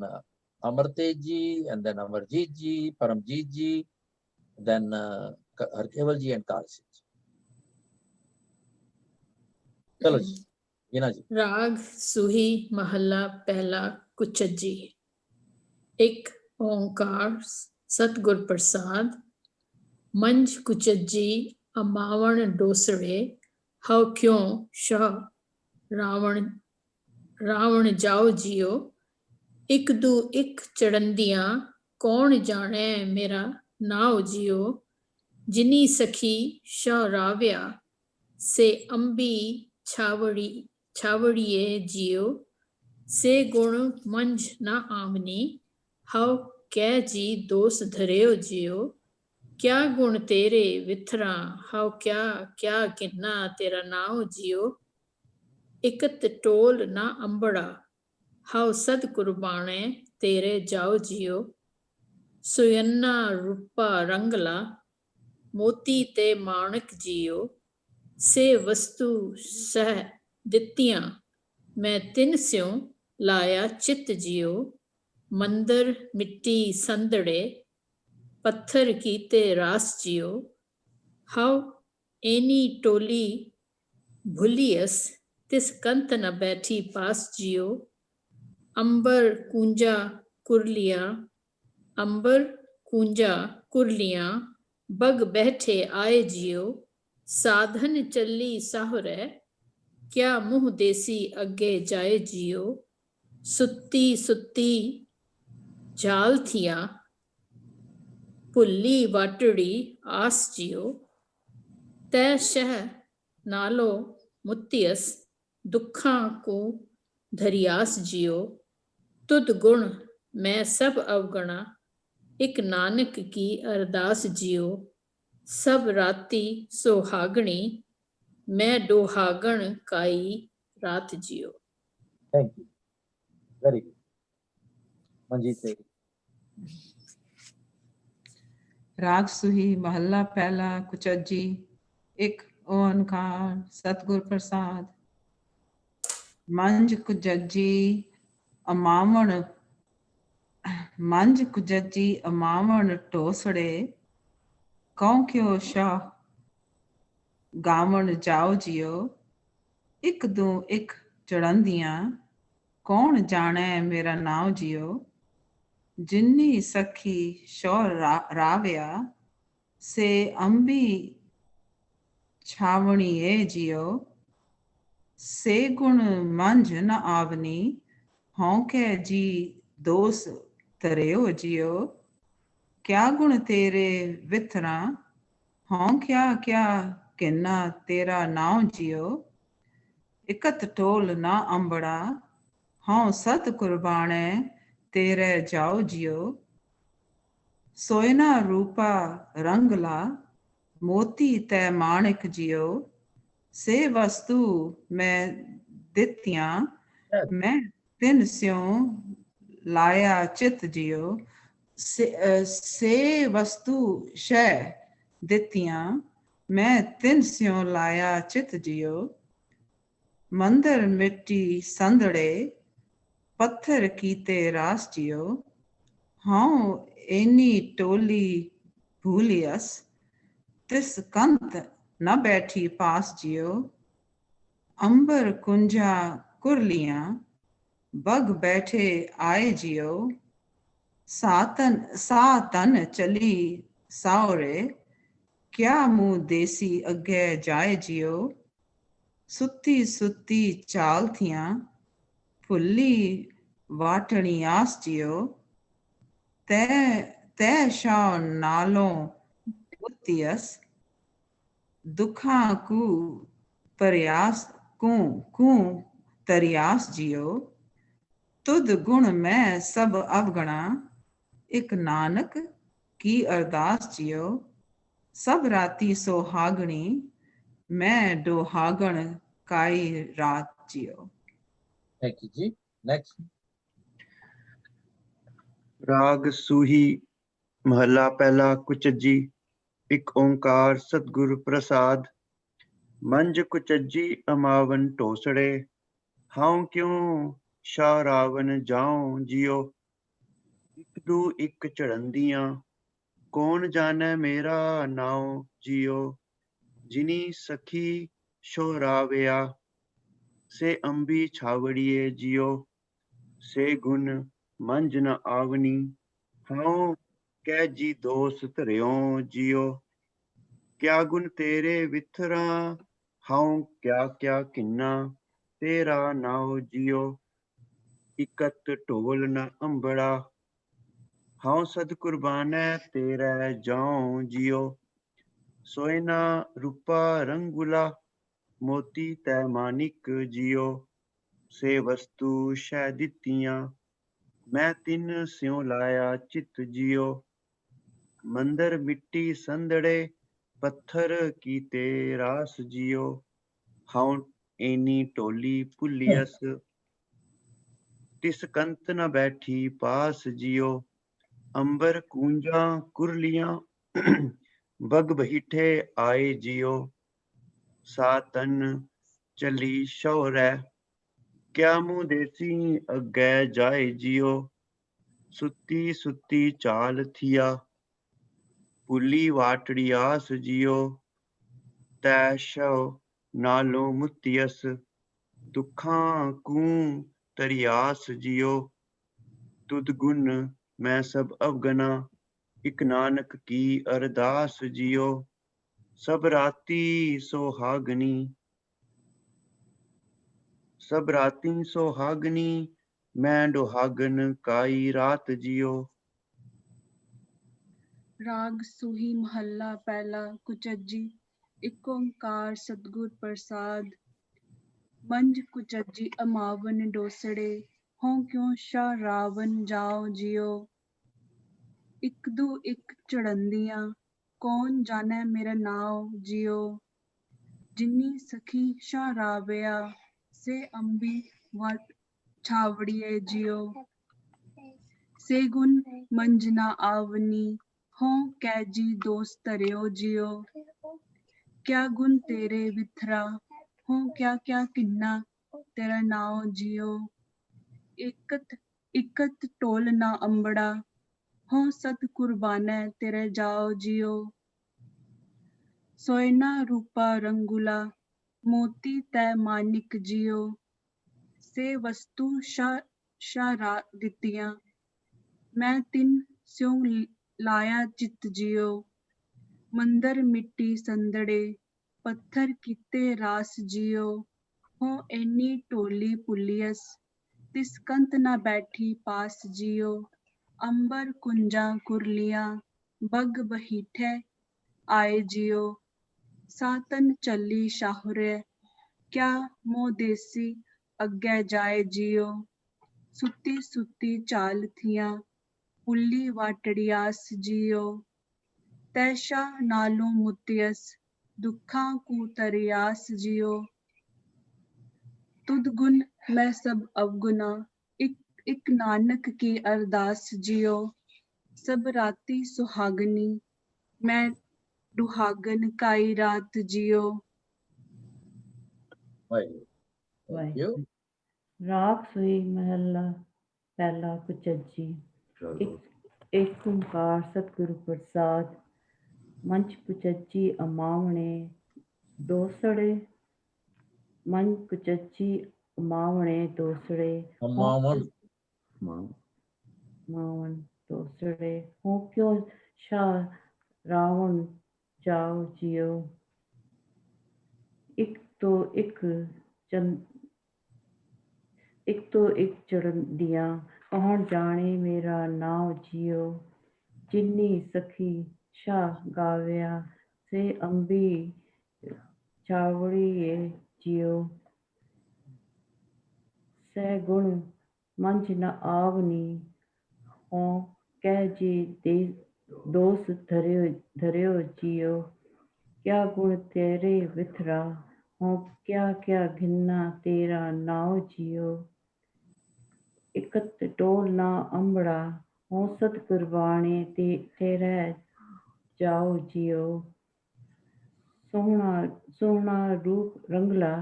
Amartej ji, and then Amarjeet ji, Paramjeet ji, then Harkeval ji and Karsit ji. Chalo ji, Veena ji. राग सुही महला पहला कुचजी। एक ओंकार सतगुर प्रसाद। मंज कुचजी अमावण डोसरे, हव क्यों शाह रावण रावण जाओ जियो। एक दू एक चढ़ंदियां कौन जाने मेरा नाव जियो। जिनी सखी शाह राव्या से अंबी छावड़ी छावड़िए जियो। से गुण मंज ना आमनी, हव कै जी दोष धरेओ जियो। क्या गुण तेरे विथरा, हव क्या क्या किन्ना तेरा नाव जियो। इकत टोल ना अंबड़ा, हव सद कुर्बाने तेरे जाओ जियो। सुयन्ना रूपा रंगला, मोती ते माणक जियो। से वस्तु सह दित्तियां, मैं तिन स्यों लाया चित जियो। मंदिर मिट्टी संदड़े, पत्थर कीते रास जियो। हव एनी टोली भुलियस, तिस कंत न बैठी पास जियो। अंबर कूंजा कुरलिया, अंबर कूंजा कुरलियां, बग बैठे आए जियो। साधन चली साहुरे, क्या मुँह देसी अगे जाए जियो। सुत्ती सुत्ती जाल थिया, भुल्ली वाटड़ी आस जियो। तै शह नालो मुतियस, दुखा को धरियास जियो। तुद गुण मैं सब अवगणा, एक नानक की अरदास जियो। सब राती सोहागणी, मैं डोहागण काई रात जियो। Thank you. Very good. Manjeet Singh. राग सुही महला पहला कुचजी एक ओंकार सतगुर प्रसाद। मंज कुजजी अमावण मंज कुजजी अमावण टोसड़े कौं क्यों शाह गावण जाओ जियो। एक दो एक चढ़ंदियां कौन जाने मेरा नाव जियो। जिन्नी सखी शौर राव्या से अंबी छावणी ए जियो। से गुण मंझ न आवनी होंके जी दोस तरेओ जियो। क्या गुण तेरे विथरा हों क्या क्या किन्ना तेरा नाव जियो। इकत टोल ना अंबड़ा हों सत कुर्बाने तेरे जाओ जियो। सोयना रूपा रंगला मोती तै माणिक जियो। से वस्तु मैं दित्तियां मैं तिन स्यों लाया चित जियो। से वस्तु शै दित्तियां मैं तिन स्यों लाया चित जियो। मंदिर मिट्टी संदड़े पत्थर कीते रास जियो। हाँ एनी टोली भूलियस तिस कंत न बैठी पास जियो। अंबर कुंजा कुरलियां बग बैठे आए जियो। सातन चली सावरे क्या मुंह देसी अगे जाए जियो। सुती सुती चाल थियां फुल्ली वाटनी आस जियो। तै शाह नालों मुतियस दुखा कू प्रयास कू तरियास जियो। तुद गुण मैं सब अवगणा एक नानक की अरदास जियो। सब राती सोहागणी मैं डोहागण काई रात जियो। Thank you ji. नेक्स्ट। राग सूही महला पहला कुचजी एक ओंकार सतगुर प्रसाद। मंज कुचजी अमावन टोसड़े हाउ क्यों शाह रावण जाऊं जियो। एक दू एक चढ़ंदियां कौन जाने मेरा नाव जियो। जिनी सखी शोरावया से अंबी छावड़िए जियो। से गुण मंज न आवनी हाउ कै जी दोष धरियो जियो। क्या गुण तेरे विथरा हाउ क्या क्या किन्ना तेरा नाव जियो। इकत ढोल न अंबड़ा हाउ सद कुर्बाने तेरे जाऊं जियो। सोयना रूपा रंगुला मोती तै मानिक जियो। से वस्तु शै दित्तियां मैं तिन स्यों लाया चित जियो। मंदिर मिट्टी संदड़े पत्थर कीते रास जियो। हाउ एनी टोली भुलियस तिस कंत न बैठी पास जियो। अंबर कूंजा कुरलियां बग बहीठे आए जियो। सातन चली शौरै क्या मुंह देसी अगे जाए जियो। सुती सुती चाल थिया पुली वाटड़ी आस जियो। तै शव नालों मुतियस दुखां कू तरियास जियो। तुद गुण मैं सब अवगना एक नानक की अरदास जियो। सब राती सोहागनी मैं डोहागन काई रात जियो। राग सूही महला पहला कुचजी एक ओंकार सतगुर प्रसाद। मंज कुचजी अमावन डोसड़े हों क्यों शाह रावण जाओ जियो। एक दू एक चढ़ंदियां कौन जाने मेरा नाव जियो। जिन्नी सखी शाह रावया से अंबी वाट छावड़िए जियो। से गुण मंज ना आवनी हों कै जी दोस्त तरियो जियो क्या गुण तेरे विथरा हों क्या क्या किन्ना तेरा नाव जियो इकत इकत टोल ना अंबड़ा हों सत कुर्बाने तेरे जाओ जियो सोयना रूपा रंगुला मोती तै मानिक जियो से वस्तु शाह दित्तियां मैं तिन स्यों लाया चित जियो मंदर मिट्टी संदड़े पत्थर किते रास जियो हो एनी टोली पुलियस तिस कंत ना बैठी पास जियो अंबर कुंजा कुरलियां बग बहीठे आए जियो सातन चली शाहुरे क्या मोह देसी अग्गे जाए जियो सुती सुती चाल थियां पुल्ली वाटड़ियास जियो तैशा नालों मुतियस दुखा को तरियास जियो तुद गुण मैं सब अवगुना एक नानक की अरदास जियो सब राती सुहागनी मैं दुहागन काई रात जियो ਵਾਹਿਗੁਰੂ। ਰਾਗ ਸੂਈ ਮਹੱਲਾ ਪਹਿਲਾ ਕੁਚਜੀ। ਇੱਕ ਓੰਕਾਰ ਸਤਿਗੁਰੂ ਪ੍ਰਸਾਦ। ਮੰਚ ਕੁਚਜੀ ਅਮਾਵਣੇ ਦੋਸੜੇ ਮੰਚ ਕੁਚਜੀ ਅਮਾਵਣੇ ਦੋਸੜੇ ਮਾਵਣ ਦੋਸੜੇ ਹੋ ਕਿਉ ਸ਼ਾਹ ਰਾਵਣ ਜਾਓ ਜਿਓ ਇੱਕ ਤੋਂ ਇੱਕ ਚੜਨ ਦੀਆਂ ਕੌਣ ਜਾਣੇ ਮੇਰਾ ਨਾਮ ਜਿਓ ਜਿੰਨੀ ਸਖੀ ਸ਼ਾਹ ਗਾਵਿਆ ਸੇ ਅੰਬੀ ਚਾਵੜੀਏ ਜਿਓ ਸੈ ਗੁਣ ਮੰਝ ਨ ਆਵਨੀ ਹੋ ਕਹਿ ਜੀ ਦੇ ਦੋਸ ਧਰਿਓ ਜਿਓ ਕਿਆ ਗੁਣ ਤੇਰੇ ਵਿਥਰਾ ਹੋ ਕਿਆ ਕਿਆ ਘਿੰਨਾ ਤੇਰਾ ਨਾਉ ਜਿਓ ਇਕਤ ਟੋਲ ਨਾ ਅੰਬੜਾ ਹੋ ਸਤ ਕੁਰਬਾਣੇ ਤੇਰੇ ਜਾਓ ਜਿਓ ਸੋਹਣਾ ਰੂਪ ਰੰਗਲਾ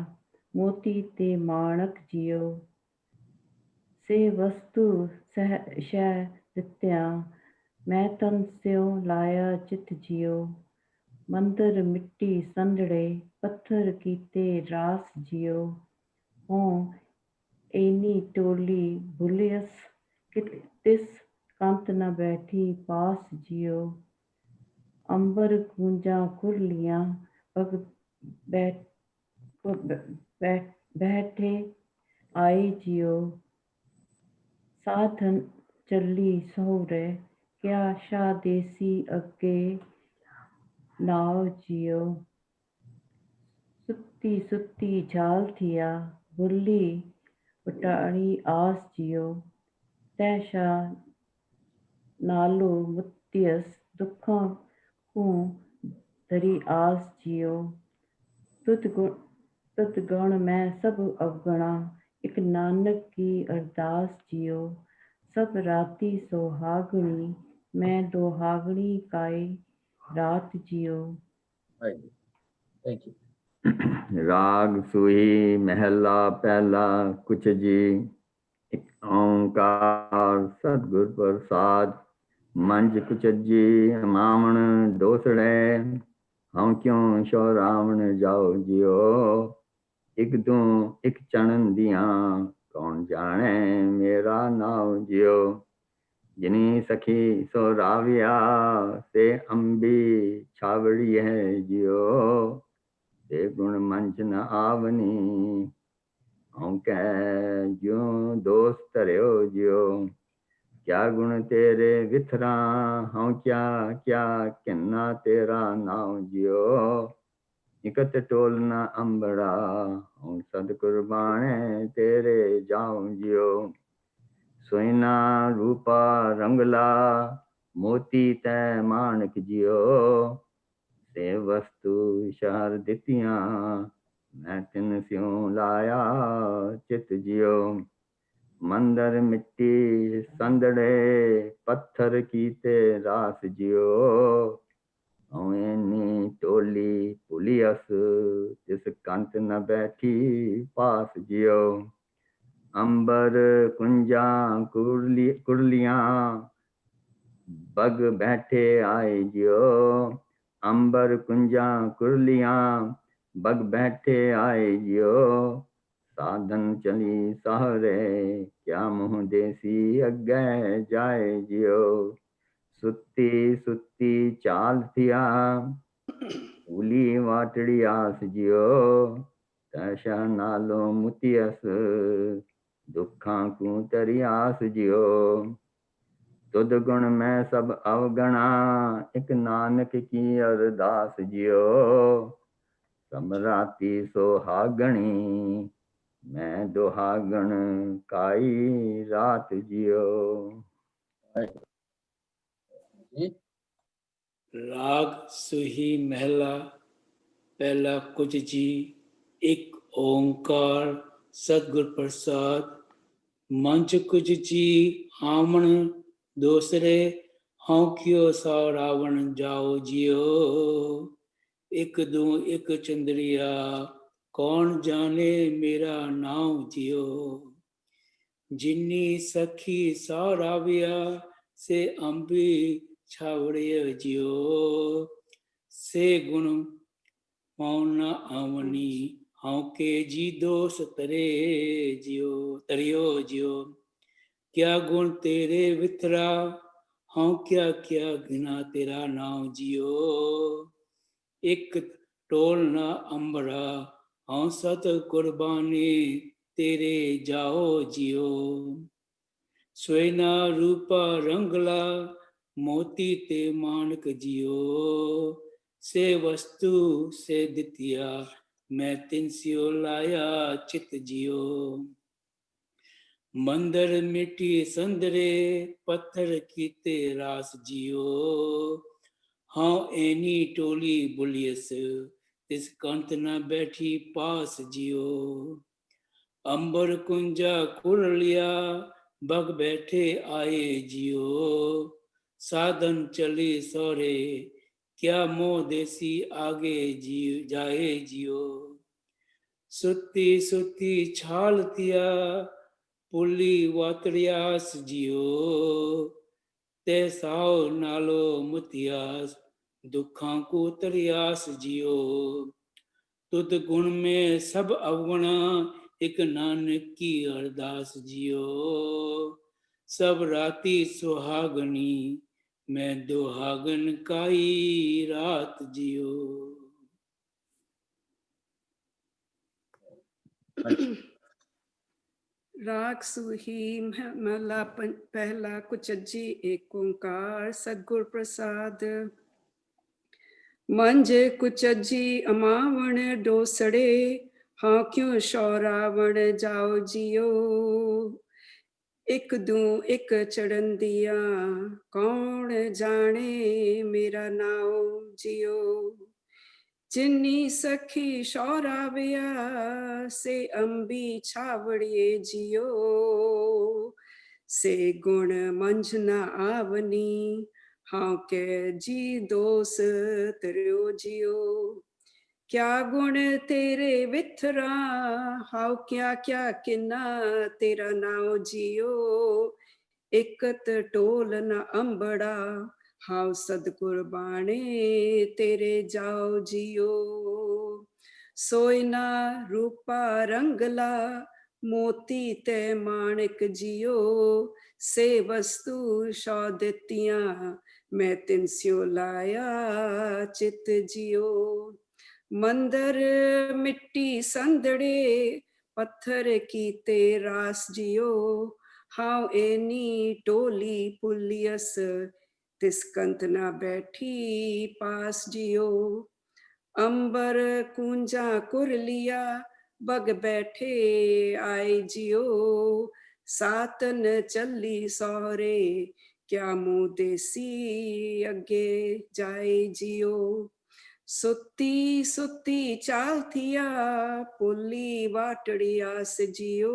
ਮੋਤੀ ਤੇ ਮਾਣਕ ਜਿਓ ਸੇ ਵਸਤੂ ਸ਼ਹਿ ਦਿੱਤਿਆਂ ਮੈਂ ਤਨ ਸਿਉ ਲਾਇਆ ਚਿਤ ਜਿਓ ਮੰਦਰ ਮਿੱਟੀ ਸੰਦੜੇ ਪੱਥਰ ਕੀਤੇ ਰਾਸ ਜਿਓ ਹੋਂ ਏਨੀ ਟੋਲੀ ਭੁਲਿਅਸ ਤਿਸ ਕੰਤ ਨ ਬੈਠੀ ਪਾਸ ਜਿਓ ਅੰਬਰ ਗੂੰਜਾਂ ਕੁਰਲੀਆਂ ਪਗ ਬੈਠੇ ਆਏ ਜਿਓ ਸਾਧਨ ਚੱਲੀ ਸਹੁਰੇ ਕਿਆ ਸ਼ਾਹ ਦੇਸੀ ਅੱਗੇ ਨਾਉ ਜਿਓ ਸੁੱਤੀ ਸੁੱਤੀ ਝਾਲ ਥੀਆ ਬੁੱਲੀ ਵਟਾਣੀ ਆਸ ਜਿਓ ਤੈ ਸ਼ਾਹ ਨਾਲੋ ਮੁਤਿਅਸ ਦੁੱਖਾਂ ਕੋ ਧਰੀ ਆਸ ਜਿਓ ਤੁਧ ਗਣ ਮੈਂ ਸਭ ਅਵਗਣਾ ਇੱਕ ਨਾਨਕ ਕੀ ਅਰਦਾਸ ਜਿਓ ਸਭ ਰਾਤੀ ਸੁਹਾਗਣੀ ਮੈਂ ਦੁਹਾਗਣੀ ਕਾਈ ਰਾਤ ਜਿਓ। Thank you. ਰਾਗ ਸੂਹੀ ਮਹਿਲਾ ਪਹਿਲਾ ਕੁਚਜੀ। ਇੱਕ ਓੰਕਾਰ ਸਤਿਗੁਰ ਪ੍ਰਸਾਦ। ਮੰਝ ਕੁਚਜੀ ਮਾਵਣ ਦੋਸੜੇ ਹਉ ਕਿਉ ਸ਼ੋ ਰਾਵਣ ਜਾਓ ਜਿਓ ਇੱਕ ਤੋਂ ਇੱਕ ਚਣਨ ਦੀਆਂ ਕੌਣ ਜਾਣੇ ਮੇਰਾ ਨਾਉ ਜਿਓ ਜਿਨੀ ਸਖੀ ਸੋ ਰਾਵਿਆ ਸੇ ਅੰਬੀ ਛਾਵੜੀ ਹੈ ਜਿਓ ਤੇ ਗੁਣ ਮੰਚ ਨ ਆਵਨੀ ਹਉ ਕਹਿ ਜਿਉ ਦੋਸਤ ਧਰਿਓ ਜਿਓ ਕਿਆ ਗੁਣ ਤੇਰੇ ਵਿਥਰਾ ਹਉ ਕਿਆ ਕਿਆ ਕਿੰਨਾ ਤੇਰਾ ਨਾਉ ਜਿਓ ਇਕਤ ਟੋਲ ਨ ਅੰਬੜਾ ਹਉ ਸਦ ਕੁਰਬਾਣੇ ਤੇਰੇ ਜਾਉ ਜਿਓ ਸੋਇਨਾ ਰੂਪਾ ਰੰਗਲਾ ਮੋਤੀ ਤੈ ਮਾਣਕ ਜਿਓ ਸੇ ਵਸਤੂ ਸ਼ਾਰ ਦਿੱਤੀਆਂ ਮੈਂ ਤਿਨ ਸਿਉ ਲਾਇਆ ਚਿਤ ਜਿਓ मंदर मिट्टी संदड़े पत्थर कीते रास जियो अवेनी टोली पुलियस जिस कंत न बैठी पास जियो अंबर कुंजा कुरलियां बग बैठे आए जियो अंबर कुंजा कुरलियां बग बैठे आए जियो साधन चली सहरे क्या मुँह देसी अगे जाए जियो सुती सुती चाल थिया उली वाटड़ी आस जियो तैशा नालो मुतियस दुखा को तरियास जियो तुद गुण में सब अवगणा एक नानक की अरदास जियो समराती सोहागणी मैं दुहागण काई रात जियो। राग सुही महला पहला कुछ जी एक ओंकार सतगुर प्रसाद मंच कुछ जी आमण दूसरे हाँ क्यों सा रावण जाओ जियो एक दो एक चंद्रिया कौन जाने मेरा नाम जियो जिन्नी सखी साराविया से अंबी छावड़िया जियो से गुण मौन आवनी हाँ के जी दोष तरे जियो तरियो जियो क्या गुण तेरे वितरा हाँ क्या क्या गिना तेरा नाम जियो एक टोल ना अंबरा हाँ सत कुर्बानी तेरे जाओ जियो स्वेना रूपा रंगला मोती ते मानक जियो से वस्तु से दितिया मैं तिनसियो लाया चित जियो मंदर मिट्टी संदरे पत्थर कीते रास जियो हाँ एनी टोली बुलियस तिस कंत न बैठी पास जियो अंबर कुंजा कुरलिया बग बैठे आए जियो साधन चले सौरे क्या मोह देसी आगे जियो जाए जियो सुती सुती छाल तिया पुली वातड़ियास जियो ते साओ नालो मुतियास दुखा को तरियास जियो तुद गुण में सब अवगुणा एक नानक की अरदास जियो सब राती सुहागनी मैं दुहागन काई रात जियो। राग सूही महला पहला कुचजी एक ओंकार सतगुर प्रसाद मंज कुचजी अमावण डोसड़े हाँ क्यों शौरावण जाओ जियो एक दू एक चढ़न दिया कौन जाने मेरा नाम जियो जिन्नी सखी शौराविया से अंबी छावड़िए जियो से गुण मंझ न आवनी हाँ के जी दोस तरियो जियो क्या गुण तेरे विथरा हाउ क्या क्या किन्ना तेरा नाव जियो एकत टोल न अंबड़ा हाउ सदगुर बाणे तेरे जाओ जियो सोयना रूपा रंगला मोती ते माणिक जियो से वस्तु शौदतियां मैं तिनस्यो लाया चित जियो मंदर मिट्टी संदड़े पत्थर की ते रास जियो हाउ एनी टोली पुलियस तिसकंत ना बैठी पास जियो अंबर कुंजा कुरलिया बग बैठे आए जियो सातन चली सौरे क्या मुँह देसी अगे जाए जियो सुती सुती चाल थिया पुली वाटड़िया से जियो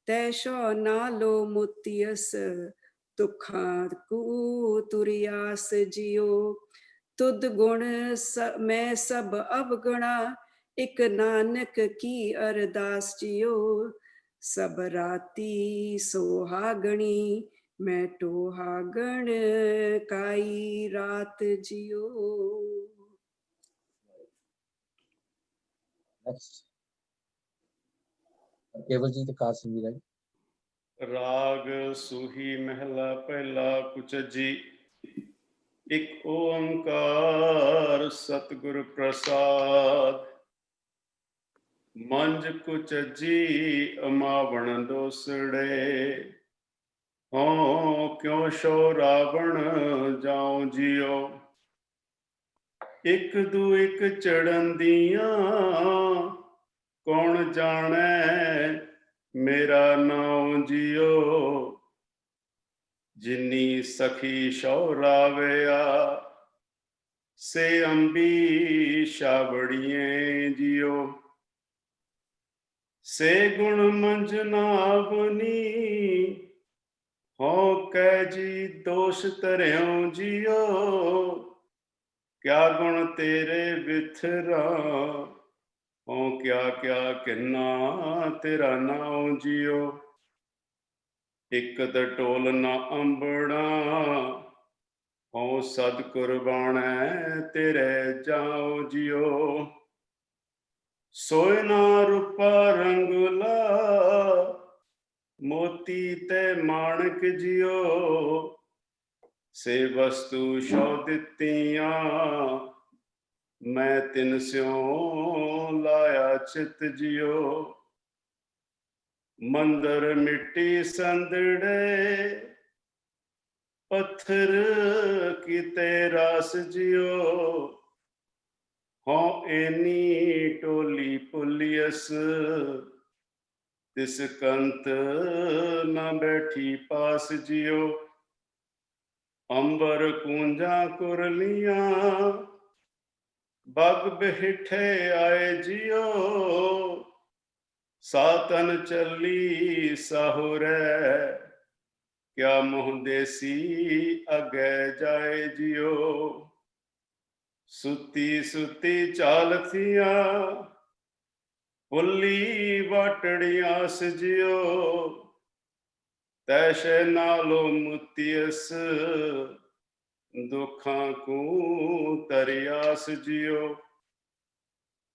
तैशो नालो मोतियस दुखां को तुरियास जियो तुद गुण मैं सब अवगुणा एक नानक की अरदास जियो सब राती सोहागणी मैं टोहागण काई रात जियो। नेक्स्ट केवल जी ते कार सिंह जी राग सूही महला पहला कुचजी एक ओंकार सतगुर प्रसाद मंज कुचजी अमावण दोसड़े हो क्यों शो रावण जाऊं जियो एक दू एक चढ़न दियां कौन जाने मेरा नाम जियो जिन्नी सखी शौरावया से अंबी शावड़िए जियो से गुण मंजनावनी हो कै जी दोष तरयों जियो क्या गुण तेरे बिथरा हो क्या क्या किन्ना तेरा नाम जियो एक टोल ना अंबड़ा हो सद कुर्बानै तेरे जाओ जियो सोयना रूपा रंगला मोती ते माणक जियो से वस्तु शौ दित्तियां मैं तिन स्यों लाया चित जियो मंदिर मिट्टी संदड़े पत्थर की तेरास जियो हो एनी टोली पुलियस तिस कंत न बैठी पास जियो अंबर कूंजा कुरलियां बग बिठे आए जियो सातन चली साहुरै क्या मुँह देसी अगे जाए जियो सुती सुती चाल थिया पुली वाटड़ियां सजियो तैशे नालो मुतियस दुखां को तरियास जियो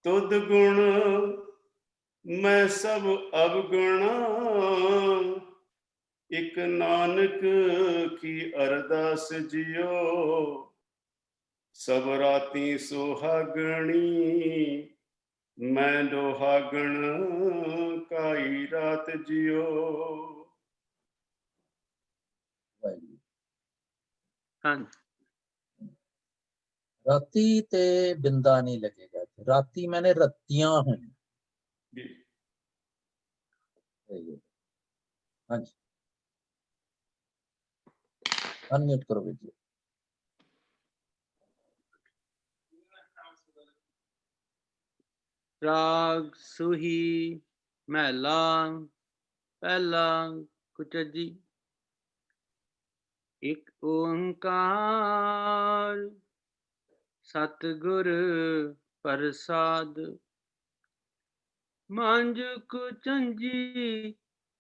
तुद गुण मैं सब अवगुणा एक नानक की अरदास जियो सब राती सुहागणी मैं दोहागण काई रात जियो। हाँ राती ते बिंदा नहीं लगेगा राती मैंने रत्तियां हुई हाँ जी अनम्यूट करो वीडियो राग सूही महला पहला कुचजी एक ओंकार सतगुर प्रसाद मांझ कुचंजी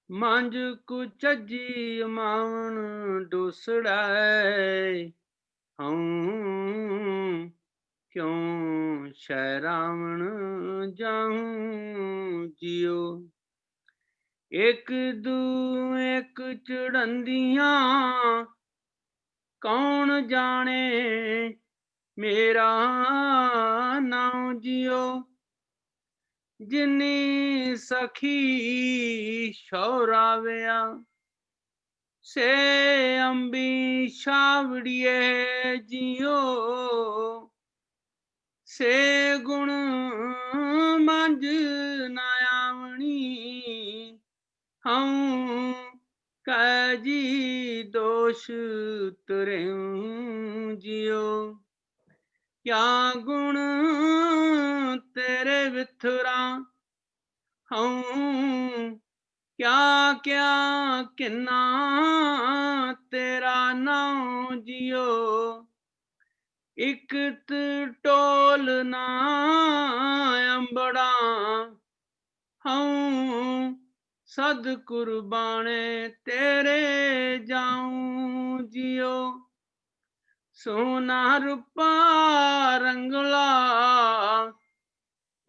मांझ कुचजी मावन डोसड़ाए हूँ क्यों शहरावण जाऊं जियो एक दू एक चढ़ंदियां कौन जाने मेरा नाम जियो जिन्नी सखी शौरावया से अंबी शावड़िए जियो से गुण मंज नायावणी हूँ काजी दोष तुरें जियो क्या गुण तेरे विथुरा हूँ क्या क्या किन्ना तेरा नाम जियो एक टोल ना अंबड़ा हूँ सद कुर्बाने तेरे जाऊं जियो सोना रूपा रंगला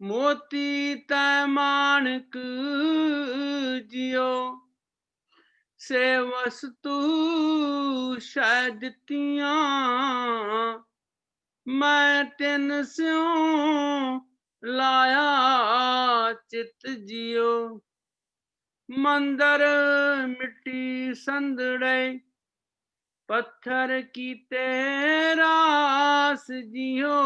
मोती तै माणक जियो से वस्तु शै दित्तियां मैं तिन स्यों लाया चित जियो मंदर मिट्टी संदड़े पत्थर की तेरास जियो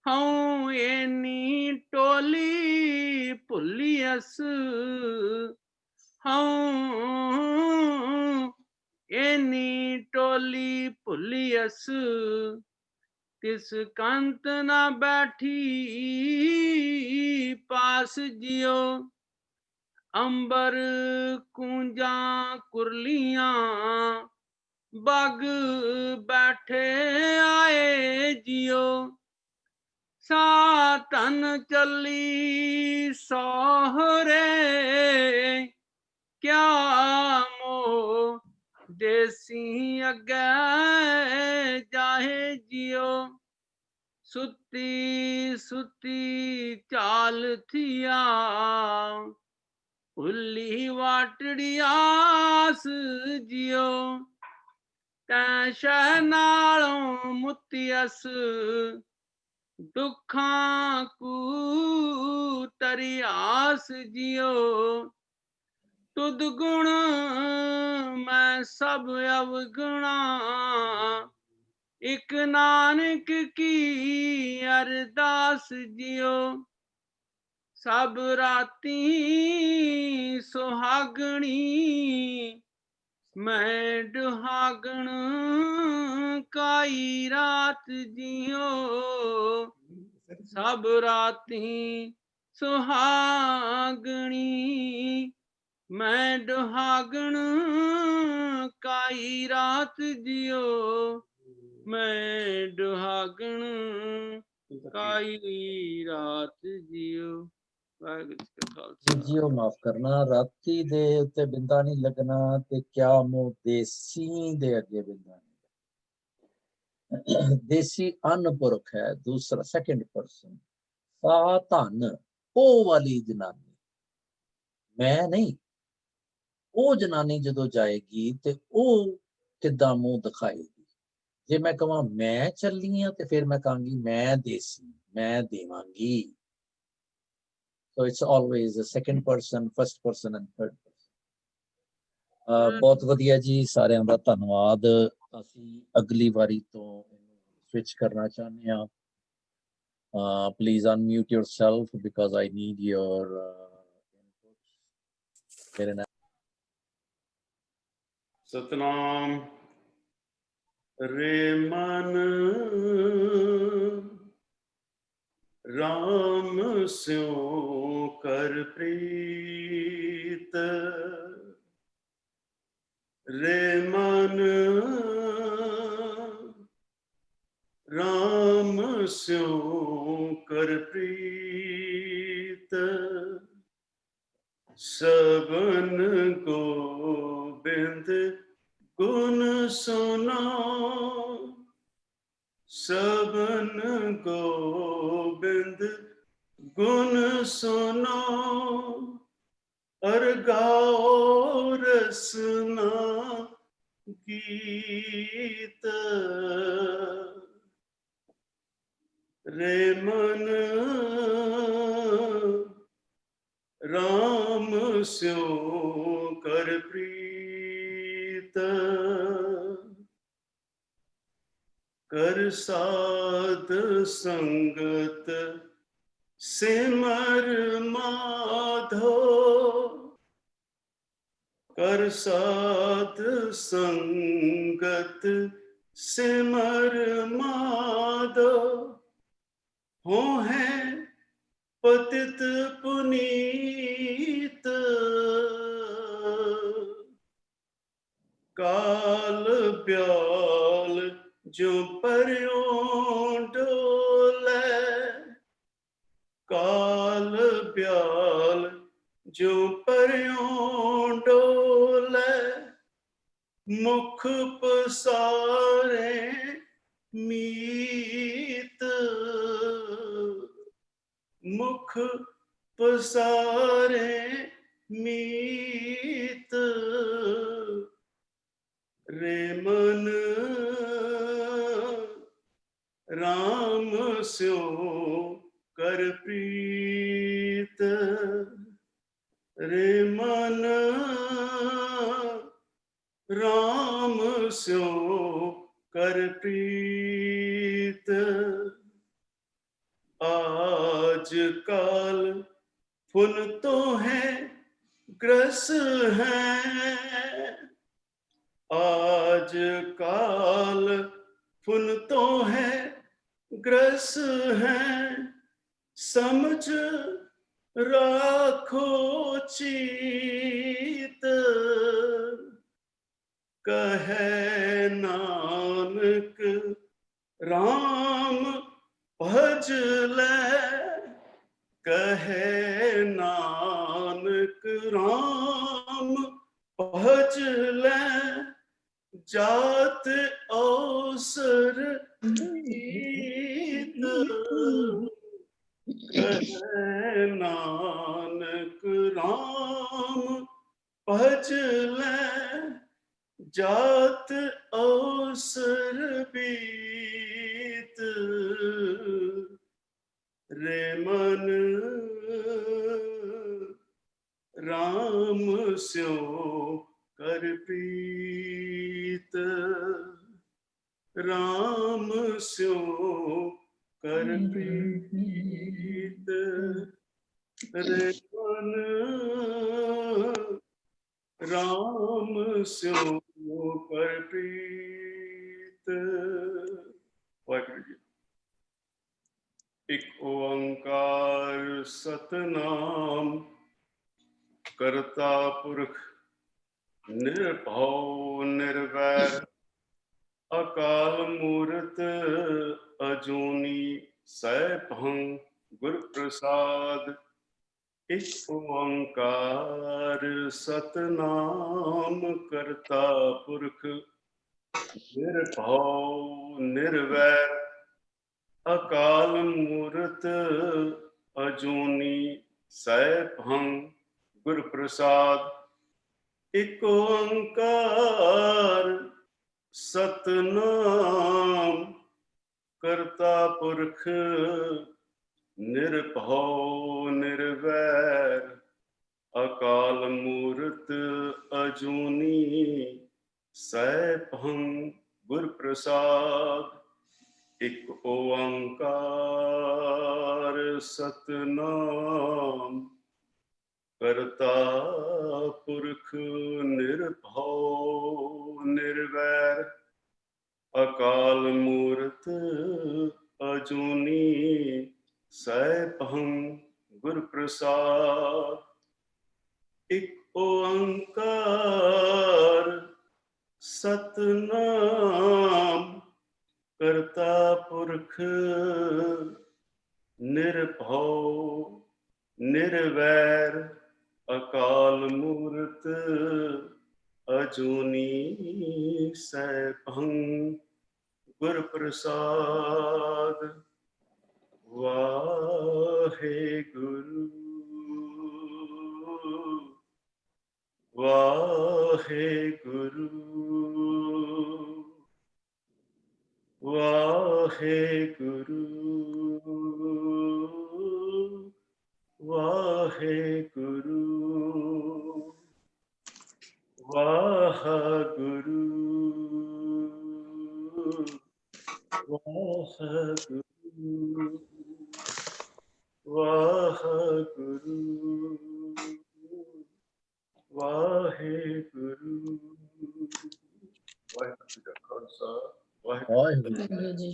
हूँ एनी टोली भुलियस हूँ एनी टोली भुलियस तिस कंत न बैठी पास जियो अंबर कूंजा कुरलियां बग बैठे आए जियो सातन चली सोहरे क्या मोह देसी अगे जाहे जियो सुती सुती चाल थिया भुली वाटड़ी आस जियो तैं शह नालों मुतियस दुखां कू तरी आस जियो तुद गुण मैं सब अवगुणा एक नानक की अरदास जियो सब राती सुहागणी मैं दुहागण काई रात जियो सब राती सुहागणी मैं दुहागण काई रात जियो मैं दुहागण काई रात जियो वाहिगुरू जी का खालसा जियो माफ करना राती दे उत्ते बिंदा नहीं लगना ते क्या मो देसी दे अगे बिंदा नहीं देसी अनपुरख है दूसरा सेकंड पर्सन सा धन ओ वाली जनानी मैं नहीं ਉਹ ਜਨਾਨੀ ਜਦੋਂ ਜਾਏਗੀ ਤੇ ਉਹ ਕਿੱਦਾਂ ਮੂੰਹ ਦਿਖਾਏਗੀ ਜੇ ਮੈਂ ਕਹਾਂ ਮੈਂ ਚੱਲੀ ਆ ਤੇ ਫਿਰ ਮੈਂ ਕਹਾਂਗੀ ਮੈਂ ਦੇਸੀ ਮੈਂ ਦੇਵਾਂਗੀ so it's always the second person first person and third person ਬਹੁਤ ਵਧੀਆ ਜੀ ਸਾਰਿਆਂ ਦਾ ਧੰਨਵਾਦ ਅਸੀਂ ਅਗਲੀ ਵਾਰੀ ਤੋਂ ਇਹਨੂੰ ਸਵਿਚ ਕਰਨਾ ਚਾਹੁੰਦੇ ਹਾਂ please unmute yourself because I need your input Satnam रे मन राम स्यों कर प्रीत रे मन राम स्यों कर प्रीत सबन गोबिंद गुण सुनो सबन गोबिंद गुण सुनो और गाओ रसना गीत रे मन राम स्यों कर प्रीत कर साध संगत सिमर माधो कर साध संगत सिमर माधो हो है पतित पुनीत जो परियों डोले काल ब्याल जो परियों डोले मुख पसारे मीत मुख पसारे मीत रे मन राम स्यो कर प्रीत रे मन राम स्यो कर प्रीत आज काल फुन तो है ग्रस है आज काल फुन तो है ग्रस है समझ राखो चीत कहे नानक राम भज ले कहे नानक राम भज ले जात अवसर ईत कहे नानक राम भज ले जात अवसर बीत रे मन राम स्यो कर प्रीत राम स्यो कर प्रीत रे मन राम स्यो कर प्रीत। वाहिगुरु जी। एक ओंकार सतनाम करता पुरख निर्भव निर्वैर अकाल मूरत अजूनी सैभं गुर प्रसाद। एक ओंकार सतनाम करता पुरख निर्भव निर्वैर अकाल मूरत अजूनी सैभं गुर प्रसाद। एक ओंकार सतनाम करता पुरख निर्भव निर्वैर अकाल मूरत अजूनी सैभं गुर प्रसाद। एक ओंकार सतनाम करता पुरख निर्भव निर्वैर अकाल मूरत अजूनी सैभं गुर प्रसाद। एक ओंकार सतनाम करता पुरख निर्भव निर्वैर अकाल मूरत अजूनी सैभं गुर प्रसाद। वाहेगुरु वाहेगुरु वाहेगुरु वाहेगुरु वाहेगुरु वाहेगुरु वाहेगुरु वाहेगुरु। वाहेगुरु जी का खालसा वाहेगुरु जी।